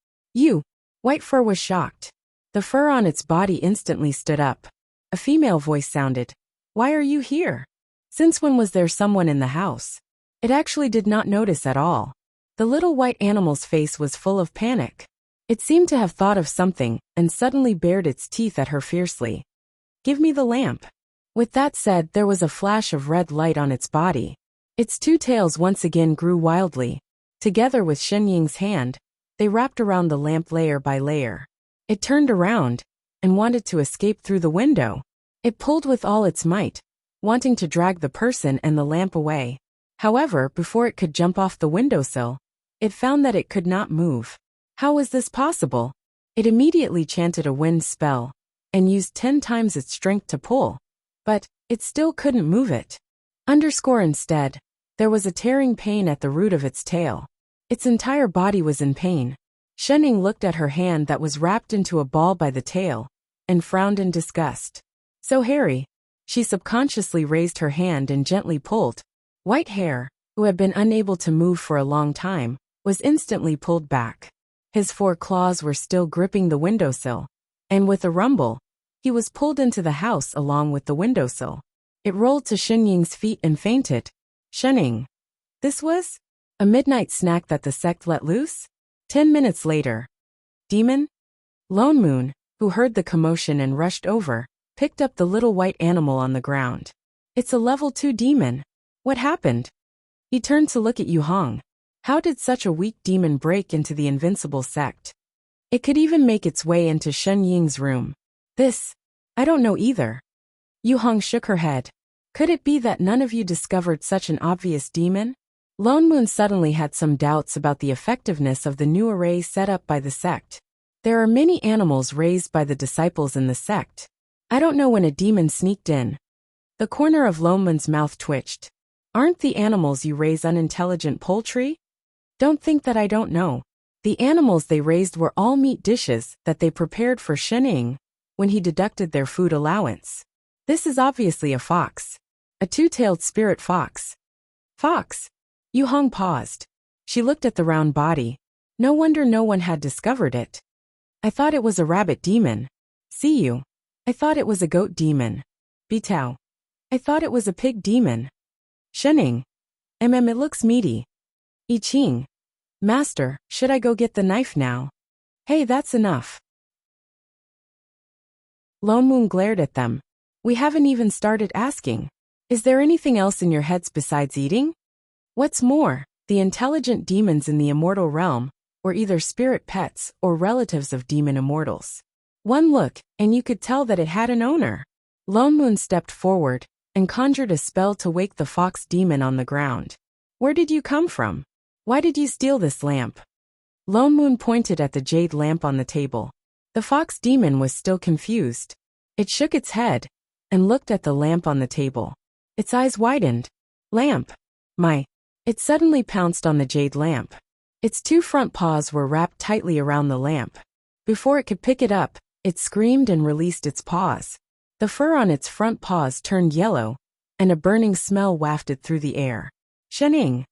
White Fur was shocked. The fur on its body instantly stood up. A female voice sounded. Why are you here? Since when was there someone in the house? It actually did not notice at all. The little white animal's face was full of panic. It seemed to have thought of something and suddenly bared its teeth at her fiercely. Give me the lamp. With that said, there was a flash of red light on its body. Its two tails once again grew wildly. Together with Shenying's hand, they wrapped around the lamp layer by layer. It turned around and wanted to escape through the window. It pulled with all its might, wanting to drag the person and the lamp away. However, before it could jump off the windowsill, it found that it could not move. How was this possible? It immediately chanted a wind spell and used 10 times its strength to pull, but it still couldn't move it. Instead, there was a tearing pain at the root of its tail. Its entire body was in pain. Shenying looked at her hand that was wrapped into a ball by the tail and frowned in disgust. So hairy. She subconsciously raised her hand and gently pulled. White Hair, who had been unable to move for a long time, was instantly pulled back. His 4 claws were still gripping the windowsill, and with a rumble, he was pulled into the house along with the windowsill. It rolled to Shenying's feet and fainted. Shenying. This was a midnight snack that the sect let loose? 10 minutes later. Demon? Lone Moon, who heard the commotion and rushed over, picked up the little white animal on the ground. It's a level 2 demon. What happened? He turned to look at Yu Hong. How did such a weak demon break into the invincible sect? It could even make its way into Shenying's room. I don't know either. Yu Hong shook her head. Could it be that none of you discovered such an obvious demon? Lone Moon suddenly had some doubts about the effectiveness of the new array set up by the sect. There are many animals raised by the disciples in the sect. I don't know when a demon sneaked in. The corner of Lone Moon's mouth twitched. Aren't the animals you raise unintelligent poultry? Don't think that I don't know. The animals they raised were all meat dishes that they prepared for Shenying when he deducted their food allowance. This is obviously a fox. A 2-tailed spirit fox. Fox? Yu Hong paused. She looked at the round body. No wonder no one had discovered it. I thought it was a rabbit demon. See you. I thought it was a goat demon. Bitao. I thought it was a pig demon. Shenying. It looks meaty. I Ching. Master, should I go get the knife now? Hey, that's enough. Lone Moon glared at them. We haven't even started asking. Is there anything else in your heads besides eating? What's more, the intelligent demons in the immortal realm were either spirit pets or relatives of demon immortals. One look, and you could tell that it had an owner. Lone Moon stepped forward and conjured a spell to wake the fox demon on the ground. Where did you come from? Why did you steal this lamp? Lone Moon pointed at the jade lamp on the table. The fox demon was still confused. It shook its head and looked at the lamp on the table. Its eyes widened. Lamp. It suddenly pounced on the jade lamp. Its 2 front paws were wrapped tightly around the lamp. Before it could pick it up, it screamed and released its paws. The fur on its front paws turned yellow, and a burning smell wafted through the air. Shenying.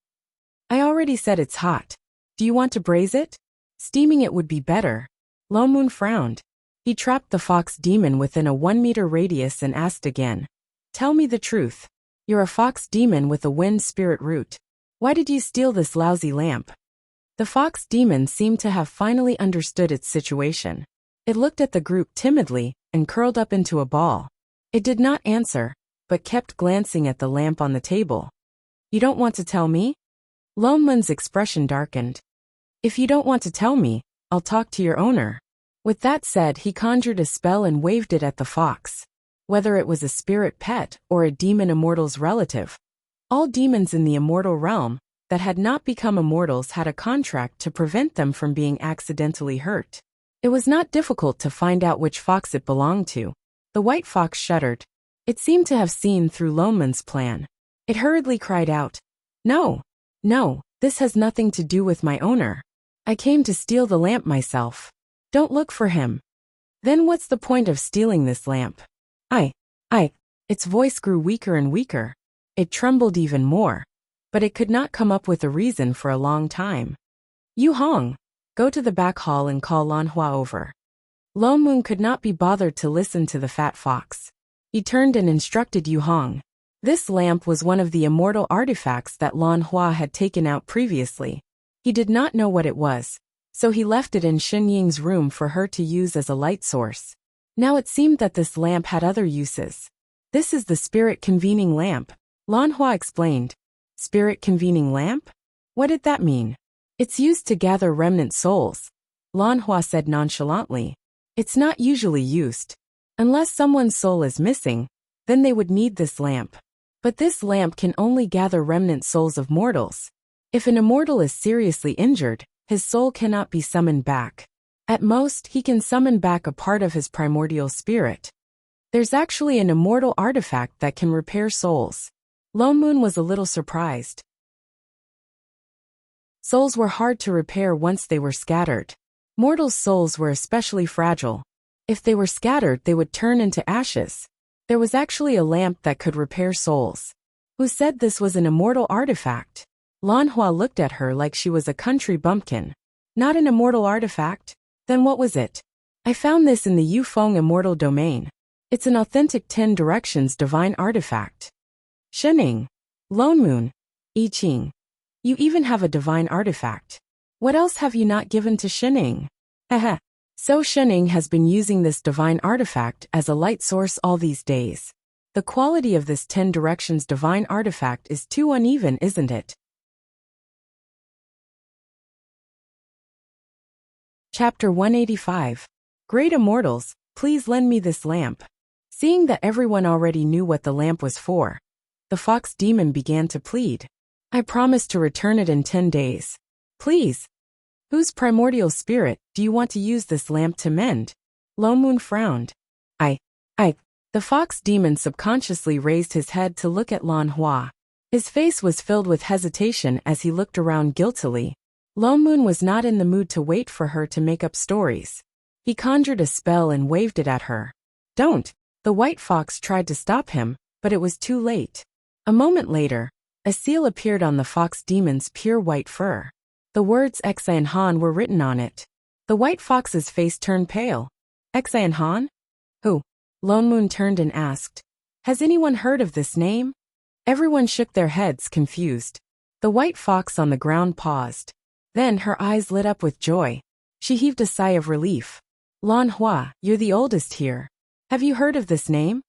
I already said it's hot. Do you want to braise it? Steaming it would be better. Lone Moon frowned. He trapped the fox demon within a 1-meter radius and asked again. Tell me the truth. You're a fox demon with a wind spirit root. Why did you steal this lousy lamp? The fox demon seemed to have finally understood its situation. It looked at the group timidly and curled up into a ball. It did not answer, but kept glancing at the lamp on the table. You don't want to tell me? Lone Moon's expression darkened. If you don't want to tell me, I'll talk to your owner. With that said, he conjured a spell and waved it at the fox. Whether it was a spirit pet or a demon immortal's relative, all demons in the immortal realm that had not become immortals had a contract to prevent them from being accidentally hurt. It was not difficult to find out which fox it belonged to. The white fox shuddered. It seemed to have seen through Lone Moon's plan. It hurriedly cried out, No, this has nothing to do with my owner. I came to steal the lamp myself. Don't look for him. Then what's the point of stealing this lamp? Its voice grew weaker and weaker. It trembled even more, but it could not come up with a reason for a long time. Yu Hong, go to the back hall and call Lan Hua over. Lone Moon could not be bothered to listen to the fat fox. He turned and instructed Yu Hong. This lamp was one of the immortal artifacts that Lan Hua had taken out previously. He did not know what it was, so he left it in Shenying's room for her to use as a light source. Now it seemed that this lamp had other uses. This is the spirit convening lamp, Lan Hua explained. Spirit convening lamp? What did that mean? It's used to gather remnant souls, Lan Hua said nonchalantly. It's not usually used. Unless someone's soul is missing, then they would need this lamp. But this lamp can only gather remnant souls of mortals. If an immortal is seriously injured, his soul cannot be summoned back. At most, he can summon back a part of his primordial spirit. There's actually an immortal artifact that can repair souls. Lone Moon was a little surprised. Souls were hard to repair once they were scattered. Mortals' souls were especially fragile. If they were scattered, they would turn into ashes. There was actually a lamp that could repair souls. Who said this was an immortal artifact? Lan Hua looked at her like she was a country bumpkin. Not an immortal artifact? Then what was it? I found this in the Yufeng Immortal Domain. It's an authentic 10 Directions divine artifact. Shening. Lone Moon. I Ching. You even have a divine artifact. What else have you not given to Shening? Haha. So Shening has been using this divine artifact as a light source all these days. The quality of this 10 Directions divine artifact is too uneven, isn't it? Chapter 185. Great Immortals, please lend me this lamp. Seeing that everyone already knew what the lamp was for, the fox demon began to plead. I promise to return it in 10 days. Please. Whose primordial spirit do you want to use this lamp to mend? Lone Moon frowned. I. The fox demon subconsciously raised his head to look at Lan Hua. His face was filled with hesitation as he looked around guiltily. Lone Moon was not in the mood to wait for her to make up stories. He conjured a spell and waved it at her. Don't. The white fox tried to stop him, but it was too late. A moment later, a seal appeared on the fox demon's pure white fur. The words Enchanting Han were written on it. The white fox's face turned pale. Enchanting Han? Who? Lone Moon turned and asked. Has anyone heard of this name? Everyone shook their heads, confused. The white fox on the ground paused. Then her eyes lit up with joy. She heaved a sigh of relief. Lan Hua, you're the oldest here. Have you heard of this name?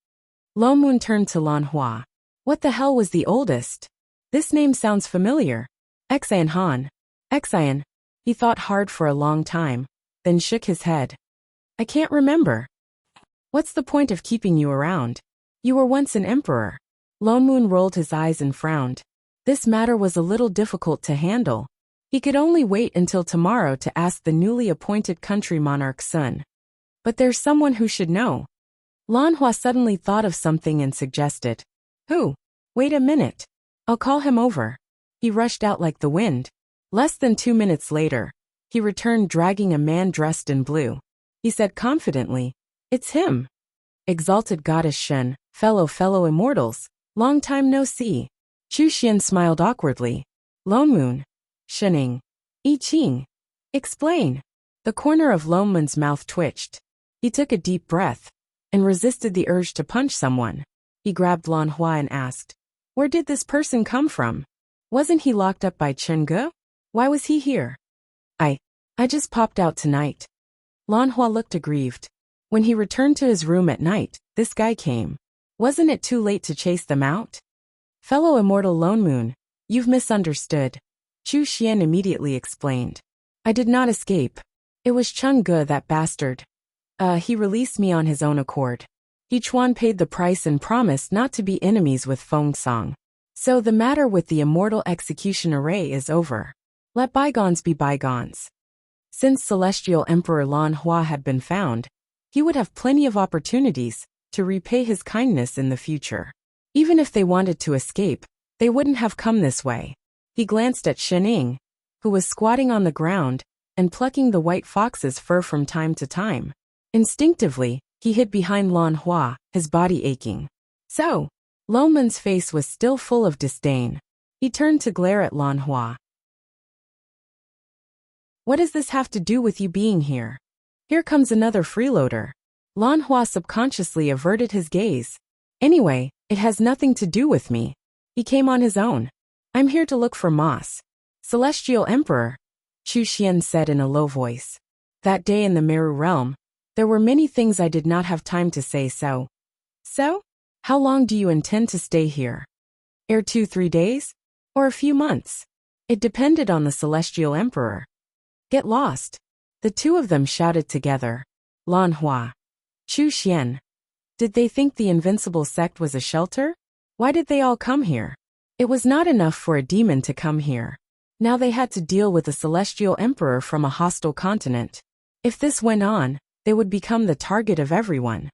Lone Moon turned to Lan Hua. What the hell was the oldest? This name sounds familiar. Enchanting Han. Enchanting. He thought hard for a long time, then shook his head. I can't remember. What's the point of keeping you around? You were once an emperor. Lone Moon rolled his eyes and frowned. This matter was a little difficult to handle. He could only wait until tomorrow to ask the newly appointed country monarch's son. But there's someone who should know. Lan Hua suddenly thought of something and suggested. Who? Wait a minute. I'll call him over. He rushed out like the wind. Less than 2 minutes later, he returned dragging a man dressed in blue. He said confidently, It's him. Exalted Goddess Shen, fellow immortals, long time no see. Chu Xian smiled awkwardly. Lone Moon. Shening. I Ching. Explain. The corner of Lone Moon's mouth twitched. He took a deep breath and resisted the urge to punch someone. He grabbed Lan Hua and asked, Where did this person come from? Wasn't he locked up by Chen Ge? Why was he here? I just popped out tonight. Lan Hua looked aggrieved. When he returned to his room at night, this guy came. Wasn't it too late to chase them out? Fellow immortal Lone Moon, you've misunderstood. Chu Xian immediately explained. I did not escape. It was Chen Ge, that bastard. He released me on his own accord. He Chuan paid the price and promised not to be enemies with Feng Song. So the matter with the immortal execution array is over. Let bygones be bygones. Since Celestial Emperor Lan Hua had been found, he would have plenty of opportunities to repay his kindness in the future. Even if they wanted to escape, they wouldn't have come this way. He glanced at Shening, who was squatting on the ground and plucking the white fox's fur from time to time. Instinctively, he hid behind Lan Hua, his body aching. So, Lone Moon's face was still full of disdain. He turned to glare at Lan Hua. What does this have to do with you being here? Here comes another freeloader. Lan Hua subconsciously averted his gaze. Anyway, it has nothing to do with me. He came on his own. I'm here to look for Moss. Celestial Emperor, Chu Xian said in a low voice. That day in the Meru realm, there were many things I did not have time to say So? How long do you intend to stay here? 2-3 days? Or a few months? It depended on the celestial emperor. Get lost. The two of them shouted together. Lan Hua. Chu Xian. Did they think the invincible sect was a shelter? Why did they all come here? It was not enough for a demon to come here. Now they had to deal with a celestial emperor from a hostile continent. If this went on, they would become the target of everyone.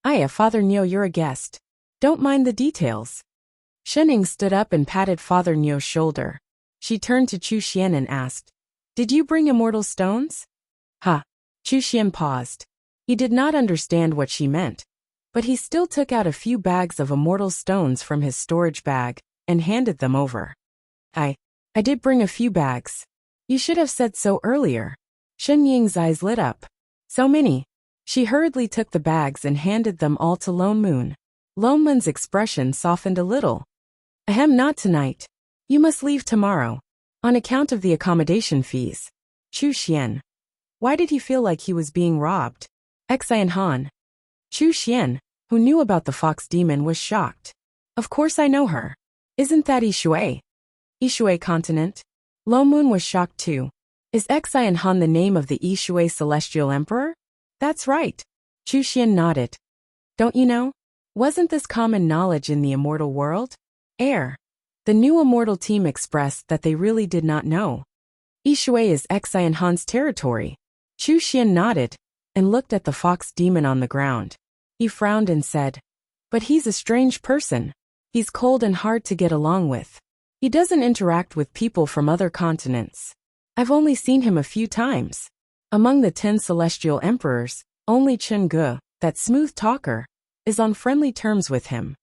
Aya, Father Niu, you're a guest. Don't mind the details. Shening stood up and patted Father Niu's shoulder. She turned to Chu Xian and asked, Did you bring immortal stones? Ha! Chu Xian paused. He did not understand what she meant, but he still took out a few bags of immortal stones from his storage bag and handed them over. I did bring a few bags. You should have said so earlier. Shen Ying's eyes lit up. So many. She hurriedly took the bags and handed them all to Lone Moon. Lone Moon's expression softened a little. Ahem, not tonight. You must leave tomorrow. On account of the accommodation fees. Chu Xian. Why did he feel like he was being robbed? Xian Han. Chu Xian, who knew about the fox demon, was shocked. Of course I know her. Isn't that Yishui? Yishui continent? Lone Moon was shocked too. Is Xian Han the name of the Yishui celestial emperor? That's right. Chu Xian nodded. Don't you know? Wasn't this common knowledge in the immortal world? The new immortal team expressed that they really did not know. Yishui is Xian Han's territory. Chu Xian nodded and looked at the fox demon on the ground. He frowned and said, But he's a strange person. He's cold and hard to get along with. He doesn't interact with people from other continents. I've only seen him a few times. Among the 10 celestial emperors, only Chen Ge, that smooth talker, is on friendly terms with him.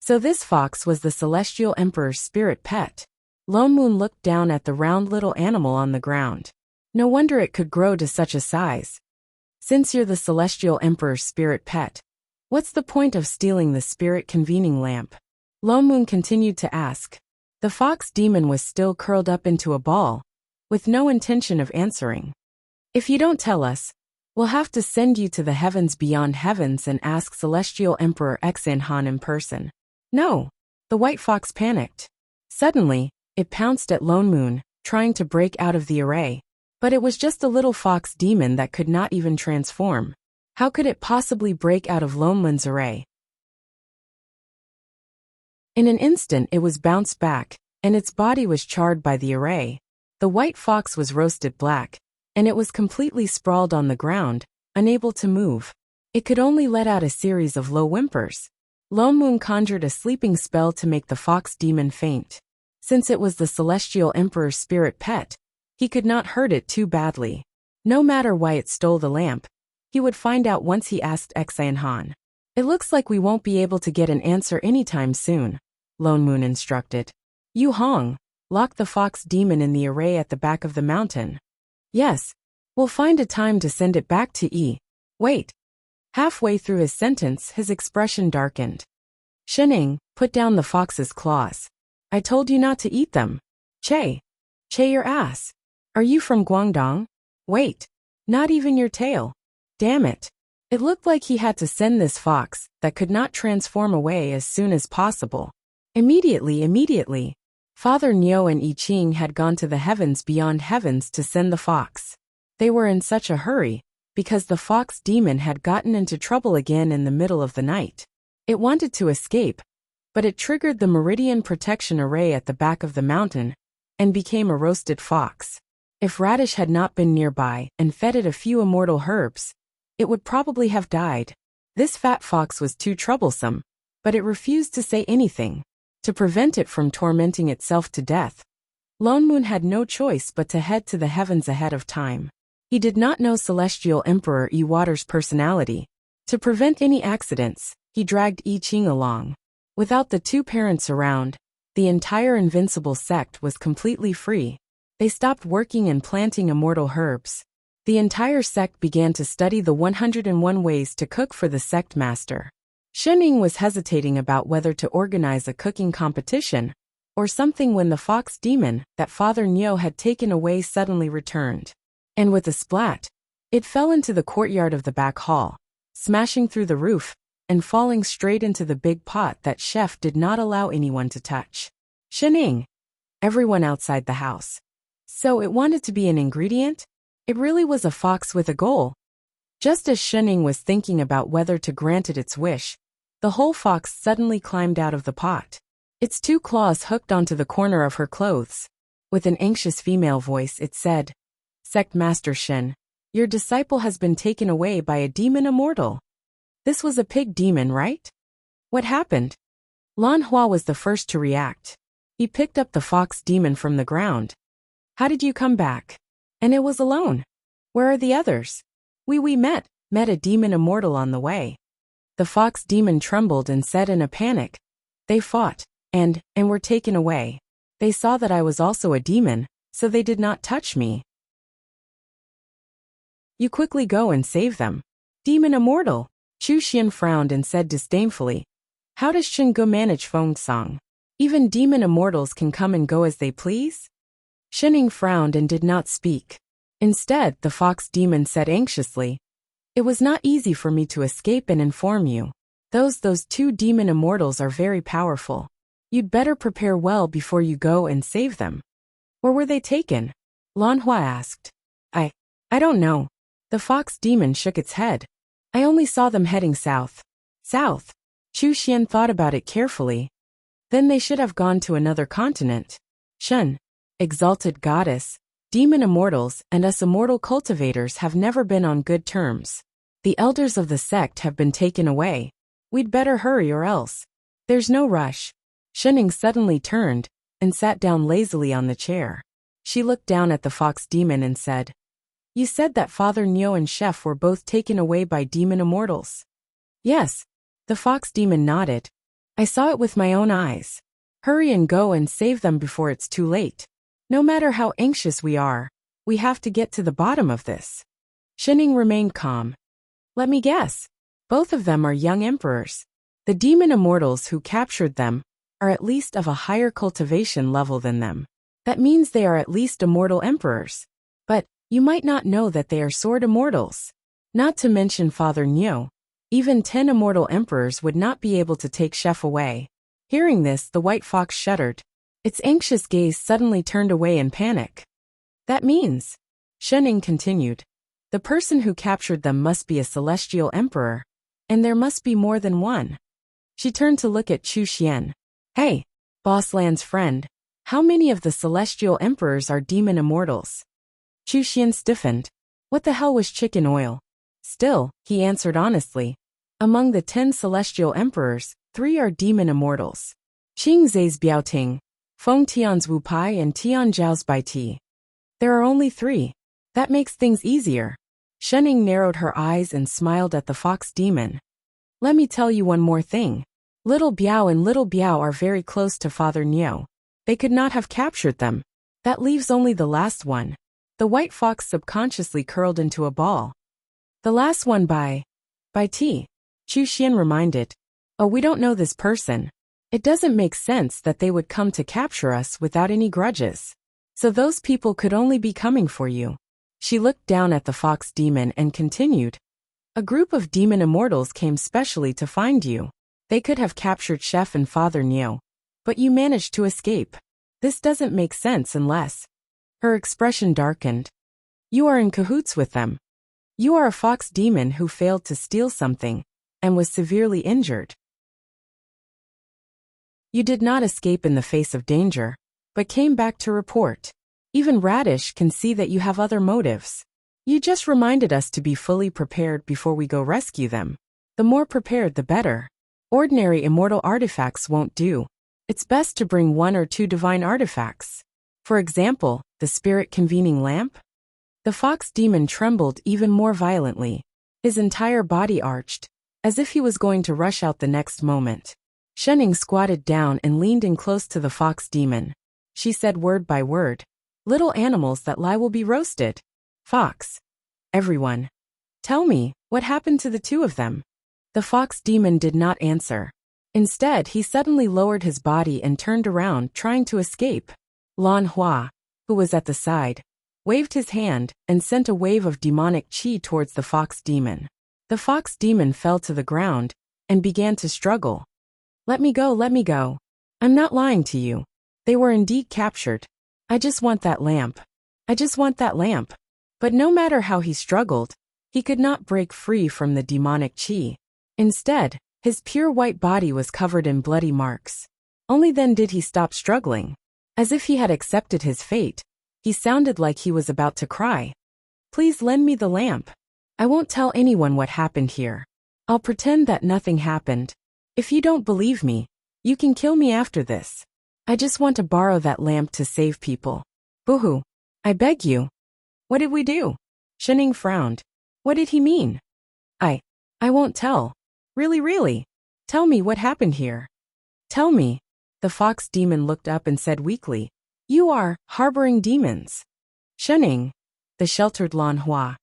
So this fox was the celestial emperor's spirit pet. Lone Moon looked down at the round little animal on the ground. No wonder it could grow to such a size. Since you're the celestial emperor's spirit pet, what's the point of stealing the spirit convening lamp? Lone Moon continued to ask. The fox demon was still curled up into a ball, with no intention of answering. If you don't tell us, we'll have to send you to the heavens beyond heavens and ask Celestial Emperor Xian Han in person. No. The white fox panicked. Suddenly, it pounced at Lone Moon, trying to break out of the array. But it was just a little fox demon that could not even transform. How could it possibly break out of Lone Moon's array? In an instant it was bounced back, and its body was charred by the array. The white fox was roasted black, and it was completely sprawled on the ground, unable to move. It could only let out a series of low whimpers. Lone Moon conjured a sleeping spell to make the fox demon faint. Since it was the Celestial Emperor's spirit pet, he could not hurt it too badly. No matter why it stole the lamp, he would find out once he asked Xian Han. It looks like we won't be able to get an answer anytime soon, Lone Moon instructed. Yu Hong, lock the fox demon in the array at the back of the mountain. Yes, we'll find a time to send it back to Yi. Wait. Halfway through his sentence, his expression darkened. Shening, put down the fox's claws. I told you not to eat them. Che your ass. Are you from Guangdong? Wait. Not even your tail. Damn it. It looked like he had to send this fox, that could not transform away as soon as possible. Immediately. Father Niu and I Ching had gone to the heavens beyond heavens to send the fox. They were in such a hurry, because the fox demon had gotten into trouble again in the middle of the night. It wanted to escape, but it triggered the Meridian Protection Array at the back of the mountain, and became a roasted fox. If Radish had not been nearby and fed it a few immortal herbs, it would probably have died. This fat fox was too troublesome, but it refused to say anything. To prevent it from tormenting itself to death, Lone Moon had no choice but to head to the heavens ahead of time. He did not know Celestial Emperor Yi Water's personality. To prevent any accidents, he dragged I Ching along. Without the two parents around, the entire invincible sect was completely free. They stopped working and planting immortal herbs. The entire sect began to study the 101 ways to cook for the sect master. Shening was hesitating about whether to organize a cooking competition or something when the fox demon that Father Niu had taken away suddenly returned. And with a splat, it fell into the courtyard of the back hall, smashing through the roof and falling straight into the big pot that chef did not allow anyone to touch. Shening! Everyone outside the house. So it wanted to be an ingredient? It really was a fox with a goal. Just as Shening was thinking about whether to grant it its wish, the whole fox suddenly climbed out of the pot. Its two claws hooked onto the corner of her clothes. With an anxious female voice, it said, "Sect Master Shen, your disciple has been taken away by a demon immortal." This was a pig demon, right? What happened? Lan Hua was the first to react. He picked up the fox demon from the ground. "How did you come back?" "And it was alone." "Where are the others?" We met a demon immortal on the way." The fox demon trembled and said in a panic, "They fought, and were taken away. They saw that I was also a demon, so they did not touch me." "You quickly go and save them." "Demon immortal." Chu Xian frowned and said disdainfully, "How does Shen Ge manage Feng Song? Even demon immortals can come and go as they please?" Shening frowned and did not speak. Instead, the fox demon said anxiously, "It was not easy for me to escape and inform you. Those two demon immortals are very powerful. You'd better prepare well before you go and save them." "Where were they taken?" Lan Hua asked. I don't know." The fox demon shook its head. "I only saw them heading south." "South?" Chu Xian thought about it carefully. "Then they should have gone to another continent." "Shen, exalted goddess, demon immortals and us immortal cultivators have never been on good terms. The elders of the sect have been taken away. We'd better hurry or else." "There's no rush." Shening suddenly turned and sat down lazily on the chair. She looked down at the fox demon and said, "You said that Father Niu and Chef were both taken away by demon immortals." "Yes." The fox demon nodded. "I saw it with my own eyes. Hurry and go and save them before it's too late. No matter how anxious we are, we have to get to the bottom of this." Shening remained calm. "Let me guess. Both of them are young emperors. The demon immortals who captured them are at least of a higher cultivation level than them. That means they are at least immortal emperors. But you might not know that they are sword immortals. Not to mention Father Niu. Even 10 immortal emperors would not be able to take Chef away." Hearing this, the white fox shuddered. Its anxious gaze suddenly turned away in panic. "That means," Shening continued, "the person who captured them must be a celestial emperor, and there must be more than one." She turned to look at Chu Xian. "Hey, Boss Lan's friend, how many of the celestial emperors are demon immortals?" Chu Xian stiffened. What the hell was chicken oil? Still, he answered honestly. "Among the 10 celestial emperors, 3 are demon immortals. Qing Zai's Biaoting, Feng Tian's Wu Pai and Tian Zhao's Bai Ti. There are only 3. That makes things easier." Shening narrowed her eyes and smiled at the fox demon. "Let me tell you one more thing. Little Biao and Little Biao are very close to Father Niu. They could not have captured them. That leaves only the last one." The white fox subconsciously curled into a ball. "The last one by T," Chu Xian reminded. "Oh, we don't know this person. It doesn't make sense that they would come to capture us without any grudges. So those people could only be coming for you." She looked down at the fox demon and continued. "A group of demon immortals came specially to find you. They could have captured Chef and Father Niu, but you managed to escape. This doesn't make sense unless—" Her expression darkened. "You are in cahoots with them. You are a fox demon who failed to steal something and was severely injured. You did not escape in the face of danger, but came back to report. Even Radish can see that you have other motives. You just reminded us to be fully prepared before we go rescue them. The more prepared, the better. Ordinary immortal artifacts won't do. It's best to bring 1 or 2 divine artifacts. For example, the spirit convening lamp." The fox demon trembled even more violently. His entire body arched, as if he was going to rush out the next moment. Shening squatted down and leaned in close to the fox demon. She said word by word, "Little animals that lie will be roasted." "Fox. Everyone. Tell me, what happened to the 2 of them?" The fox demon did not answer. Instead, he suddenly lowered his body and turned around, trying to escape. Lan Hua, who was at the side, waved his hand and sent a wave of demonic qi towards the fox demon. The fox demon fell to the ground and began to struggle. Let me go, let me go. I'm not lying to you. They were indeed captured. I just want that lamp. I just want that lamp. But no matter how he struggled, he could not break free from the demonic chi. Instead, his pure white body was covered in bloody marks. Only then did he stop struggling. As if he had accepted his fate, he sounded like he was about to cry. Please lend me the lamp. I won't tell anyone what happened here. I'll pretend that nothing happened. If you don't believe me, you can kill me after this. I just want to borrow that lamp to save people. Boo-hoo. I beg you. What did we do? Shening frowned. What did he mean? I won't tell. Really? Tell me what happened here. Tell me. The fox demon looked up and said weakly, You are harboring demons. Shening. The sheltered Lan Hua.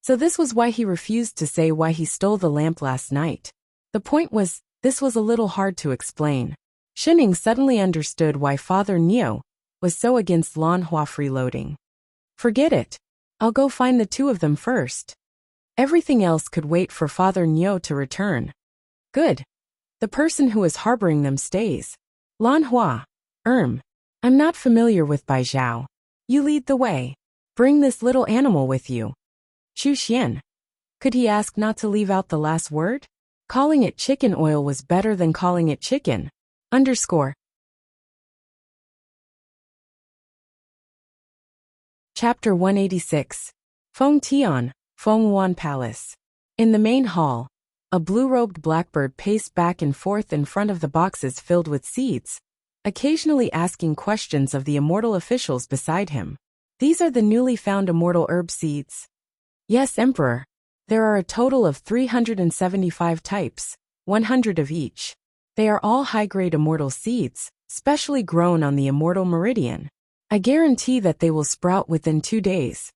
So this was why he refused to say why he stole the lamp last night. The point was, this was a little hard to explain. Shening suddenly understood why Father Neo was so against Lan Hua freeloading. Forget it. I'll go find the two of them first. Everything else could wait for Father Neo to return. Good. The person who is harboring them stays. Lan Hua. I'm not familiar with Bai Zhao. You lead the way. Bring this little animal with you. Chu Xian. Could he ask not to leave out the last word? Calling it chicken oil was better than calling it chicken. Chapter 186. Feng Tian, Feng Wan Palace. In the main hall, a blue-robed blackbird paced back and forth in front of the boxes filled with seeds, occasionally asking questions of the immortal officials beside him. These are the newly found immortal herb seeds. Yes, Emperor. There are a total of 375 types, 100 of each. They are all high-grade immortal seeds, specially grown on the immortal meridian. I guarantee that they will sprout within 2 days.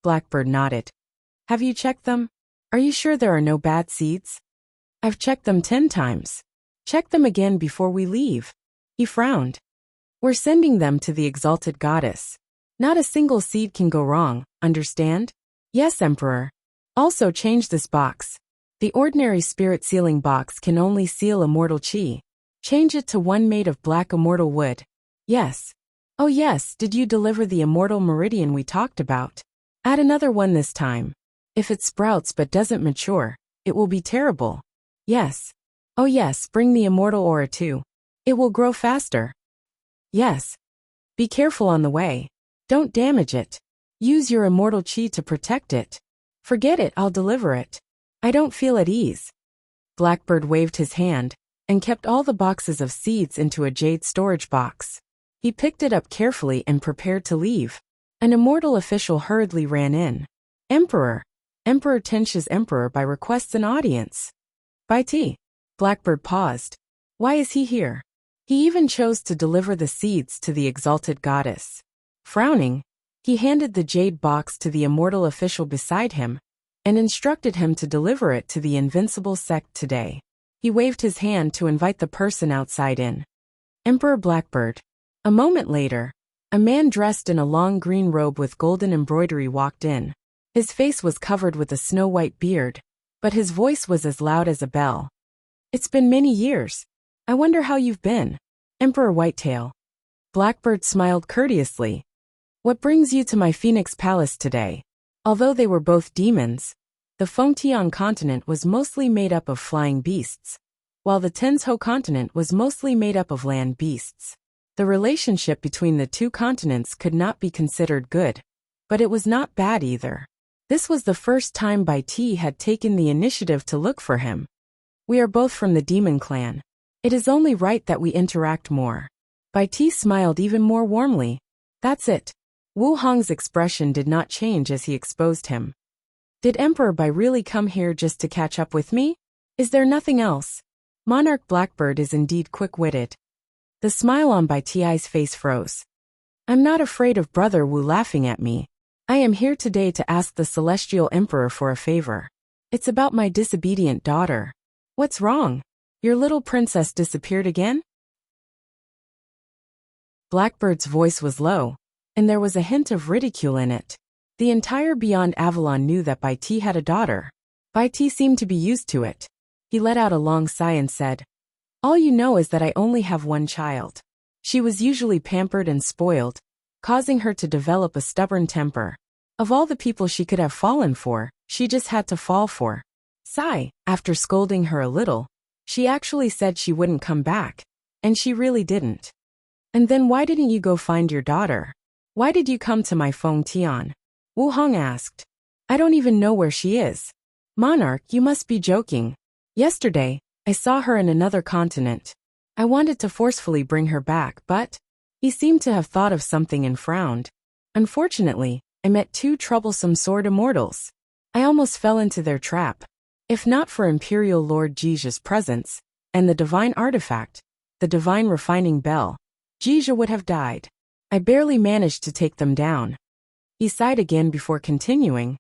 Blackbird nodded. Have you checked them? Are you sure there are no bad seeds? I've checked them 10 times. Check them again before we leave. He frowned. We're sending them to the exalted goddess. Not a single seed can go wrong, understand? Yes, Emperor. Also change this box. The ordinary spirit sealing box can only seal immortal chi. Change it to one made of black immortal wood. Yes. Oh yes, did you deliver the immortal meridian we talked about? Add another one this time. If it sprouts but doesn't mature, it will be terrible. Yes. Oh yes, bring the immortal aura too. It will grow faster. Yes. Be careful on the way. Don't damage it. Use your immortal chi to protect it. Forget it, I'll deliver it. I don't feel at ease. Blackbird waved his hand and kept all the boxes of seeds into a jade storage box. He picked it up carefully and prepared to leave. An immortal official hurriedly ran in. Emperor Tensh's emperor by requests an audience. Bai Ti. Blackbird paused. Why is he here? He even chose to deliver the seeds to the exalted goddess. Frowning, he handed the jade box to the immortal official beside him and instructed him to deliver it to the invincible sect today. He waved his hand to invite the person outside in. Emperor Blackbird. A moment later, a man dressed in a long green robe with golden embroidery walked in. His face was covered with a snow-white beard, but his voice was as loud as a bell. It's been many years. I wonder how you've been, Emperor Whitetail. Blackbird smiled courteously. What brings you to my Phoenix Palace today? Although they were both demons, the Fengtian continent was mostly made up of flying beasts, while the Tenzhou continent was mostly made up of land beasts. The relationship between the two continents could not be considered good, but it was not bad either. This was the first time Bai Ti had taken the initiative to look for him. We are both from the demon clan. It is only right that we interact more. Bai Ti smiled even more warmly. That's it. Wu Hong's expression did not change as he exposed him. Did Emperor Bai really come here just to catch up with me? Is there nothing else? Monarch Blackbird is indeed quick-witted. The smile on Bai Ti's face froze. I'm not afraid of Brother Wu laughing at me. I am here today to ask the Celestial Emperor for a favor. It's about my disobedient daughter. What's wrong? Your little princess disappeared again? Blackbird's voice was low, and there was a hint of ridicule in it. The entire Beyond Avalon knew that Bai Ti had a daughter. Bai Ti seemed to be used to it. He let out a long sigh and said, "All you know is that I only have one child. She was usually pampered and spoiled, causing her to develop a stubborn temper. Of all the people she could have fallen for, she just had to fall for." Sigh, after scolding her a little, she actually said she wouldn't come back. And she really didn't. "And then why didn't you go find your daughter? Why did you come to my Feng Tian?" Wu Hong asked. "I don't even know where she is." "Monarch, you must be joking. Yesterday, I saw her in another continent. I wanted to forcefully bring her back, but..." He seemed to have thought of something and frowned. "Unfortunately, I met two troublesome sword immortals. I almost fell into their trap. If not for Imperial Lord Jija's presence, and the divine artifact, the divine refining bell, Jija would have died. I barely managed to take them down." He sighed again before continuing.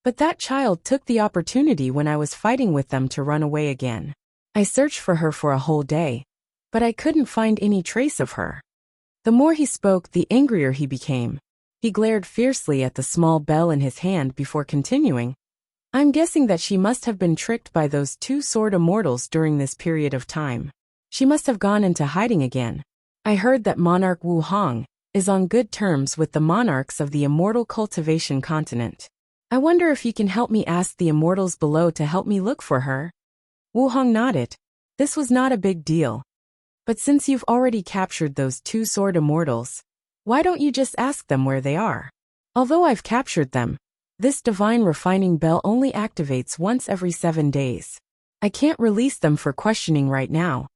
"But that child took the opportunity when I was fighting with them to run away again. I searched for her for a whole day, but I couldn't find any trace of her." The more he spoke, the angrier he became. He glared fiercely at the small bell in his hand before continuing. "I'm guessing that she must have been tricked by those two sword immortals during this period of time. She must have gone into hiding again. I heard that Monarch Wu Hong is on good terms with the monarchs of the immortal cultivation continent. I wonder if you can help me ask the immortals below to help me look for her." Wu Hong nodded. This was not a big deal. "But since you've already captured those two sword immortals, why don't you just ask them where they are? Although I've captured them, this divine refining bell only activates once every 7 days. I can't release them for questioning right now."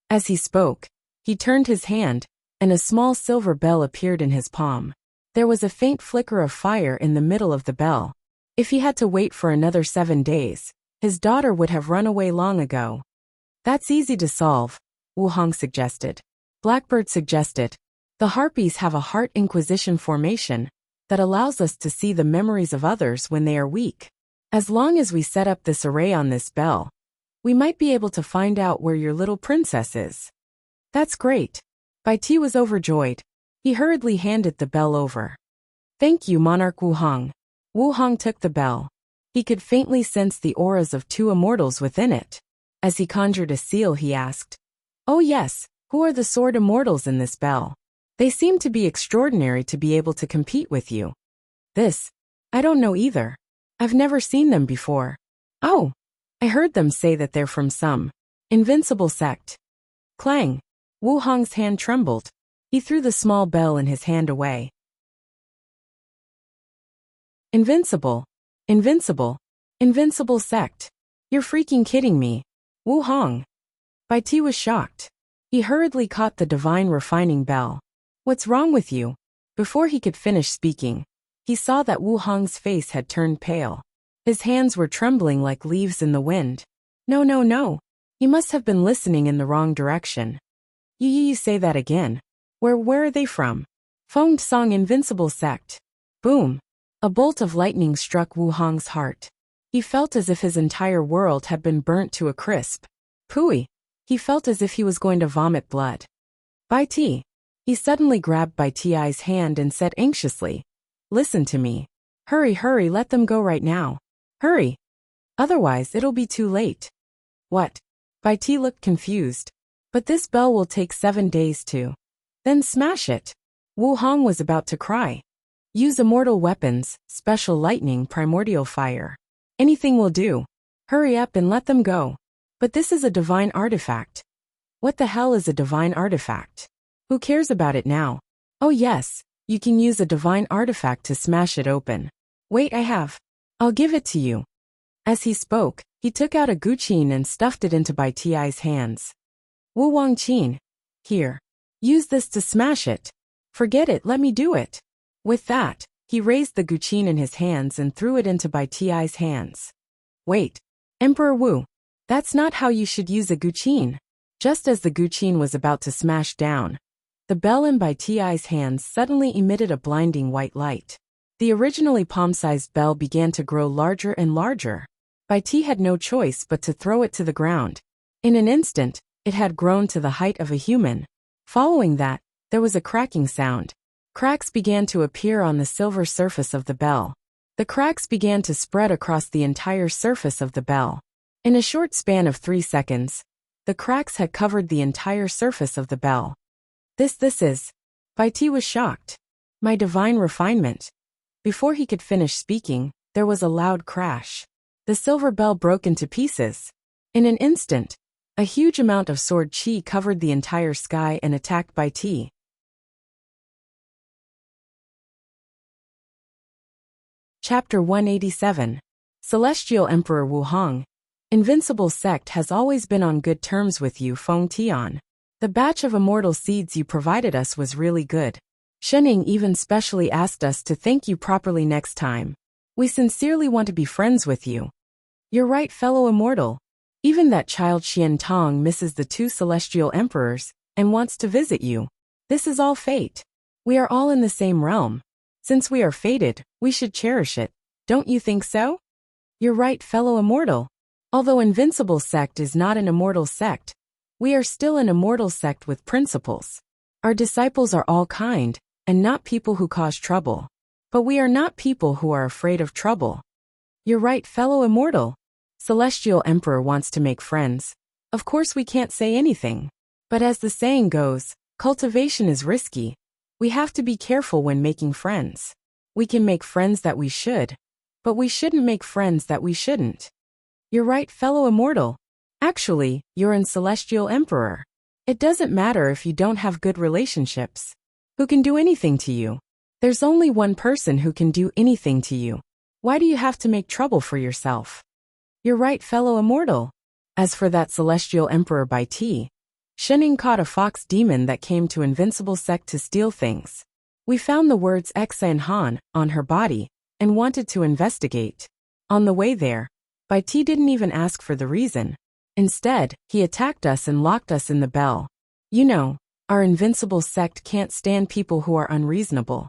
As he spoke, he turned his hand, and a small silver bell appeared in his palm. There was a faint flicker of fire in the middle of the bell. If he had to wait for another 7 days, his daughter would have run away long ago. "That's easy to solve," Wu Hong suggested. Blackbird suggested. "The harpies have a heart inquisition formation that allows us to see the memories of others when they are weak. As long as we set up this array on this bell, we might be able to find out where your little princess is." "That's great." Bai Ti was overjoyed. He hurriedly handed the bell over. "Thank you, Monarch Wu Hong." Wu Hong took the bell. He could faintly sense the auras of two immortals within it. As he conjured a seal, he asked, "Oh yes, who are the sword immortals in this bell? They seem to be extraordinary to be able to compete with you." I don't know either. I've never seen them before." "Oh, I heard them say that they're from some invincible sect." Clang! Wu Hong's hand trembled. He threw the small bell in his hand away. "Invincible. Invincible. Invincible sect. You're freaking kidding me. Wu Hong." Bai Ti was shocked. He hurriedly caught the divine refining bell. "What's wrong with you?" Before he could finish speaking, he saw that Wu Hong's face had turned pale. His hands were trembling like leaves in the wind. No, no, no. He must have been listening in the wrong direction. You say that again. Where are they from?" "Feng Song Invincible Sect." Boom! A bolt of lightning struck Wu Hong's heart. He felt as if his entire world had been burnt to a crisp. Pooey! He felt as if he was going to vomit blood. "Bai Ti." He suddenly grabbed Bai Ti's hand and said anxiously, "Listen to me. Hurry, let them go right now. Hurry. Otherwise it'll be too late." "What?" Bai Ti looked confused. "But this bell will take 7 days to..." "Then smash it." Wu Hong was about to cry. "Use immortal weapons, special lightning, primordial fire. Anything will do. Hurry up and let them go." "But this is a divine artifact." "What the hell is a divine artifact? Who cares about it now?" "Oh yes, you can use a divine artifact to smash it open." "Wait, I'll give it to you." As he spoke, he took out a guqin and stuffed it into Bai Ti's hands. "Wu Wangqin. Here. Use this to smash it." "Forget it, let me do it." With that, he raised the guqin in his hands and threw it into Bai Ti's hands. "Wait. Emperor Wu. That's not how you should use a guqin." Just as the guqin was about to smash down, the bell in Bai Ti's hands suddenly emitted a blinding white light. The originally palm-sized bell began to grow larger and larger. Bai Ti had no choice but to throw it to the ground. In an instant, it had grown to the height of a human. Following that, there was a cracking sound. Cracks began to appear on the silver surface of the bell. The cracks began to spread across the entire surface of the bell. In a short span of 3 seconds, the cracks had covered the entire surface of the bell. This is. Bai Ti was shocked. My divine refinement. Before he could finish speaking, there was a loud crash. The silver bell broke into pieces. In an instant, a huge amount of sword chi covered the entire sky and attacked Bai Ti. Chapter 187. Celestial Emperor Wu Hong. Invincible sect has always been on good terms with you, Feng Tian. The batch of immortal seeds you provided us was really good. Shening even specially asked us to thank you properly next time. We sincerely want to be friends with you. You're right, fellow immortal. Even that child Xian Tong misses the 2 celestial emperors and wants to visit you. This is all fate. We are all in the same realm. Since we are fated, we should cherish it. Don't you think so? You're right, fellow immortal. Although Invincible sect is not an immortal sect, we are still an immortal sect with principles. Our disciples are all kind, and not people who cause trouble. But we are not people who are afraid of trouble. You're right, fellow immortal. Celestial Emperor wants to make friends. Of course we can't say anything. But as the saying goes, cultivation is risky. We have to be careful when making friends. We can make friends that we should, but we shouldn't make friends that we shouldn't. You're right, fellow immortal. Actually, you're an celestial emperor. It doesn't matter if you don't have good relationships. Who can do anything to you? There's only one person who can do anything to you. Why do you have to make trouble for yourself? You're right, fellow immortal. As for that celestial emperor Bai Ti, Shening caught a fox demon that came to Invincible sect to steal things. We found the words Exa and Han on her body and wanted to investigate. On the way there, Bai Ti didn't even ask for the reason. Instead, he attacked us and locked us in the bell. You know, our Invincible sect can't stand people who are unreasonable.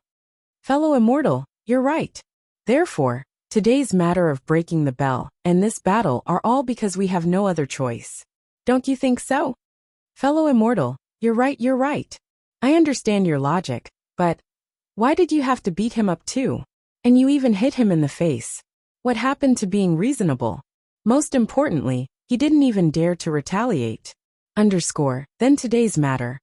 Fellow immortal, you're right. Therefore, today's matter of breaking the bell and this battle are all because we have no other choice. Don't you think so? Fellow immortal, you're right. I understand your logic, but why did you have to beat him up too? And you even hit him in the face. What happened to being reasonable? Most importantly, he didn't even dare to retaliate. Then today's matter.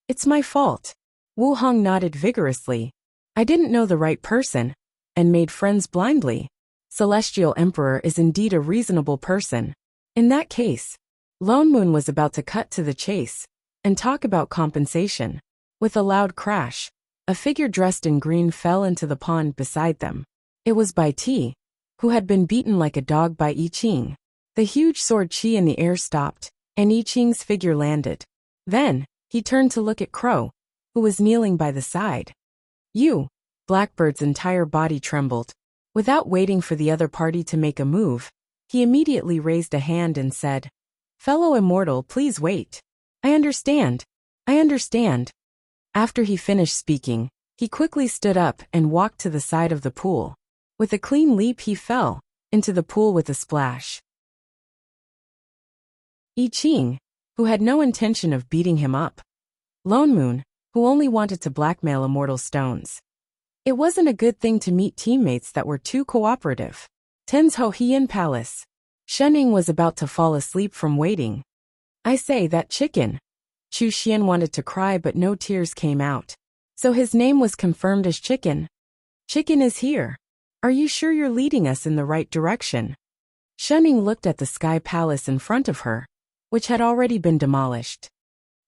It's my fault. Wu Hong nodded vigorously. I didn't know the right person, and made friends blindly. Celestial Emperor is indeed a reasonable person. In that case, Lone Moon was about to cut to the chase and talk about compensation. With a loud crash, a figure dressed in green fell into the pond beside them. It was Bai Ti, who had been beaten like a dog by I Ching. The huge sword chi in the air stopped, and I Ching's figure landed. Then, he turned to look at Crow, who was kneeling by the side. You! Blackbird's entire body trembled. Without waiting for the other party to make a move, he immediately raised a hand and said, Fellow immortal, please wait. I understand. After he finished speaking, he quickly stood up and walked to the side of the pool. With a clean leap he fell into the pool with a splash. I Ching, who had no intention of beating him up. Lone Moon, who only wanted to blackmail immortal stones. It wasn't a good thing to meet teammates that were too cooperative. Ten's Ho Hien Palace. Shening was about to fall asleep from waiting. I say, that chicken. Chu Xian wanted to cry but no tears came out. So his name was confirmed as Chicken. Chicken is here. Are you sure you're leading us in the right direction? Shening looked at the sky palace in front of her, which had already been demolished.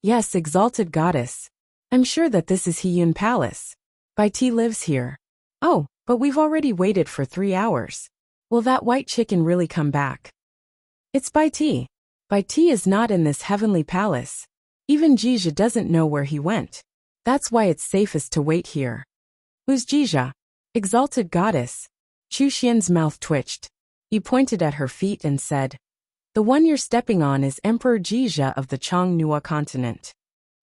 Yes, exalted goddess. I'm sure that this is Hiyun Palace. Bai Ti lives here. Oh, but we've already waited for 3 hours. Will that white chicken really come back? It's Bai Ti. Bai Ti is not in this heavenly palace. Even Jija doesn't know where he went. That's why it's safest to wait here. Who's Jija? Exalted goddess. Chu Xian's mouth twitched. He pointed at her feet and said, The one you're stepping on is Emperor Jija of the Changnua continent.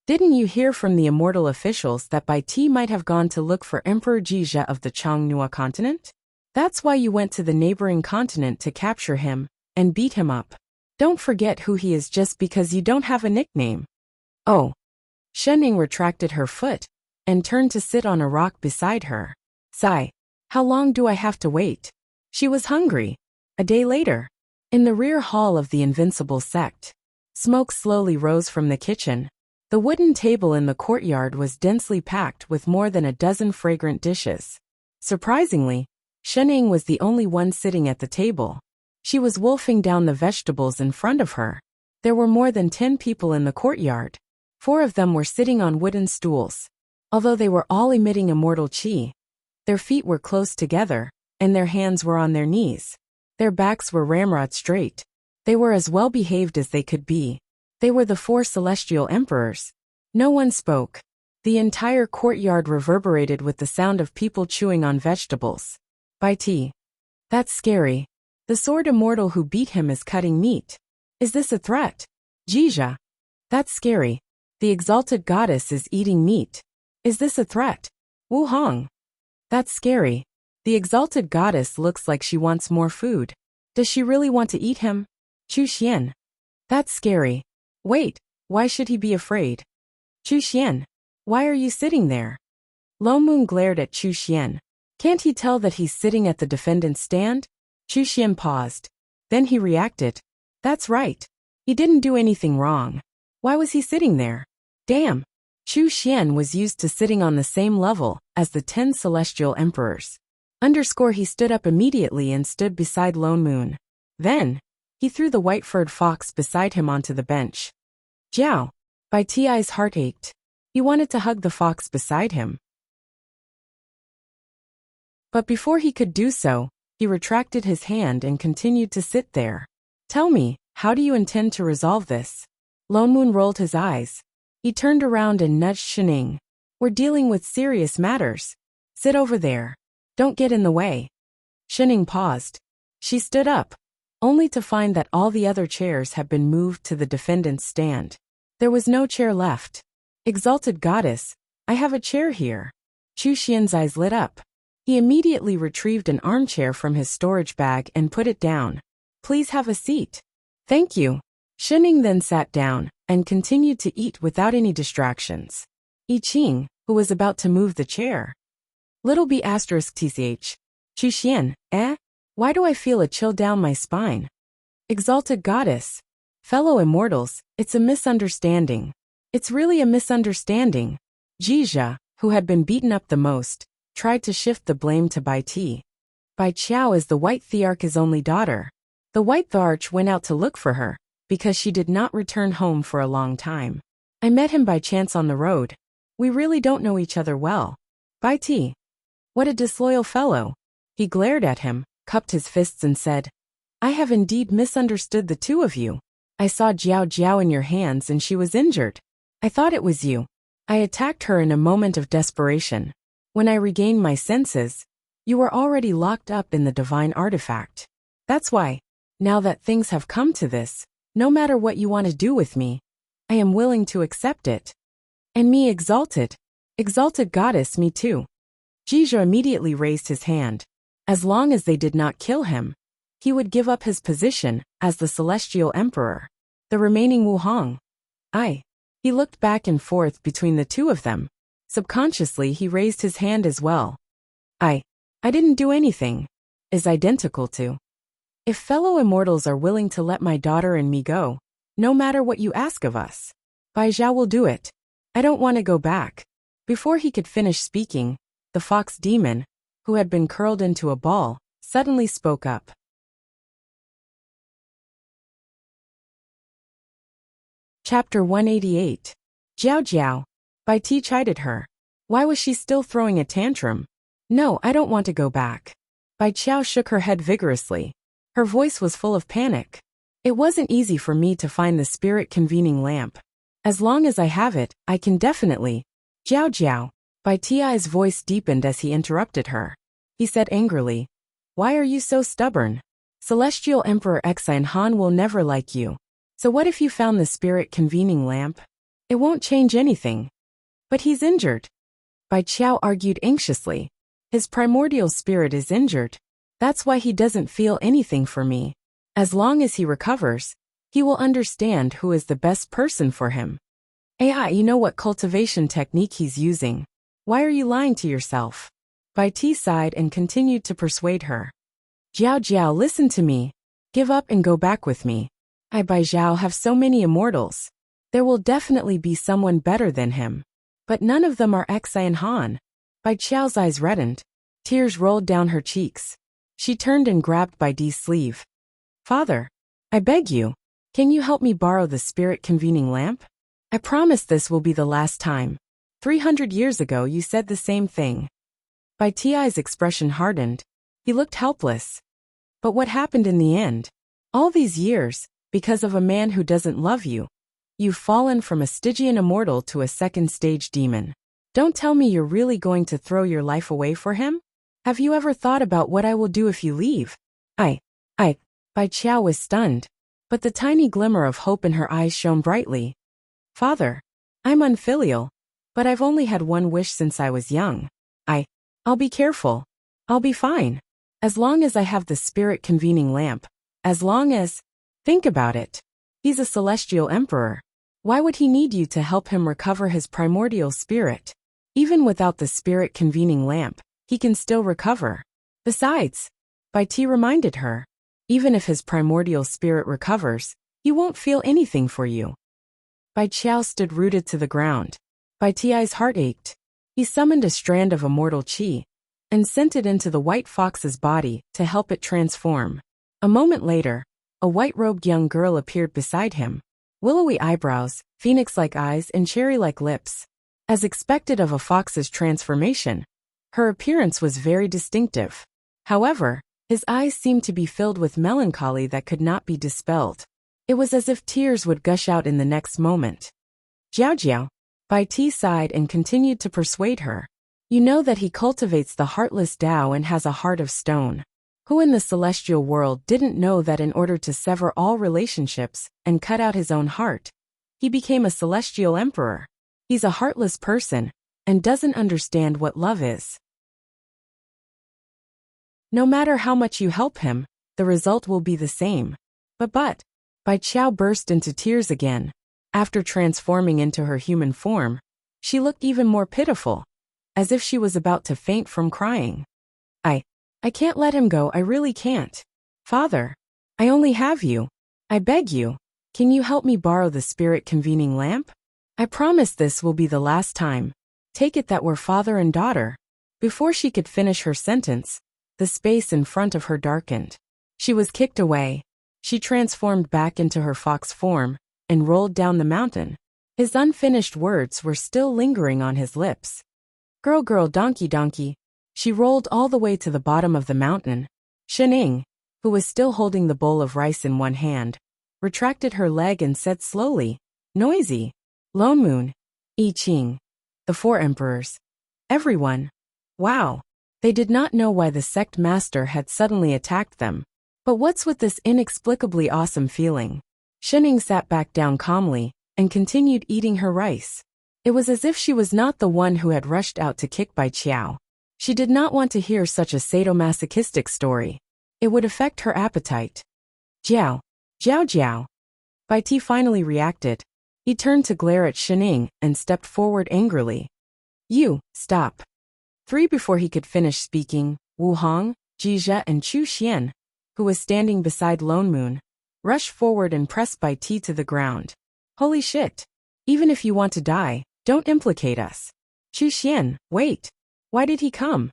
Didn't you hear from the immortal officials that Bai Ti might have gone to look for Emperor Jija of the Changnua continent? That's why you went to the neighboring continent to capture him and beat him up. Don't forget who he is just because you don't have a nickname. Oh. Shening retracted her foot and turned to sit on a rock beside her. Sigh. How long do I have to wait? She was hungry. A day later, in the rear hall of the invincible sect, smoke slowly rose from the kitchen. The wooden table in the courtyard was densely packed with more than a dozen fragrant dishes. Surprisingly, Shening was the only one sitting at the table. She was wolfing down the vegetables in front of her. There were more than 10 people in the courtyard. 4 of them were sitting on wooden stools. Although they were all emitting immortal chi, their feet were close together, and their hands were on their knees. Their backs were ramrod straight. They were as well behaved as they could be. They were the 4 celestial emperors. No one spoke. The entire courtyard reverberated with the sound of people chewing on vegetables. Bai Ti. That's scary. The sword immortal who beat him is cutting meat. Is this a threat? Jija. That's scary. The exalted goddess is eating meat. Is this a threat? Wu Hong. That's scary. The exalted goddess looks like she wants more food. Does she really want to eat him? Chu Xian. That's scary. Wait, why should he be afraid? Chu Xian. Why are you sitting there? Lo Moon glared at Chu Xian. Can't he tell that he's sitting at the defendant's stand? Chu Xian paused. Then he reacted. That's right. He didn't do anything wrong. Why was he sitting there? Damn. Chu Xian was used to sitting on the same level as the 10 celestial emperors. He stood up immediately and stood beside Lone Moon. Then, he threw the white-furred fox beside him onto the bench. Jiao. Bai Ti's heart ached. He wanted to hug the fox beside him. But before he could do so, he retracted his hand and continued to sit there. Tell me, how do you intend to resolve this? Lone Moon rolled his eyes. He turned around and nudged Shening. We're dealing with serious matters. Sit over there. Don't get in the way. Shening paused. She stood up, only to find that all the other chairs had been moved to the defendant's stand. There was no chair left. Exalted goddess, I have a chair here. Chu Xian's eyes lit up. He immediately retrieved an armchair from his storage bag and put it down. Please have a seat. Thank you. Shening then sat down and continued to eat without any distractions. I Ching, who was about to move the chair. Little b asterisk tch. Chu Xian, why do I feel a chill down my spine? Exalted goddess. Fellow immortals, it's a misunderstanding. It's really a misunderstanding. Jija, who had been beaten up the most, tried to shift the blame to Bai Ti. Bai Qiao is the White Thearch's only daughter. The White Thearch went out to look for her, because she did not return home for a long time. I met him by chance on the road. We really don't know each other well. Bai Ti. What a disloyal fellow. He glared at him, cupped his fists and said, I have indeed misunderstood the two of you. I saw Jiao Jiao in your hands and she was injured. I thought it was you. I attacked her in a moment of desperation. When I regained my senses, you were already locked up in the divine artifact. That's why, now that things have come to this, no matter what you want to do with me, I am willing to accept it. And me exalted. Exalted goddess, me too. Jija immediately raised his hand. As long as they did not kill him, he would give up his position as the celestial emperor. The remaining Wu Hong. He looked back and forth between the two of them. Subconsciously he raised his hand as well. I didn't do anything. Is identical to. If fellow immortals are willing to let my daughter and me go, no matter what you ask of us, Bai Zhao will do it. I don't want to go back. Before he could finish speaking, the fox demon, who had been curled into a ball, suddenly spoke up. Chapter 188. Jiao Jiao. Bai Ti chided her. Why was she still throwing a tantrum? No, I don't want to go back. Bai Qiao shook her head vigorously. Her voice was full of panic. It wasn't easy for me to find the spirit convening lamp. As long as I have it, I can definitely. Jiao Jiao. Bai Ti's voice deepened as he interrupted her. He said angrily, why are you so stubborn? Celestial Emperor Exine Han will never like you. So what if you found the spirit convening lamp? It won't change anything. But he's injured. Bai Qiao argued anxiously. His primordial spirit is injured. That's why he doesn't feel anything for me. As long as he recovers, he will understand who is the best person for him. You know what cultivation technique he's using. Why are you lying to yourself? Bai Ti sighed and continued to persuade her. Jiao Jiao, listen to me. Give up and go back with me. I Bai Zhao have so many immortals. There will definitely be someone better than him. But none of them are Xi and Han. Bai Qiao's eyes reddened. Tears rolled down her cheeks. She turned and grabbed Bai Di's sleeve. Father, I beg you, can you help me borrow the spirit convening lamp? I promise this will be the last time. 300 years ago you said the same thing. Bai Ti's expression hardened. He looked helpless. But what happened in the end? All these years, because of a man who doesn't love you, you've fallen from a Stygian immortal to a second-stage demon. Don't tell me you're really going to throw your life away for him? Have you ever thought about what I will do if you leave? Bai Qiao was stunned, but the tiny glimmer of hope in her eyes shone brightly. Father, I'm unfilial, but I've only had one wish since I was young. I'll be careful. I'll be fine. As long as I have the spirit convening lamp. As long as... Think about it. He's a celestial emperor. Why would he need you to help him recover his primordial spirit? Even without the spirit convening lamp, he can still recover. Besides, Bai Ti reminded her, even if his primordial spirit recovers, he won't feel anything for you. Bai Qiao stood rooted to the ground. Bai Ti's heart ached. He summoned a strand of immortal qi and sent it into the white fox's body to help it transform. A moment later, a white-robed young girl appeared beside him. Willowy eyebrows, phoenix-like eyes and cherry-like lips. As expected of a fox's transformation, her appearance was very distinctive. However, his eyes seemed to be filled with melancholy that could not be dispelled. It was as if tears would gush out in the next moment. Jiao Jiao. Bai Ti sighed and continued to persuade her. You know that he cultivates the heartless Tao and has a heart of stone. Who in the celestial world didn't know that in order to sever all relationships and cut out his own heart, he became a celestial emperor? He's a heartless person and doesn't understand what love is. No matter how much you help him, the result will be the same. But, Bai Qiao burst into tears again. After transforming into her human form, she looked even more pitiful, as if she was about to faint from crying. I can't let him go, I really can't. Father, I only have you. I beg you, can you help me borrow the spirit convening lamp? I promise this will be the last time. Take it that we're father and daughter. Before she could finish her sentence, the space in front of her darkened. She was kicked away. She transformed back into her fox form and rolled down the mountain. His unfinished words were still lingering on his lips. Girl, girl, donkey, donkey. She rolled all the way to the bottom of the mountain. Shening, who was still holding the bowl of rice in one hand, retracted her leg and said slowly, noisy, Lone Moon, I Ching, the four emperors. Everyone. Wow. They did not know why the sect master had suddenly attacked them. But what's with this inexplicably awesome feeling? Shening sat back down calmly and continued eating her rice. It was as if she was not the one who had rushed out to kick Bai Qiao. She did not want to hear such a sadomasochistic story. It would affect her appetite. Jiao. Jiao Jiao. Bai Ti finally reacted. He turned to glare at Shening and stepped forward angrily. You, stop. 3 before he could finish speaking, Wu Hong, Jizhe and Chu Xian, who was standing beside Lone Moon, rushed forward and pressed Bai Ti to the ground. Holy shit. Even if you want to die, don't implicate us. Chu Xian, wait. Why did he come?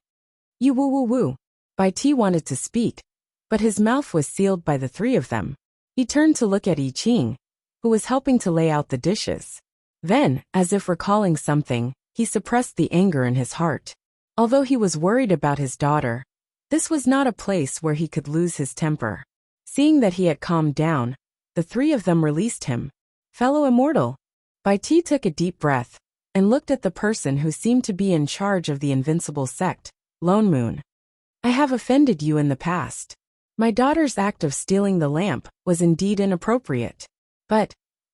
You woo woo woo. Bai Ti wanted to speak, but his mouth was sealed by the 3 of them. He turned to look at I Ching, who was helping to lay out the dishes. Then, as if recalling something, he suppressed the anger in his heart. Although he was worried about his daughter, this was not a place where he could lose his temper. Seeing that he had calmed down, the 3 of them released him. Fellow immortal. Bai Ti took a deep breath and looked at the person who seemed to be in charge of the invincible sect, Lone Moon. I have offended you in the past. My daughter's act of stealing the lamp was indeed inappropriate. But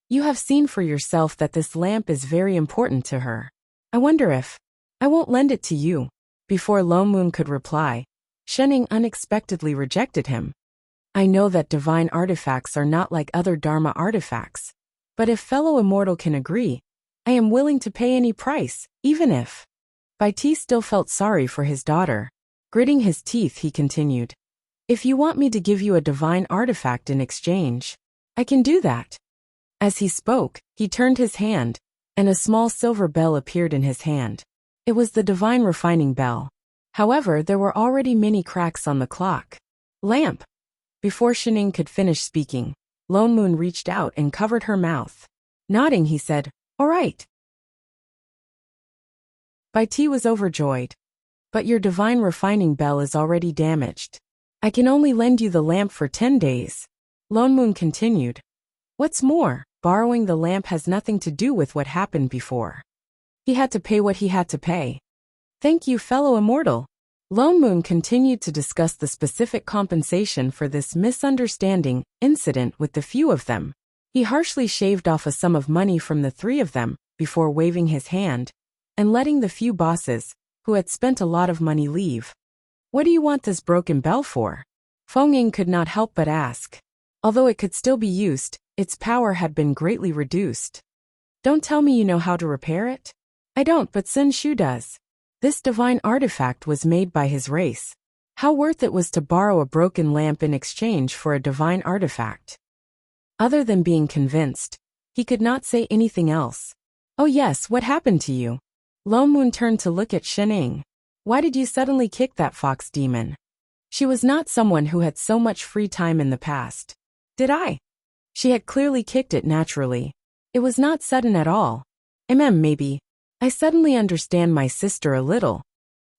you have seen for yourself that this lamp is very important to her. I wonder if I won't lend it to you. Before Lone Moon could reply, Shening unexpectedly rejected him. I know that divine artifacts are not like other Dharma artifacts, but if fellow immortal can agree, I am willing to pay any price, even if Bai Ti still felt sorry for his daughter. Gritting his teeth, he continued. If you want me to give you a divine artifact in exchange, I can do that. As he spoke, he turned his hand, and a small silver bell appeared in his hand. It was the divine refining bell. However, there were already many cracks on the clock. Lamp. Before Shining could finish speaking, Lone Moon reached out and covered her mouth. Nodding, he said, "All right." Bai Ti was overjoyed. But your divine refining bell is already damaged. I can only lend you the lamp for 10 days. Lone Moon continued. What's more, borrowing the lamp has nothing to do with what happened before. He had to pay what he had to pay. Thank you, fellow immortal. Lone Moon continued to discuss the specific compensation for this misunderstanding incident with the few of them. He harshly shaved off a sum of money from the 3 of them before waving his hand and letting the few bosses, who had spent a lot of money, leave. What do you want this broken bell for? Feng Ying could not help but ask. Although it could still be used, its power had been greatly reduced. Don't tell me you know how to repair it? I don't, but Sun Shu does. This divine artifact was made by his race. How worth it was to borrow a broken lamp in exchange for a divine artifact. Other than being convinced, he could not say anything else. Oh yes, what happened to you? Lone Moon turned to look at Shining. Why did you suddenly kick that fox demon? She was not someone who had so much free time in the past. Did I? She had clearly kicked it naturally. It was not sudden at all. Maybe. I suddenly understand my sister a little.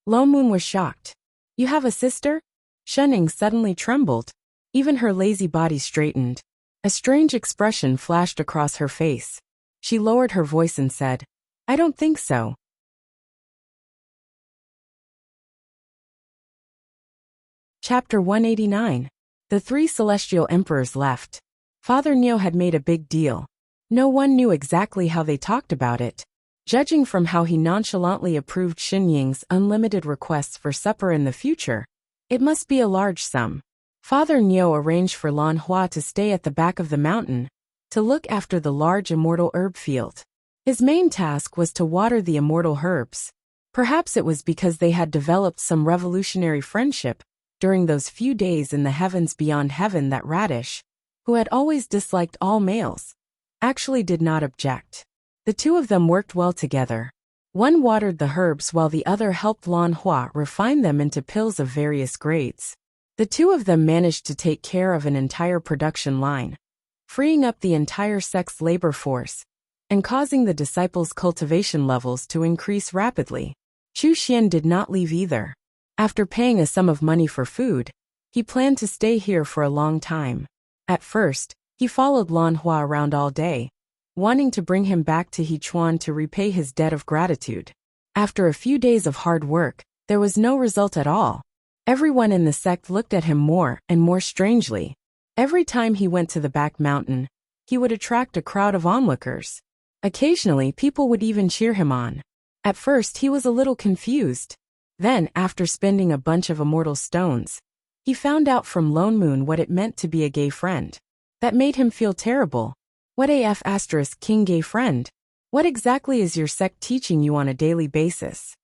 Lone Moon was shocked. You have a sister? Shining suddenly trembled. Even her lazy body straightened. A strange expression flashed across her face. She lowered her voice and said, I don't think so. Chapter 189. The 3 celestial emperors left. Father Neo had made a big deal. No one knew exactly how they talked about it. Judging from how he nonchalantly approved Xin Ying's unlimited requests for supper in the future, it must be a large sum. Father Neo arranged for Lan Hua to stay at the back of the mountain, to look after the large immortal herb field. His main task was to water the immortal herbs. Perhaps it was because they had developed some revolutionary friendship during those few days in the heavens beyond heaven that Radish, who had always disliked all males, actually did not object. The 2 of them worked well together. One watered the herbs while the other helped Lan Hua refine them into pills of various grades. The 2 of them managed to take care of an entire production line, freeing up the entire sex labor force, and causing the disciples' cultivation levels to increase rapidly. Chu Xian did not leave either. After paying a sum of money for food, he planned to stay here for a long time. At first, he followed Lan Hua around all day, wanting to bring him back to Hechuan to repay his debt of gratitude. After a few days of hard work, there was no result at all. Everyone in the sect looked at him more and more strangely. Every time he went to the back mountain, he would attract a crowd of onlookers. Occasionally, people would even cheer him on. At first, he was a little confused. Then, after spending a bunch of immortal stones, he found out from Lone Moon what it meant to be a gay friend. That made him feel terrible. What AF * king gay friend? What exactly is your sect teaching you on a daily basis?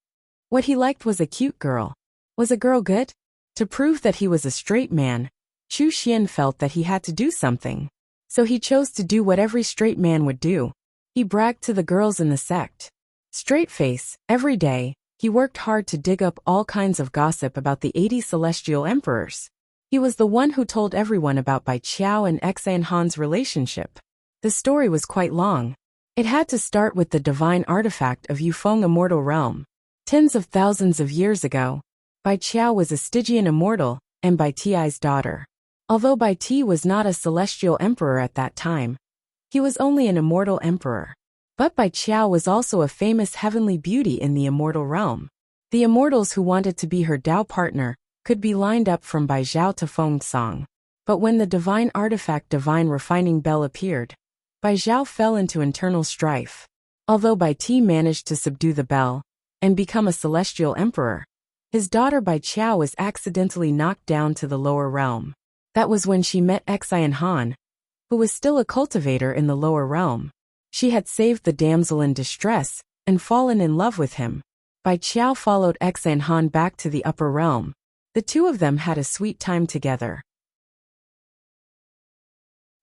What he liked was a cute girl. Was a girl good? To prove that he was a straight man, Chu Xian felt that he had to do something. So he chose to do what every straight man would do. He bragged to the girls in the sect. Straight face, every day, he worked hard to dig up all kinds of gossip about the 80 celestial emperors. He was the one who told everyone about Bai Qiao and Xan Han's relationship. The story was quite long. It had to start with the divine artifact of Yufeng immortal realm. Tens of thousands of years ago, Bai Qiao was a Stygian immortal and Bai Ti's daughter. Although Bai Ti was not a celestial emperor at that time, he was only an immortal emperor. But Bai Qiao was also a famous heavenly beauty in the immortal realm. The immortals who wanted to be her Dao partner could be lined up from Bai Zhao to Feng Song. But when the divine artifact divine refining bell appeared, Bai Zhao fell into internal strife. Although Bai Ti managed to subdue the bell and become a celestial emperor, his daughter Bai Qiao was accidentally knocked down to the lower realm. That was when she met Xan Han, who was still a cultivator in the lower realm. She had saved the damsel in distress and fallen in love with him. Bai Qiao followed Exa and Han back to the upper realm. The two of them had a sweet time together.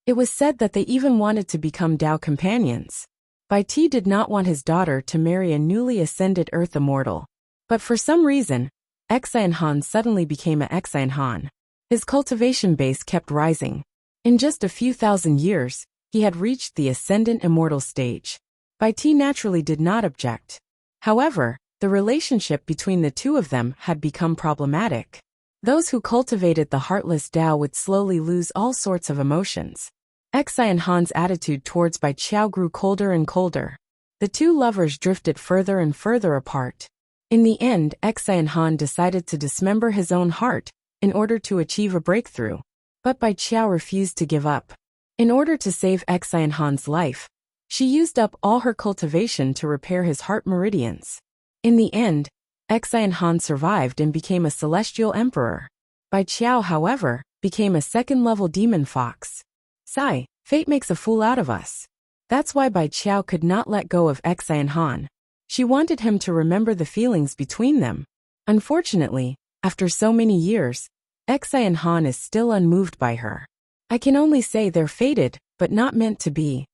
It was said that they even wanted to become Dao companions. Bai Ti did not want his daughter to marry a newly ascended Earth immortal. But for some reason, Exa and Han suddenly became a Exa and Han. His cultivation base kept rising. In just a few thousand years, he had reached the ascendant immortal stage. Bai Ti naturally did not object. However, the relationship between the two of them had become problematic. Those who cultivated the heartless Dao would slowly lose all sorts of emotions. Exa and Han's attitude towards Bai Qiao grew colder and colder. The two lovers drifted further and further apart. In the end, Exa and Han decided to dismember his own heart in order to achieve a breakthrough. But Bai Qiao refused to give up. In order to save Exa and Han's life, she used up all her cultivation to repair his heart meridians. In the end, Exa and Han survived and became a celestial emperor. Bai Qiao, however, became a second-level demon fox. Sigh, fate makes a fool out of us. That's why Bai Qiao could not let go of Exa and Han. She wanted him to remember the feelings between them. Unfortunately, after so many years, Exa and Han is still unmoved by her. I can only say they're fated, but not meant to be.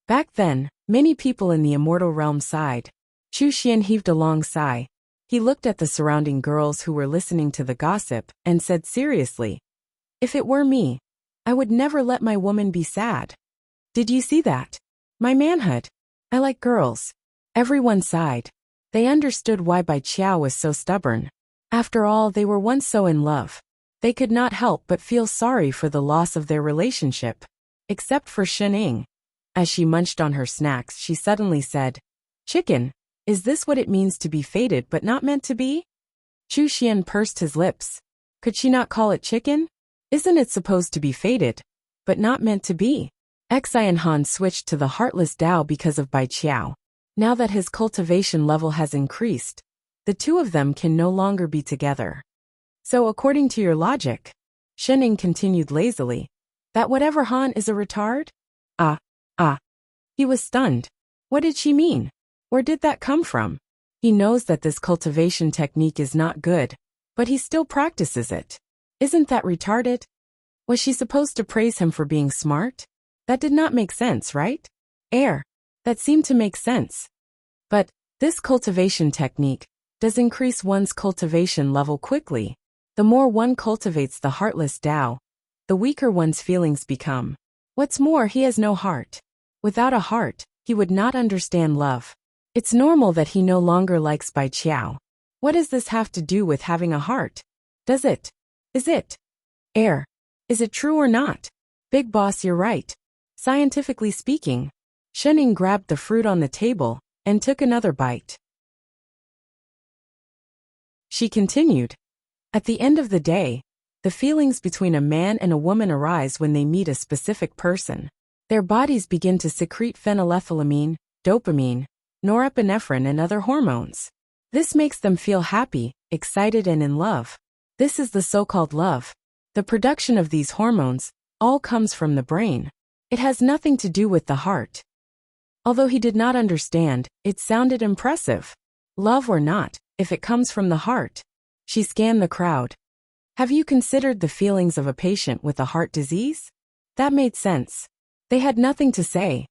Back then, many people in the immortal realm sighed. Chu Xian heaved a long sigh. He looked at the surrounding girls who were listening to the gossip and said seriously, "If it were me, I would never let my woman be sad." Did you see that? My manhood. I like girls. Everyone sighed. They understood why Bai Qiao was so stubborn. After all, they were once so in love. They could not help but feel sorry for the loss of their relationship. Except for Shening. As she munched on her snacks, she suddenly said, "Chicken, is this what it means to be fated but not meant to be?" Chu Xian pursed his lips. Could she not call it chicken? Isn't it supposed to be fated, but not meant to be? Exa and Han switched to the heartless Dao because of Bai Qiao. Now that his cultivation level has increased, the two of them can no longer be together. So according to your logic, Shening continued lazily, that whatever Han is a retard? He was stunned. What did she mean? Where did that come from? He knows that this cultivation technique is not good, but he still practices it. Isn't that retarded? Was she supposed to praise him for being smart? That did not make sense, right? That seemed to make sense. But this cultivation technique does increase one's cultivation level quickly. The more one cultivates the heartless Dao, the weaker one's feelings become. What's more, he has no heart. Without a heart, he would not understand love. It's normal that he no longer likes Bai Qiao. What does this have to do with having a heart? Does it? Is it? Is it true or not? Big boss, you're right. Scientifically speaking. Shening grabbed the fruit on the table and took another bite. She continued. At the end of the day, the feelings between a man and a woman arise when they meet a specific person. Their bodies begin to secrete phenylethylamine, dopamine, norepinephrine and other hormones. This makes them feel happy, excited and in love. This is the so-called love. The production of these hormones all comes from the brain. It has nothing to do with the heart. Although he did not understand, it sounded impressive. Love or not, if it comes from the heart. She scanned the crowd. Have you considered the feelings of a patient with a heart disease? That made sense. They had nothing to say.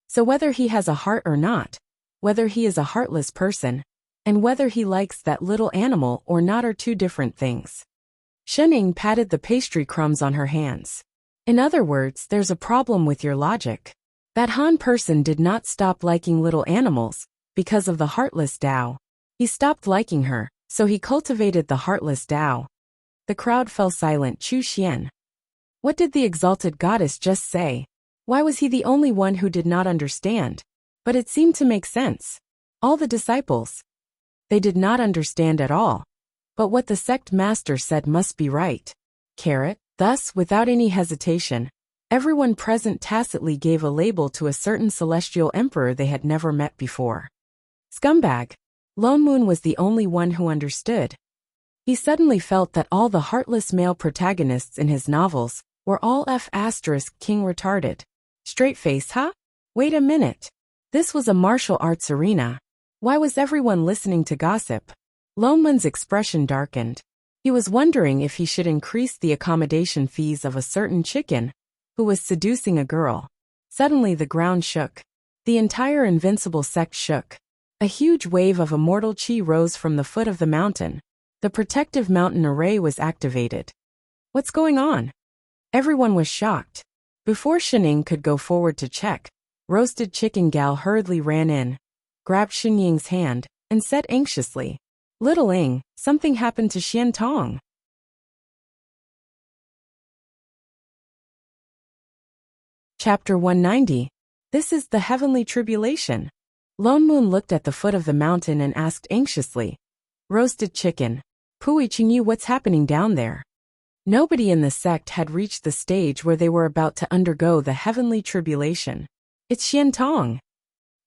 So whether he has a heart or not, whether he is a heartless person, and whether he likes that little animal or not are two different things. Shening patted the pastry crumbs on her hands. In other words, there's a problem with your logic. That Han person did not stop liking little animals because of the heartless Dao. He stopped liking her, so he cultivated the heartless Dao. The crowd fell silent. Chu Xian. What did the exalted goddess just say? Why was he the only one who did not understand? But it seemed to make sense. All the disciples. They did not understand at all. But what the sect master said must be right. Thus, without any hesitation, everyone present tacitly gave a label to a certain celestial emperor they had never met before. Scumbag. Lone Moon was the only one who understood. He suddenly felt that all the heartless male protagonists in his novels were all King retarded. Straight face, huh? Wait a minute. This was a martial arts arena. Why was everyone listening to gossip? Loneman's expression darkened. He was wondering if he should increase the accommodation fees of a certain chicken who was seducing a girl. Suddenly the ground shook. The entire invincible sect shook. A huge wave of immortal chi rose from the foot of the mountain. The protective mountain array was activated. What's going on? Everyone was shocked. Before Xining could go forward to check, Roasted Chicken Gal hurriedly ran in, grabbed Xinying's hand, and said anxiously, "Little Ing, something happened to Xian Tong." Chapter 190. This is the heavenly tribulation. Lone Moon looked at the foot of the mountain and asked anxiously, "Roasted Chicken, Pui Qingyu, what's happening down there?" Nobody in the sect had reached the stage where they were about to undergo the heavenly tribulation. "It's Xian Tong,"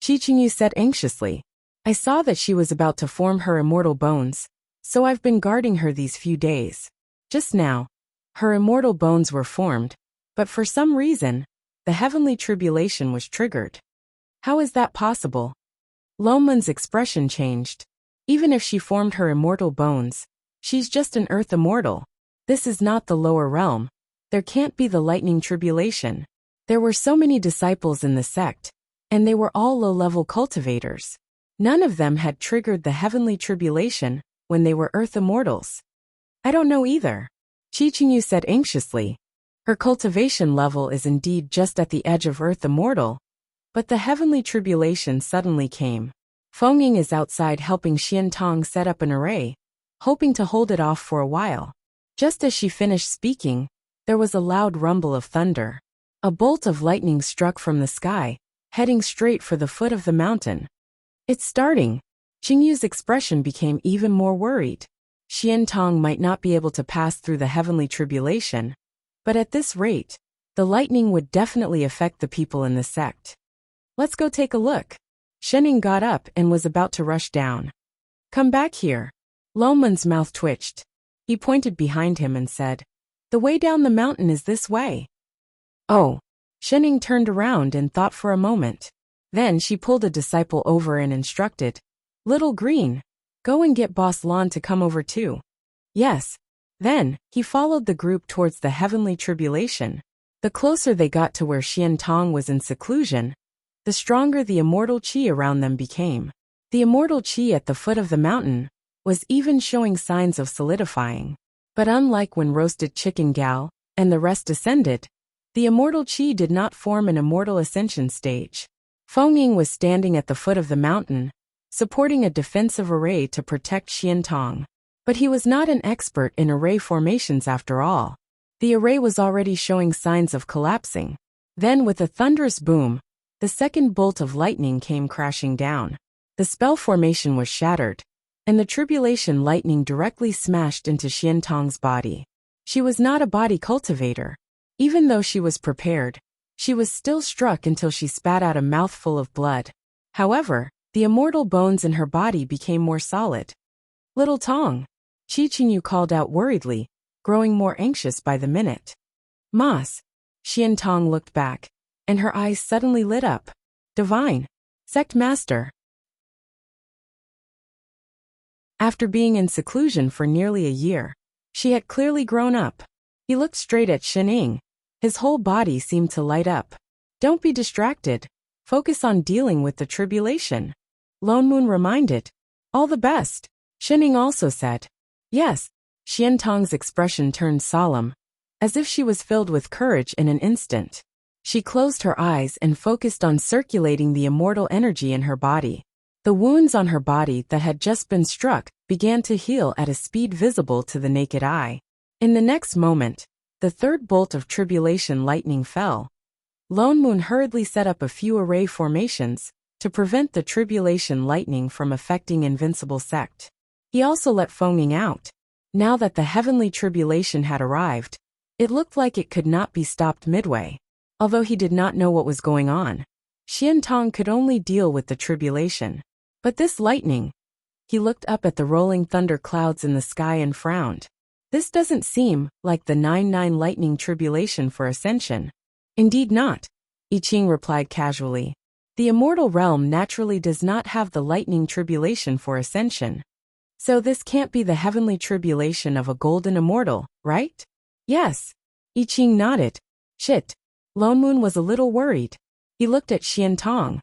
Qi Qingyu said anxiously. "I saw that she was about to form her immortal bones, so I've been guarding her these few days. Just now, her immortal bones were formed, but for some reason, the heavenly tribulation was triggered." "How is that possible?" Loman's expression changed. "Even if she formed her immortal bones, she's just an earth immortal. This is not the lower realm. There can't be the lightning tribulation." There were so many disciples in the sect, and they were all low-level cultivators. None of them had triggered the heavenly tribulation when they were earth immortals. "I don't know either," Qi Qingyu said anxiously. "Her cultivation level is indeed just at the edge of earth immortal, but the heavenly tribulation suddenly came. Feng is outside helping Xian Tong set up an array, hoping to hold it off for a while." Just as she finished speaking, there was a loud rumble of thunder. A bolt of lightning struck from the sky, heading straight for the foot of the mountain. "It's starting." Qingyu's expression became even more worried. Xian Tong might not be able to pass through the heavenly tribulation, but at this rate, the lightning would definitely affect the people in the sect. "Let's go take a look." Shening got up and was about to rush down. "Come back here." Loman's mouth twitched. He pointed behind him and said, "The way down the mountain is this way." "Oh." Shening turned around and thought for a moment. Then she pulled a disciple over and instructed, "Little Green, go and get Boss Lon to come over too." "Yes." Then, he followed the group towards the heavenly tribulation. The closer they got to where Xian Tong was in seclusion, the stronger the immortal chi around them became. The immortal chi at the foot of the mountain was even showing signs of solidifying. But unlike when Roasted Chicken Gal and the rest descended, the immortal chi did not form an immortal ascension stage. Feng Ying was standing at the foot of the mountain, supporting a defensive array to protect Xian Tong. But he was not an expert in array formations after all. The array was already showing signs of collapsing. Then with a thunderous boom, the second bolt of lightning came crashing down. The spell formation was shattered, and the tribulation lightning directly smashed into Xian Tong's body. She was not a body cultivator. Even though she was prepared, she was still struck until she spat out a mouthful of blood. However, the immortal bones in her body became more solid. "Little Tong," Qi Qingyu called out worriedly, growing more anxious by the minute. "Mas." Xian Tong looked back, and her eyes suddenly lit up. "Divine. Sect Master." After being in seclusion for nearly a year, she had clearly grown up. He looked straight at Xining. His whole body seemed to light up. "Don't be distracted. Focus on dealing with the tribulation," Lone Moon reminded. "All the best," Xining also said. "Yes." Xian Tong's expression turned solemn, as if she was filled with courage in an instant. She closed her eyes and focused on circulating the immortal energy in her body. The wounds on her body that had just been struck began to heal at a speed visible to the naked eye. In the next moment, the third bolt of tribulation lightning fell. Lone Moon hurriedly set up a few array formations to prevent the tribulation lightning from affecting Invincible Sect. He also let Feng Ying out. Now that the heavenly tribulation had arrived, it looked like it could not be stopped midway. Although he did not know what was going on, Xian Tong could only deal with the tribulation. But this lightning... He looked up at the rolling thunder clouds in the sky and frowned. "This doesn't seem like the 9-9 lightning tribulation for ascension." "Indeed not," I Ching replied casually. The immortal realm naturally does not have the lightning tribulation for ascension. So this can't be the heavenly tribulation of a golden immortal, right? Yes. I Ching nodded. Shit. Lone Moon was a little worried. He looked at Xiantong,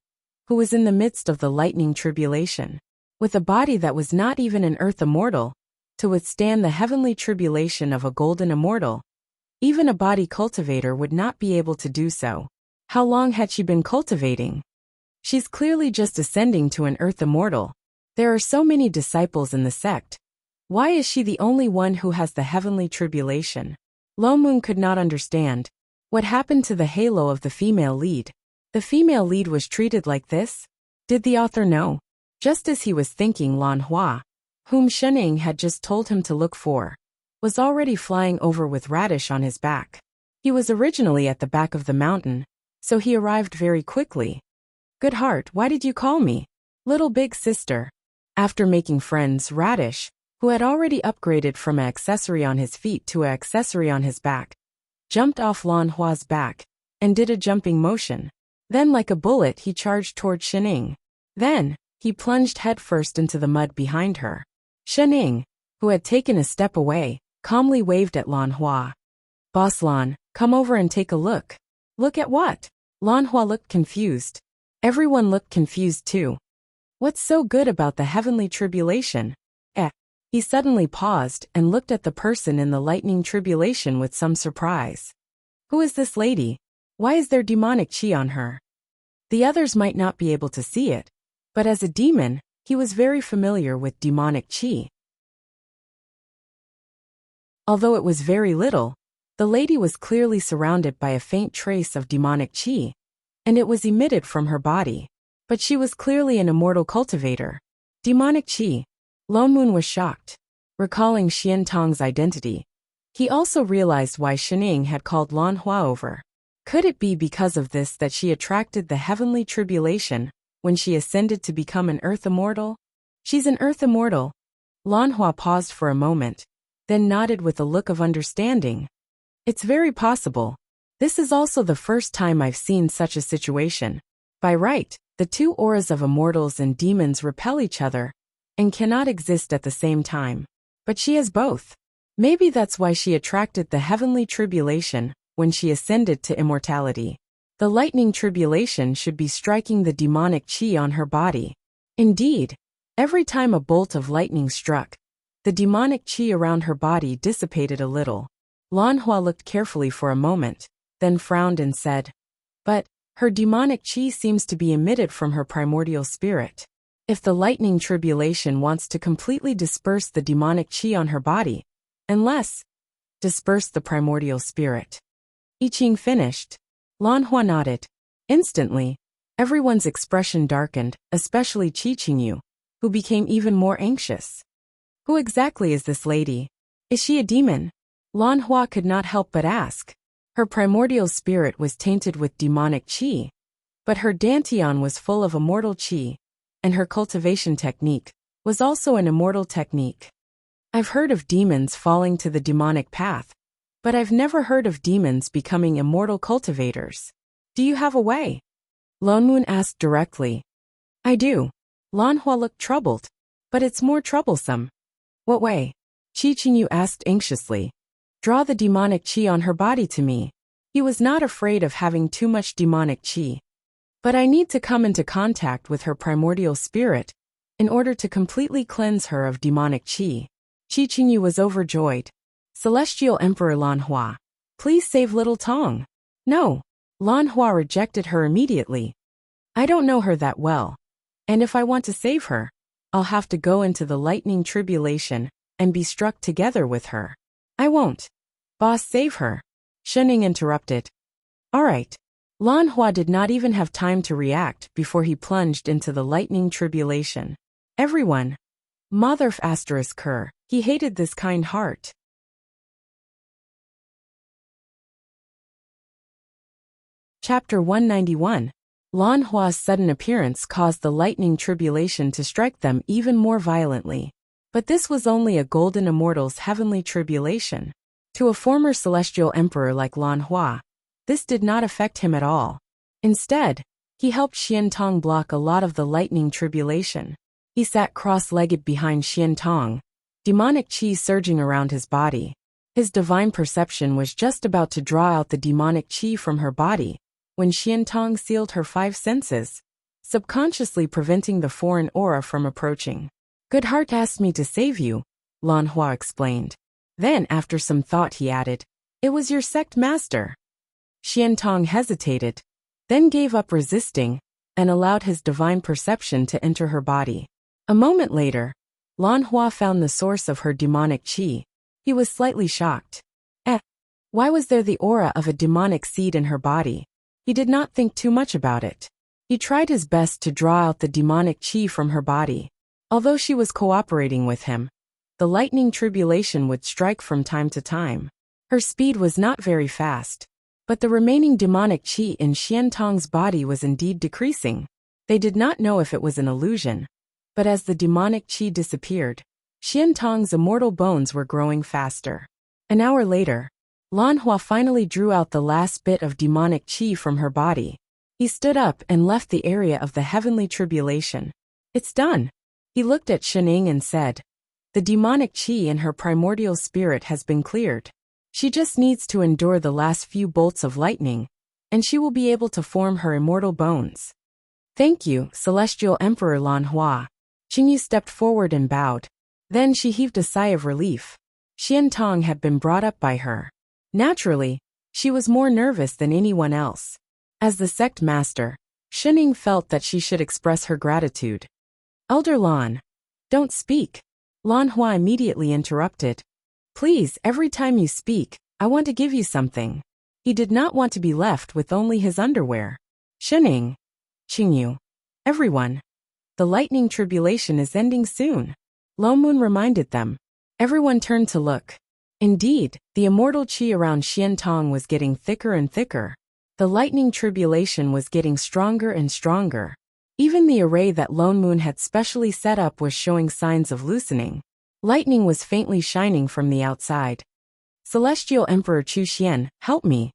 who was in the midst of the lightning tribulation, with a body that was not even an earth immortal, to withstand the heavenly tribulation of a golden immortal. Even a body cultivator would not be able to do so. How long had she been cultivating? She's clearly just ascending to an earth immortal. There are so many disciples in the sect. Why is she the only one who has the heavenly tribulation? Lone Moon could not understand. What happened to the halo of the female lead? The female lead was treated like this? Did the author know? Just as he was thinking, Lan Hua, whom Shening had just told him to look for, was already flying over with Radish on his back. He was originally at the back of the mountain, so he arrived very quickly. Good heart, why did you call me? Little big sister. After making friends, Radish, who had already upgraded from an accessory on his feet to an accessory on his back, jumped off Lan Hua's back and did a jumping motion. Then like a bullet he charged toward Shening. Then, he plunged headfirst into the mud behind her. Shening, who had taken a step away, calmly waved at Lan Hua. Boss Lan, come over and take a look. Look at what? Lan Hua looked confused. Everyone looked confused too. What's so good about the heavenly tribulation? He suddenly paused and looked at the person in the lightning tribulation with some surprise. Who is this lady? Why is there demonic chi on her? The others might not be able to see it, but as a demon, he was very familiar with demonic chi. Although it was very little, the lady was clearly surrounded by a faint trace of demonic chi, and it was emitted from her body. But she was clearly an immortal cultivator. Demonic chi. Lone Moon was shocked. Recalling Xiantong's identity, he also realized why Shening had called Lan Hua over. Could it be because of this that she attracted the heavenly tribulation when she ascended to become an earth immortal? She's an earth immortal. Lan Hua paused for a moment, then nodded with a look of understanding. It's very possible. This is also the first time I've seen such a situation. By right, the two auras of immortals and demons repel each other and cannot exist at the same time. But she has both. Maybe that's why she attracted the heavenly tribulation when she ascended to immortality. The lightning tribulation should be striking the demonic chi on her body. Indeed, every time a bolt of lightning struck, the demonic chi around her body dissipated a little. Lan Hua looked carefully for a moment, then frowned and said, "But her demonic chi seems to be emitted from her primordial spirit. If the lightning tribulation wants to completely disperse the demonic chi on her body, unless disperse the primordial spirit." I Ching finished. Lan Hua nodded. Instantly, everyone's expression darkened, especially Qingyu, who became even more anxious. Who exactly is this lady? Is she a demon? Lan Hua could not help but ask. Her primordial spirit was tainted with demonic chi, but her dantian was full of immortal chi, and her cultivation technique was also an immortal technique. I've heard of demons falling to the demonic path, but I've never heard of demons becoming immortal cultivators. Do you have a way? Lone Moon asked directly. I do. Lan Hua looked troubled, but it's more troublesome. What way? Qingyu asked anxiously. Draw the demonic chi on her body to me. He was not afraid of having too much demonic chi. But I need to come into contact with her primordial spirit in order to completely cleanse her of demonic chi. Qingyu was overjoyed. Celestial Emperor Lan Hua, please save little Tong. No. Lan Hua rejected her immediately. I don't know her that well, and if I want to save her, I'll have to go into the lightning tribulation and be struck together with her. I won't. Boss, save her. Shening interrupted. All right. Lan Hua did not even have time to react before he plunged into the lightning tribulation. Everyone. Motherf asterisk her. He hated this kind heart. Chapter 191. Lan Hua's sudden appearance caused the lightning tribulation to strike them even more violently. But this was only a golden immortal's heavenly tribulation. To a former celestial emperor like Lan Hua, this did not affect him at all. Instead, He helped Xiantong block a lot of the lightning tribulation. He sat cross-legged behind Xiantong, demonic qi surging around his body. His divine perception was just about to draw out the demonic qi from her body, when Xiantong sealed her 5 senses, subconsciously preventing the foreign aura from approaching. Good Heart asked me to save you, Lan Hua explained. Then, after some thought, he added, it was your sect master. Xiantong hesitated, then gave up resisting, and allowed his divine perception to enter her body. A moment later, Lan Hua found the source of her demonic qi. He was slightly shocked. Why was there the aura of a demonic seed in her body? He did not think too much about it. He tried his best to draw out the demonic qi from her body. Although she was cooperating with him, the lightning tribulation would strike from time to time. Her speed was not very fast, but the remaining demonic qi in Xiantong's body was indeed decreasing. They did not know if it was an illusion, but as the demonic qi disappeared, Xiantong's immortal bones were growing faster. An hour later, Lan Hua finally drew out the last bit of demonic qi from her body. He stood up and left the area of the heavenly tribulation. It's done. He looked at Shening and said, the demonic qi in her primordial spirit has been cleared. She just needs to endure the last few bolts of lightning, and she will be able to form her immortal bones. Thank you, Celestial Emperor Lan Hua. Qingyu stepped forward and bowed. Then she heaved a sigh of relief. Xiantong had been brought up by her. Naturally, she was more nervous than anyone else. As the sect master, Shening felt that she should express her gratitude. Elder Lan, don't speak. Lan Hua immediately interrupted. Please, every time you speak, I want to give you something. He did not want to be left with only his underwear. Shening, Qingyu, everyone. The lightning tribulation is ending soon. Lo Moon reminded them. Everyone turned to look. Indeed, the immortal qi around Xiantong was getting thicker and thicker. The lightning tribulation was getting stronger and stronger. Even the array that Lone Moon had specially set up was showing signs of loosening. Lightning was faintly shining from the outside. Celestial Emperor Chu Xian, help me.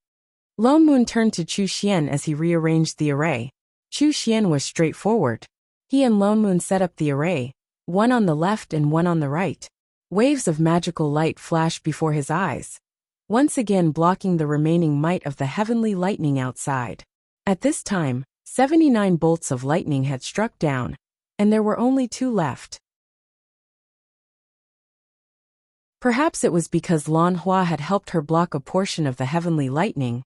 Lone Moon turned to Chu Xian as he rearranged the array. Chu Xian was straightforward. He and Lone Moon set up the array, one on the left and one on the right. Waves of magical light flashed before his eyes, once again blocking the remaining might of the heavenly lightning outside. At this time, 79 bolts of lightning had struck down, and there were only 2 left. Perhaps it was because Lan Hua had helped her block a portion of the heavenly lightning,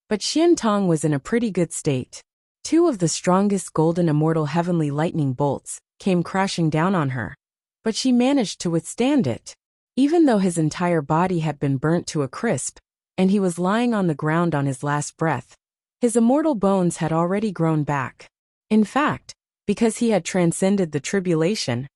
but Xiantong was in a pretty good state. 2 of the strongest golden immortal heavenly lightning bolts came crashing down on her, but she managed to withstand it. Even though his entire body had been burnt to a crisp, and he was lying on the ground on his last breath, his immortal bones had already grown back. In fact, because he had transcended the tribulation,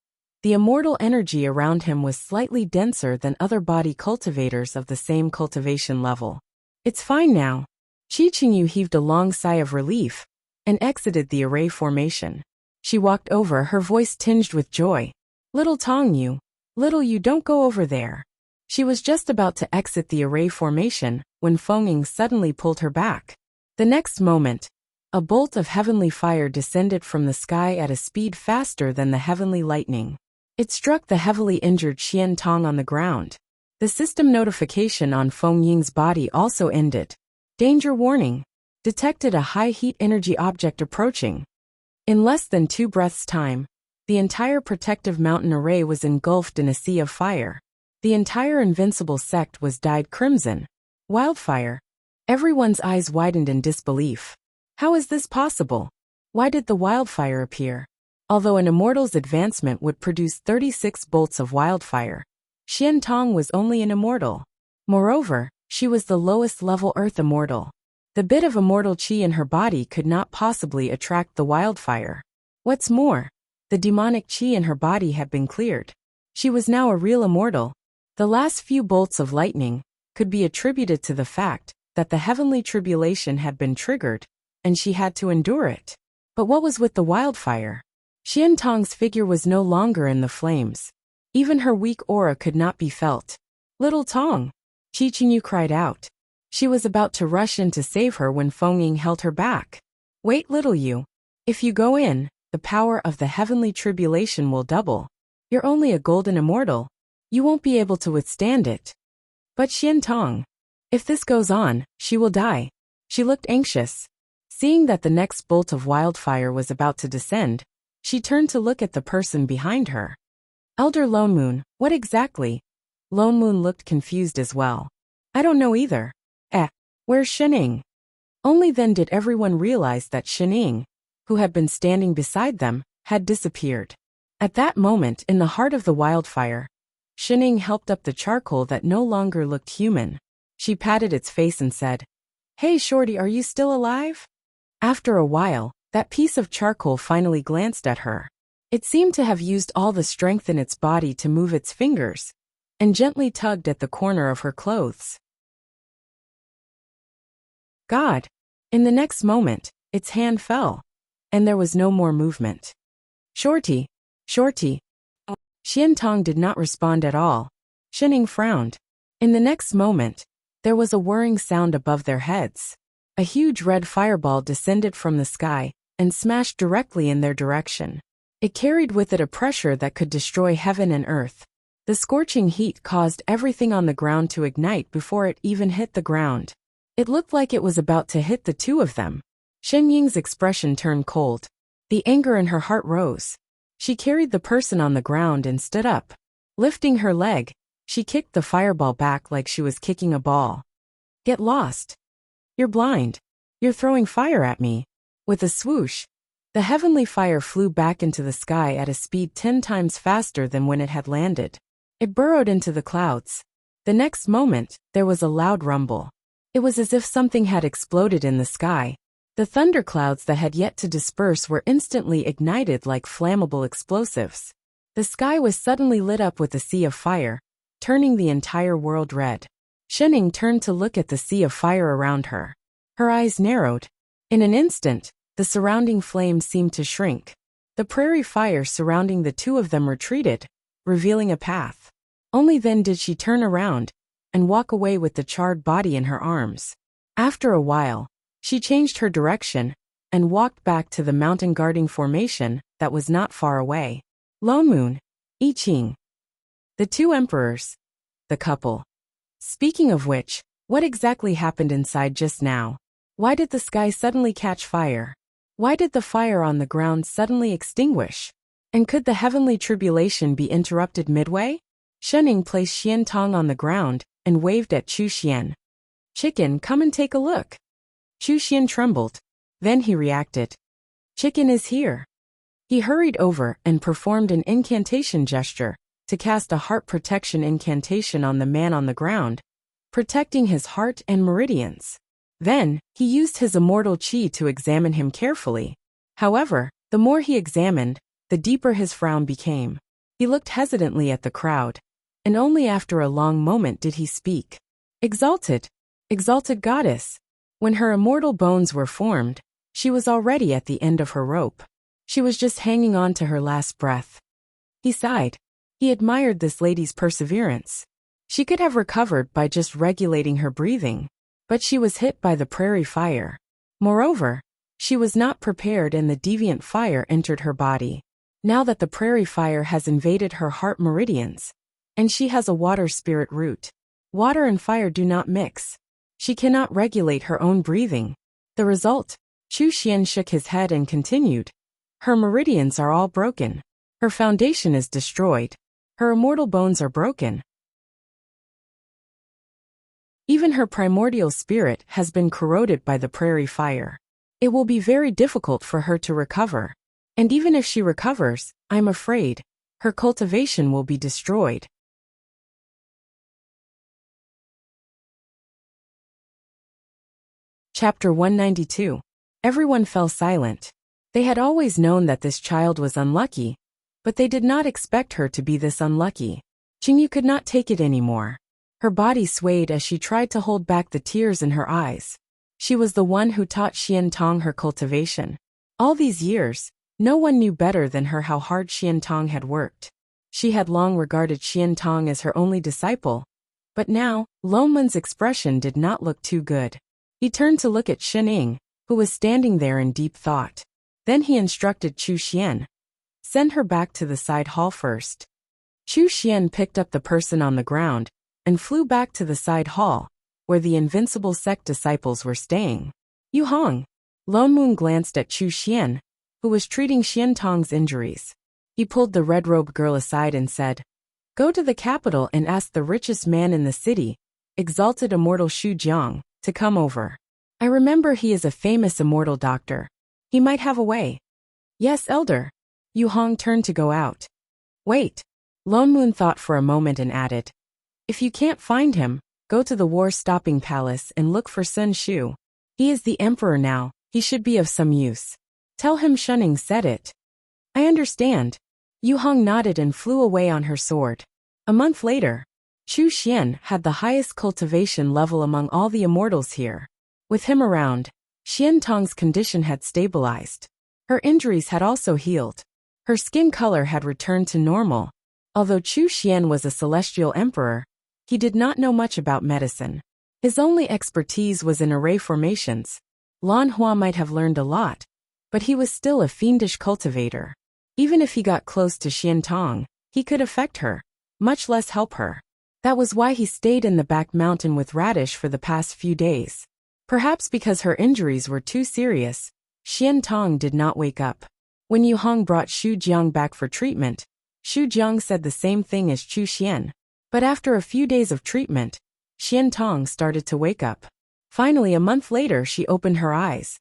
the immortal energy around him was slightly denser than other body cultivators of the same cultivation level. It's fine now. Qingyu heaved a long sigh of relief and exited the array formation. She walked over, her voice tinged with joy. Little Tongyu, little you, don't go over there. She was just about to exit the array formation when Fengying suddenly pulled her back. The next moment, a bolt of heavenly fire descended from the sky at a speed faster than the heavenly lightning. It struck the heavily injured Xiantong on the ground. The system notification on Fengying's body also ended. Danger warning. Detected a high heat energy object approaching. In less than 2 breaths' time, the entire protective mountain array was engulfed in a sea of fire. The entire invincible sect was dyed crimson. Wildfire. Everyone's eyes widened in disbelief. How is this possible? Why did the wildfire appear? Although an immortal's advancement would produce 36 bolts of wildfire, Xiantong was only an immortal. Moreover, she was the lowest level earth immortal. The bit of immortal qi in her body could not possibly attract the wildfire. What's more, the demonic qi in her body had been cleared. She was now a real immortal. The last few bolts of lightning could be attributed to the fact that the heavenly tribulation had been triggered, and she had to endure it. But what was with the wildfire? Xiantong's figure was no longer in the flames. Even her weak aura could not be felt. Little Tong! Qingyu cried out. She was about to rush in to save her when Fengying held her back. Wait, little you. If you go in, the power of the heavenly tribulation will double. You're only a golden immortal. You won't be able to withstand it. But Xiantong, if this goes on, she will die. She looked anxious. Seeing that the next bolt of wildfire was about to descend, she turned to look at the person behind her. Elder Lone Moon, what exactly? Lone Moon looked confused as well. I don't know either. Where's Shining? Only then did everyone realize that Shining, who had been standing beside them, had disappeared. At that moment, in the heart of the wildfire, Shining helped up the charcoal that no longer looked human. She patted its face and said, "Hey Shorty, are you still alive?" After a while, that piece of charcoal finally glanced at her. It seemed to have used all the strength in its body to move its fingers, and gently tugged at the corner of her clothes. God! In the next moment, its hand fell, and there was no more movement. Shorty! Shorty! Xiantong did not respond at all. Shining frowned. In the next moment, there was a whirring sound above their heads. A huge red fireball descended from the sky and smashed directly in their direction. It carried with it a pressure that could destroy heaven and earth. The scorching heat caused everything on the ground to ignite before it even hit the ground. It looked like it was about to hit the two of them. Shen Ying's expression turned cold. The anger in her heart rose. She carried the person on the ground and stood up. Lifting her leg, she kicked the fireball back like she was kicking a ball. Get lost. You're blind. You're throwing fire at me. With a swoosh, the heavenly fire flew back into the sky at a speed 10 times faster than when it had landed. It burrowed into the clouds. The next moment, there was a loud rumble. It was as if something had exploded in the sky. The thunderclouds that had yet to disperse were instantly ignited like flammable explosives. The sky was suddenly lit up with a sea of fire, turning the entire world red. Shining turned to look at the sea of fire around her. Her eyes narrowed. In an instant, the surrounding flames seemed to shrink. The prairie fire surrounding the two of them retreated, revealing a path. Only then did she turn around and walk away with the charred body in her arms. After a while, she changed her direction and walked back to the mountain guarding formation that was not far away. Lone Moon, I Ching. The two emperors. The couple. Speaking of which, what exactly happened inside just now? Why did the sky suddenly catch fire? Why did the fire on the ground suddenly extinguish? And could the heavenly tribulation be interrupted midway? Shening placed Xiantong on the ground and waved at Chu Xian. Chicken, come and take a look. Chu Xian trembled. Then he reacted. Chicken is here. He hurried over and performed an incantation gesture to cast a heart protection incantation on the man on the ground, protecting his heart and meridians. Then, he used his immortal chi to examine him carefully. However, the more he examined, the deeper his frown became. He looked hesitantly at the crowd, and only after a long moment did he speak. Exalted, exalted goddess. When her immortal bones were formed, she was already at the end of her rope. She was just hanging on to her last breath. He sighed. He admired this lady's perseverance. She could have recovered by just regulating her breathing, but she was hit by the prairie fire. Moreover, she was not prepared and the deviant fire entered her body. Now that the prairie fire has invaded her heart meridians, and she has a water spirit root. Water and fire do not mix. She cannot regulate her own breathing. The result? Chu Xian shook his head and continued. Her meridians are all broken. Her foundation is destroyed. Her immortal bones are broken. Even her primordial spirit has been corroded by the prairie fire. It will be very difficult for her to recover. And even if she recovers, I'm afraid, her cultivation will be destroyed. Chapter 192. Everyone fell silent. They had always known that this child was unlucky, but they did not expect her to be this unlucky. Qingyu could not take it anymore. Her body swayed as she tried to hold back the tears in her eyes. She was the one who taught Xiantong her cultivation. All these years, no one knew better than her how hard Xiantong had worked. She had long regarded Xiantong as her only disciple, but now, Loman's expression did not look too good. He turned to look at Shining, who was standing there in deep thought. Then he instructed Chu Xian. Send her back to the side hall first. Chu Xian picked up the person on the ground and flew back to the side hall, where the invincible sect disciples were staying. Yu Hong. Lone Moon glanced at Chu Xian, who was treating Xian Tong's injuries. He pulled the red-robed girl aside and said, "Go to the capital and ask the richest man in the city, exalted immortal Xu Jiang, to come over. I remember he is a famous immortal doctor. He might have a way." "Yes, elder." Yu Hong turned to go out. "Wait." Lone Moon thought for a moment and added, "If you can't find him, go to the war-stopping palace and look for Sun Shu. He is the emperor now, he should be of some use. Tell him Shunning said it." "I understand." Yu Hong nodded and flew away on her sword. A month later, Chu Xian had the highest cultivation level among all the immortals here. With him around, Xian Tong's condition had stabilized. Her injuries had also healed. Her skin color had returned to normal. Although Chu Xian was a celestial emperor, he did not know much about medicine. His only expertise was in array formations. Lan Hua might have learned a lot, but he was still a fiendish cultivator. Even if he got close to Xian Tong, he could affect her, much less help her. That was why he stayed in the back mountain with Radish for the past few days. Perhaps because her injuries were too serious, Xian Tong did not wake up. When Yu Hong brought Xu Jiang back for treatment, Xu Jiang said the same thing as Chu Xian. But after a few days of treatment, Xian Tong started to wake up. Finally, a month later, she opened her eyes.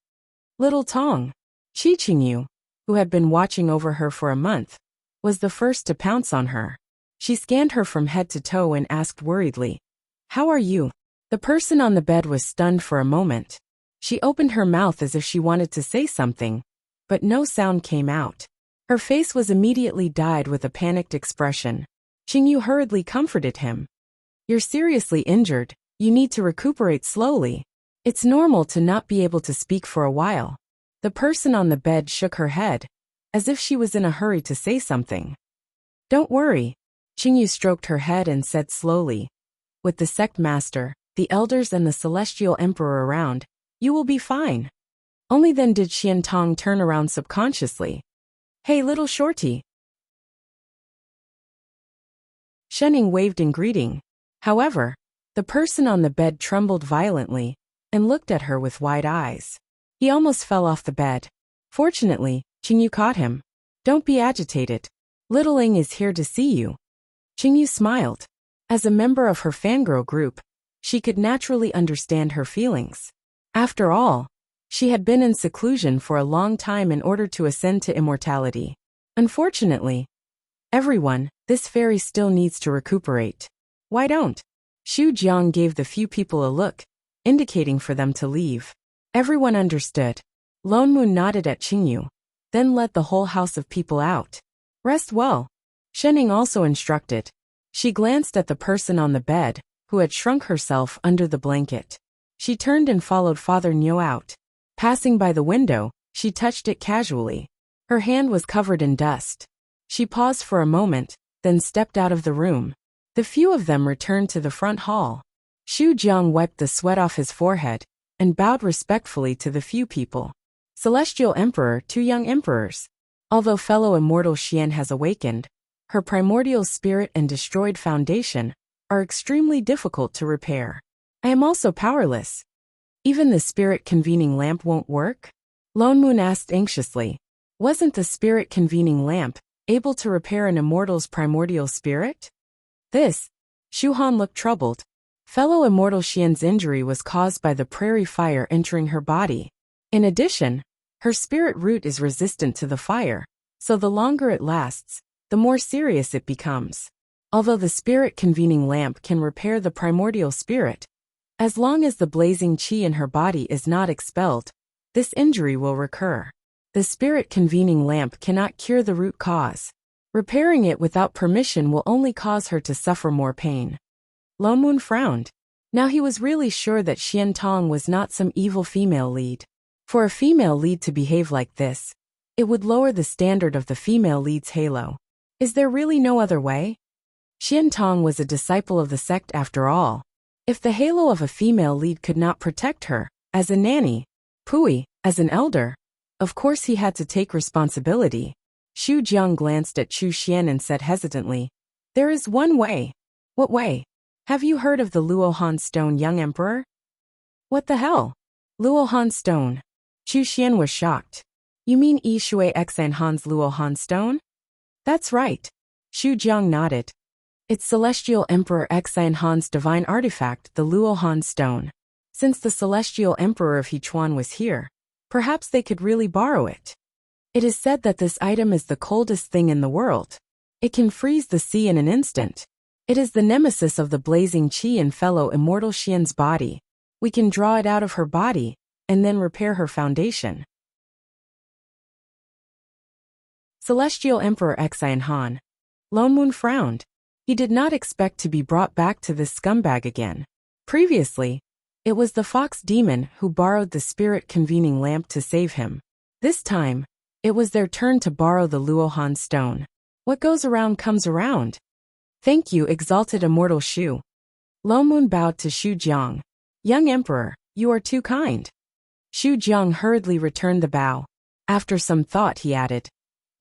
Little Tong. Qi Qingyu, who had been watching over her for a month, was the first to pounce on her. She scanned her from head to toe and asked worriedly, "How are you?" The person on the bed was stunned for a moment. She opened her mouth as if she wanted to say something, but no sound came out. Her face was immediately dyed with a panicked expression. Qingyu hurriedly comforted him. "You're seriously injured, you need to recuperate slowly. It's normal to not be able to speak for a while." The person on the bed shook her head, as if she was in a hurry to say something. "Don't worry." Qingyu stroked her head and said slowly, "With the sect master, the elders and the celestial emperor around, you will be fine." Only then did Xian Tong turn around subconsciously. "Hey, little shorty." Shunning waved in greeting. However, the person on the bed trembled violently and looked at her with wide eyes. He almost fell off the bed. Fortunately, Qingyu caught him. "Don't be agitated. Little Ing is here to see you." Qingyu smiled. As a member of her fangirl group, she could naturally understand her feelings. After all, she had been in seclusion for a long time in order to ascend to immortality. Unfortunately, everyone, this fairy still needs to recuperate. Why don't? Xu Jiang gave the few people a look, indicating for them to leave. Everyone understood. Lone Moon nodded at Qingyu, then led the whole house of people out. "Rest well." Shunning also instructed. She glanced at the person on the bed, who had shrunk herself under the blanket. She turned and followed Father Niu out. Passing by the window, she touched it casually. Her hand was covered in dust. She paused for a moment, then stepped out of the room. The few of them returned to the front hall. Xu Jiang wiped the sweat off his forehead and bowed respectfully to the few people. Celestial Emperor, two young emperors. Although fellow immortal Xian has awakened, her primordial spirit and destroyed foundation are extremely difficult to repair. I am also powerless. Even the spirit convening lamp won't work? Lone Moon asked anxiously. Wasn't the spirit convening lamp able to repair an immortal's primordial spirit? Shu Han looked troubled. Fellow immortal Xian's injury was caused by the prairie fire entering her body. In addition, her spirit root is resistant to the fire, so the longer it lasts, the more serious it becomes. Although the spirit convening lamp can repair the primordial spirit, as long as the blazing qi in her body is not expelled, this injury will recur. The spirit convening lamp cannot cure the root cause. Repairing it without permission will only cause her to suffer more pain. Lone Moon frowned. Now he was really sure that Xian Tong was not some evil female lead. For a female lead to behave like this, it would lower the standard of the female lead's halo. Is there really no other way? Xian Tong was a disciple of the sect after all. If the halo of a female lead could not protect her, as a nanny, Pui, as an elder, Of course he had to take responsibility. Xu Jiang glanced at Chu Xian and said hesitantly, "There is one way." "What way?" "Have you heard of the Luohan stone, young emperor?" "What the hell?" "Luohan stone." Chu Xian was shocked. "You mean Yi Shui Xan Han's Luohan stone?" "That's right." Xu Jiang nodded. "It's Celestial Emperor Xan Han's divine artifact, the Luohan stone. Since the Celestial Emperor of Hechuan was here, perhaps they could really borrow it. It is said that this item is the coldest thing in the world. It can freeze the sea in an instant. It is the nemesis of the blazing qi and fellow immortal Xian's body. We can draw it out of her body, and then repair her foundation." Celestial Emperor Xian Han. Lone Moon frowned. He did not expect to be brought back to this scumbag again. Previously, it was the fox demon who borrowed the spirit convening lamp to save him. This time, it was their turn to borrow the Luohan stone. What goes around comes around. "Thank you, exalted immortal Shu." Lone Moon bowed to Xu Jiang. "Young emperor, you are too kind." Xu Jiang hurriedly returned the bow. After some thought he added,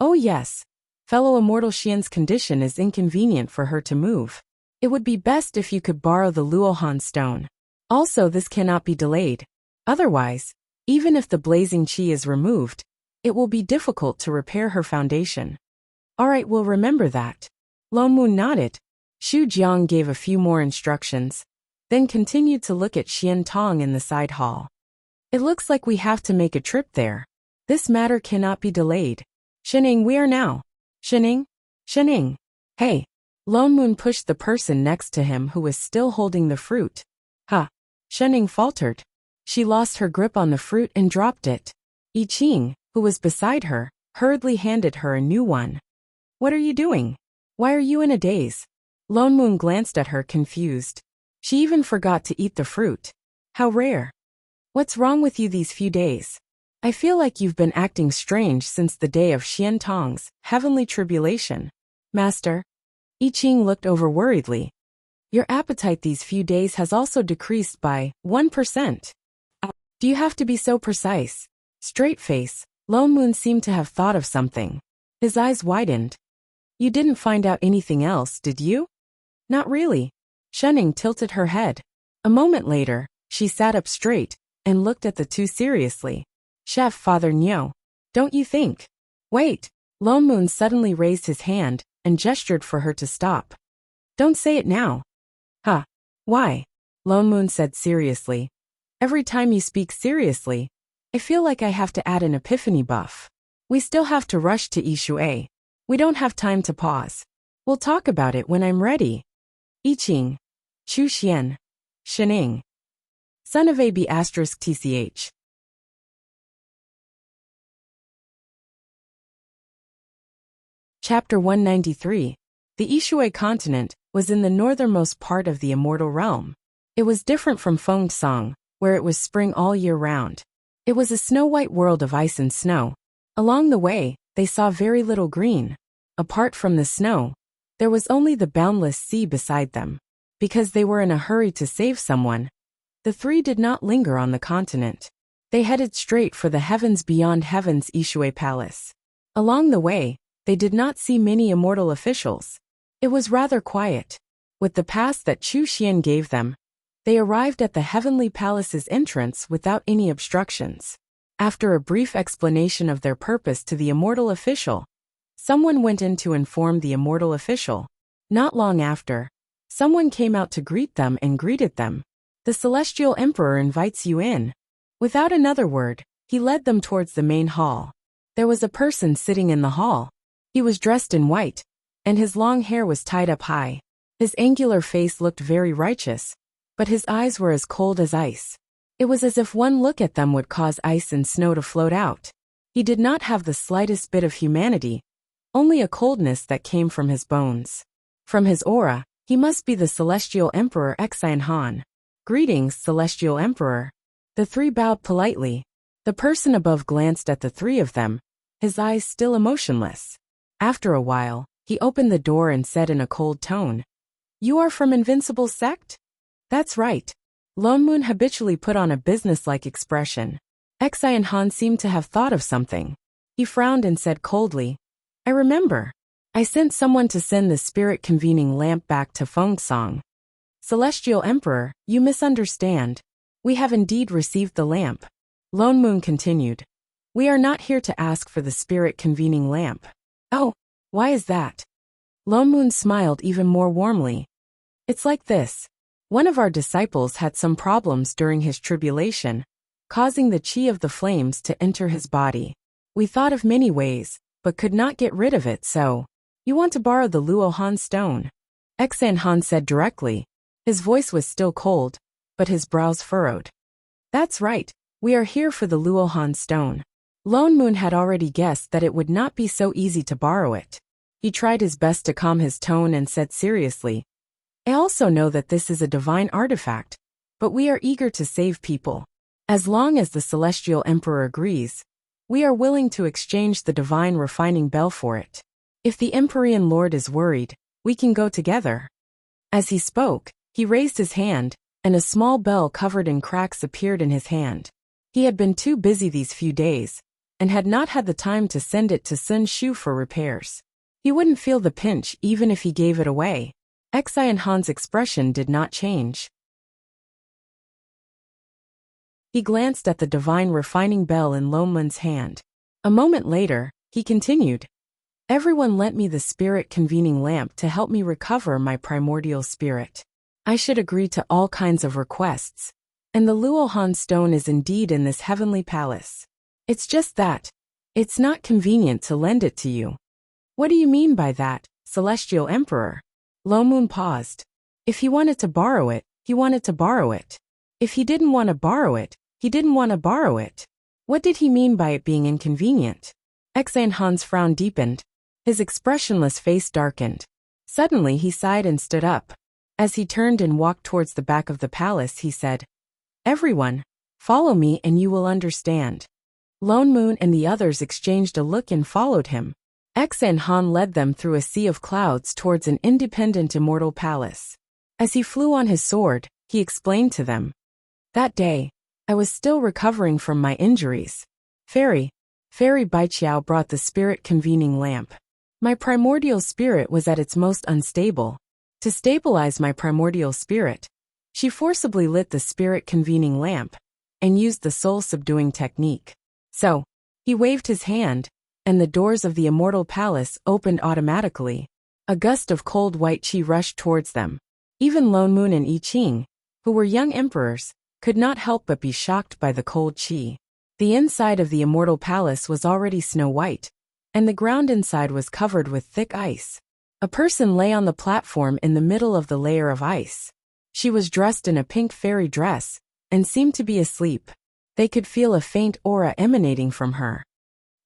"Oh yes, fellow immortal Xian's condition is inconvenient for her to move. It would be best if you could borrow the Luohan stone. Also, this cannot be delayed. Otherwise, even if the blazing qi is removed, it will be difficult to repair her foundation." "All right, we'll remember that." Lone Moon nodded. Xu Jiang gave a few more instructions, then continued to look at Xian Tong in the side hall. "It looks like we have to make a trip there. This matter cannot be delayed. Shening, we are now." "Shening? Shening. Hey." Lone Moon pushed the person next to him who was still holding the fruit. "Huh." Shening faltered. She lost her grip on the fruit and dropped it. I Ching, who was beside her, hurriedly handed her a new one. "What are you doing? Why are you in a daze?" Lone Moon glanced at her confused. She even forgot to eat the fruit. "How rare. What's wrong with you these few days? I feel like you've been acting strange since the day of Xian Tong's heavenly tribulation." "Master." I Ching looked over worriedly. "Your appetite these few days has also decreased by 1%. Do you have to be so precise?" Straight face, Lone Moon seemed to have thought of something. His eyes widened. "You didn't find out anything else, did you?" "Not really." Shening tilted her head. A moment later, she sat up straight and looked at the two seriously. "Chef Father Nyo, don't you think?" "Wait." Lone Moon suddenly raised his hand and gestured for her to stop. "Don't say it now." "Huh. Why?" Lone Moon said seriously. "Every time you speak seriously, I feel like I have to add an epiphany buff. We still have to rush to Yishui. We don't have time to pause. We'll talk about it when I'm ready." I Ching. Chu Xian. Shening. Son of AB *TCH. Chapter 193. The Yishui continent was in the northernmost part of the immortal realm. It was different from Fengsong, where it was spring all year round. It was a snow-white world of ice and snow. Along the way, they saw very little green. Apart from the snow, there was only the boundless sea beside them. Because they were in a hurry to save someone, the three did not linger on the continent. They headed straight for the heavens beyond heaven's Yishui Palace. Along the way, they did not see many immortal officials. It was rather quiet. With the pass that Chu Xian gave them, they arrived at the heavenly palace's entrance without any obstructions. After a brief explanation of their purpose to the immortal official, someone went in to inform the immortal official. Not long after, someone came out to greet them and greeted them. "The Celestial Emperor invites you in." Without another word, he led them towards the main hall. There was a person sitting in the hall. He was dressed in white, and his long hair was tied up high. His angular face looked very righteous, but his eyes were as cold as ice. It was as if one look at them would cause ice and snow to float out. He did not have the slightest bit of humanity, only a coldness that came from his bones. From his aura, he must be the Celestial Emperor Xian Han. "Greetings, Celestial Emperor." The three bowed politely. The person above glanced at the three of them, his eyes still emotionless. After a while, he opened the door and said in a cold tone, "You are from Invincible Sect?" "That's right." Lone Moon habitually put on a businesslike expression. Xian Han seemed to have thought of something. He frowned and said coldly, I remember. I sent someone to send the spirit-convening lamp back to Fengsong. Celestial Emperor, you misunderstand. We have indeed received the lamp. Lone Moon continued. We are not here to ask for the spirit-convening lamp. Oh, why is that? Lone Moon smiled even more warmly. It's like this. One of our disciples had some problems during his tribulation, causing the chi of the flames to enter his body. We thought of many ways, but could not get rid of it, so... You want to borrow the Luohan stone? Xian Han said directly. His voice was still cold, but his brows furrowed. That's right, we are here for the Luohan stone. Lone Moon had already guessed that it would not be so easy to borrow it. He tried his best to calm his tone and said seriously, I also know that this is a divine artifact, but we are eager to save people. As long as the Celestial Emperor agrees, we are willing to exchange the divine refining bell for it. If the Empyrean Lord is worried, we can go together. As he spoke, he raised his hand, and a small bell covered in cracks appeared in his hand. He had been too busy these few days, and had not had the time to send it to Sun Shu for repairs. He wouldn't feel the pinch even if he gave it away. Xian Han's expression did not change. He glanced at the divine refining bell in Lone Moon's hand. A moment later, he continued. Everyone lent me the spirit-convening lamp to help me recover my primordial spirit. I should agree to all kinds of requests, and the Luohan stone is indeed in this heavenly palace. It's just that. It's not convenient to lend it to you. What do you mean by that, Celestial Emperor? Lone Moon paused. If he wanted to borrow it, he wanted to borrow it. If he didn't want to borrow it, he didn't want to borrow it. What did he mean by it being inconvenient? Xian Han's frown deepened. His expressionless face darkened. Suddenly he sighed and stood up. As he turned and walked towards the back of the palace, he said, Everyone, follow me and you will understand. Lone Moon and the others exchanged a look and followed him. Xian Han led them through a sea of clouds towards an independent immortal palace. As he flew on his sword, he explained to them. That day, I was still recovering from my injuries. Fairy Baiqiao brought the spirit-convening lamp. My primordial spirit was at its most unstable. To stabilize my primordial spirit, she forcibly lit the spirit-convening lamp and used the soul-subduing technique. So, he waved his hand, and the doors of the immortal palace opened automatically. A gust of cold white qi rushed towards them. Even Lone Moon and I Ching, who were young emperors, could not help but be shocked by the cold qi. The inside of the immortal palace was already snow-white, and the ground inside was covered with thick ice. A person lay on the platform in the middle of the layer of ice. She was dressed in a pink fairy dress, and seemed to be asleep. They could feel a faint aura emanating from her.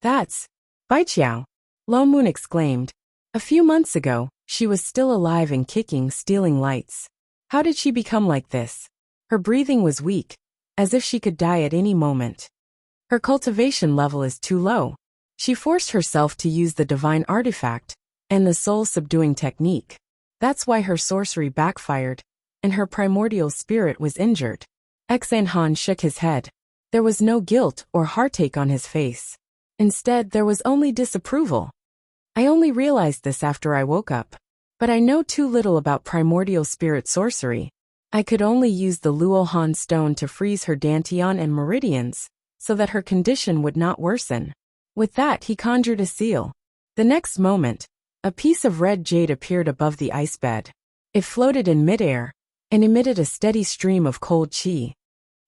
That's Baiqiao, Lone Moon exclaimed. A few months ago, she was still alive and kicking, stealing lights. How did she become like this? Her breathing was weak, as if she could die at any moment. Her cultivation level is too low. She forced herself to use the divine artifact and the soul-subduing technique. That's why her sorcery backfired, and her primordial spirit was injured. Xian Han shook his head. There was no guilt or heartache on his face. Instead, there was only disapproval. I only realized this after I woke up. But I know too little about primordial spirit sorcery. I could only use the Luohan stone to freeze her dantian and meridians, so that her condition would not worsen. With that, he conjured a seal. The next moment, a piece of red jade appeared above the ice bed. It floated in midair, and emitted a steady stream of cold qi.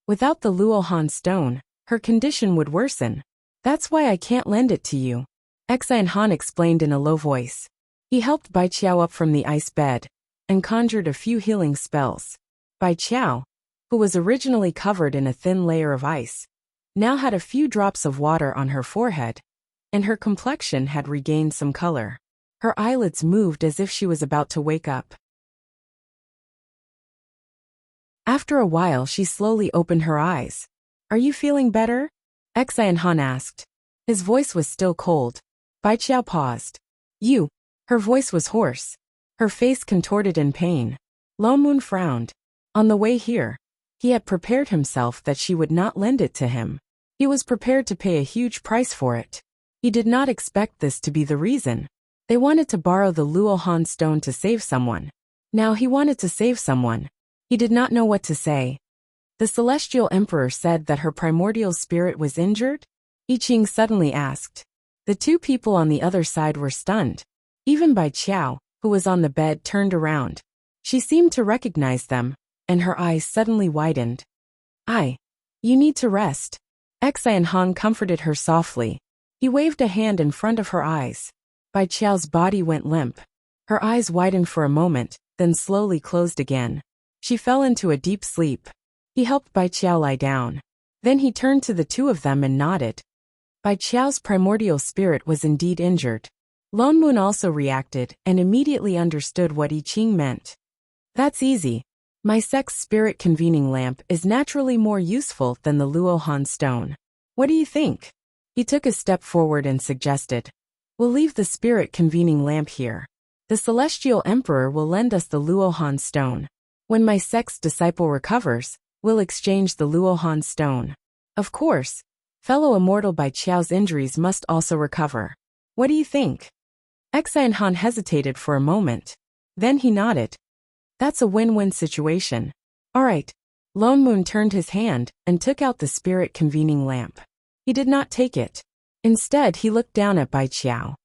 Without the Luohan stone, her condition would worsen. That's why I can't lend it to you. Xian Han explained in a low voice. He helped Baiqiao up from the ice bed, and conjured a few healing spells. Baiqiao, who was originally covered in a thin layer of ice, now had a few drops of water on her forehead, and her complexion had regained some color. Her eyelids moved as if she was about to wake up. After a while, she slowly opened her eyes. Are you feeling better? Xian Han asked. His voice was still cold. Baiqiao paused. You. Her voice was hoarse. Her face contorted in pain. Lone Moon frowned. On the way here, he had prepared himself that she would not lend it to him. He was prepared to pay a huge price for it. He did not expect this to be the reason. They wanted to borrow the Luohan stone to save someone. Now he wanted to save someone. He did not know what to say. The Celestial Emperor said that her primordial spirit was injured? I Ching suddenly asked. The two people on the other side were stunned. Even Bai Qiao, who was on the bed, turned around. She seemed to recognize them, and her eyes suddenly widened. You need to rest. Xian Han comforted her softly. He waved a hand in front of her eyes. Bai Qiao's body went limp. Her eyes widened for a moment, then slowly closed again. She fell into a deep sleep. He helped Bai Qiao lie down. Then he turned to the two of them and nodded. Bai Qiao's primordial spirit was indeed injured. Lone Moon also reacted and immediately understood what I Ching meant. That's easy. My sex spirit convening lamp is naturally more useful than the Luohan stone. What do you think? He took a step forward and suggested. We'll leave the spirit convening lamp here. The Celestial Emperor will lend us the Luohan stone. When my sex disciple recovers, we'll exchange the Luohan stone. Of course, fellow immortal Bai Qiao's injuries must also recover. What do you think? Xian Han hesitated for a moment. Then he nodded. That's a win-win situation. All right. Lone Moon turned his hand and took out the spirit convening lamp. He did not take it. Instead, he looked down at Bai Qiao.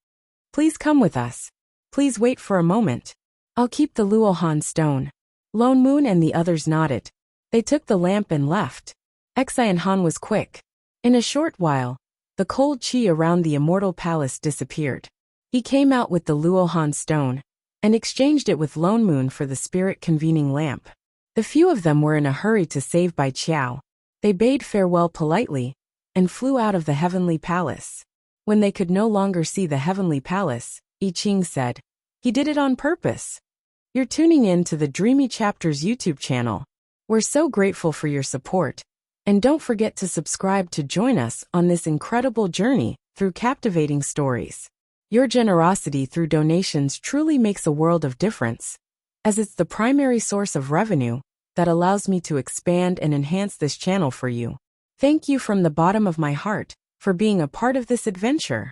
Please come with us. Please wait for a moment. I'll keep the Luohan stone. Lone Moon and the others nodded. They took the lamp and left. Xian Han was quick. In a short while, the cold qi around the immortal palace disappeared. He came out with the Luohan stone and exchanged it with Lone Moon for the spirit convening lamp. The few of them were in a hurry to save Bai Qiao. They bade farewell politely and flew out of the heavenly palace. When they could no longer see the heavenly palace, I Ching said, he did it on purpose. You're tuning in to the Dreamy Chapters YouTube channel. We're so grateful for your support. And don't forget to subscribe to join us on this incredible journey through captivating stories. Your generosity through donations truly makes a world of difference, as it's the primary source of revenue that allows me to expand and enhance this channel for you. Thank you from the bottom of my heart for being a part of this adventure.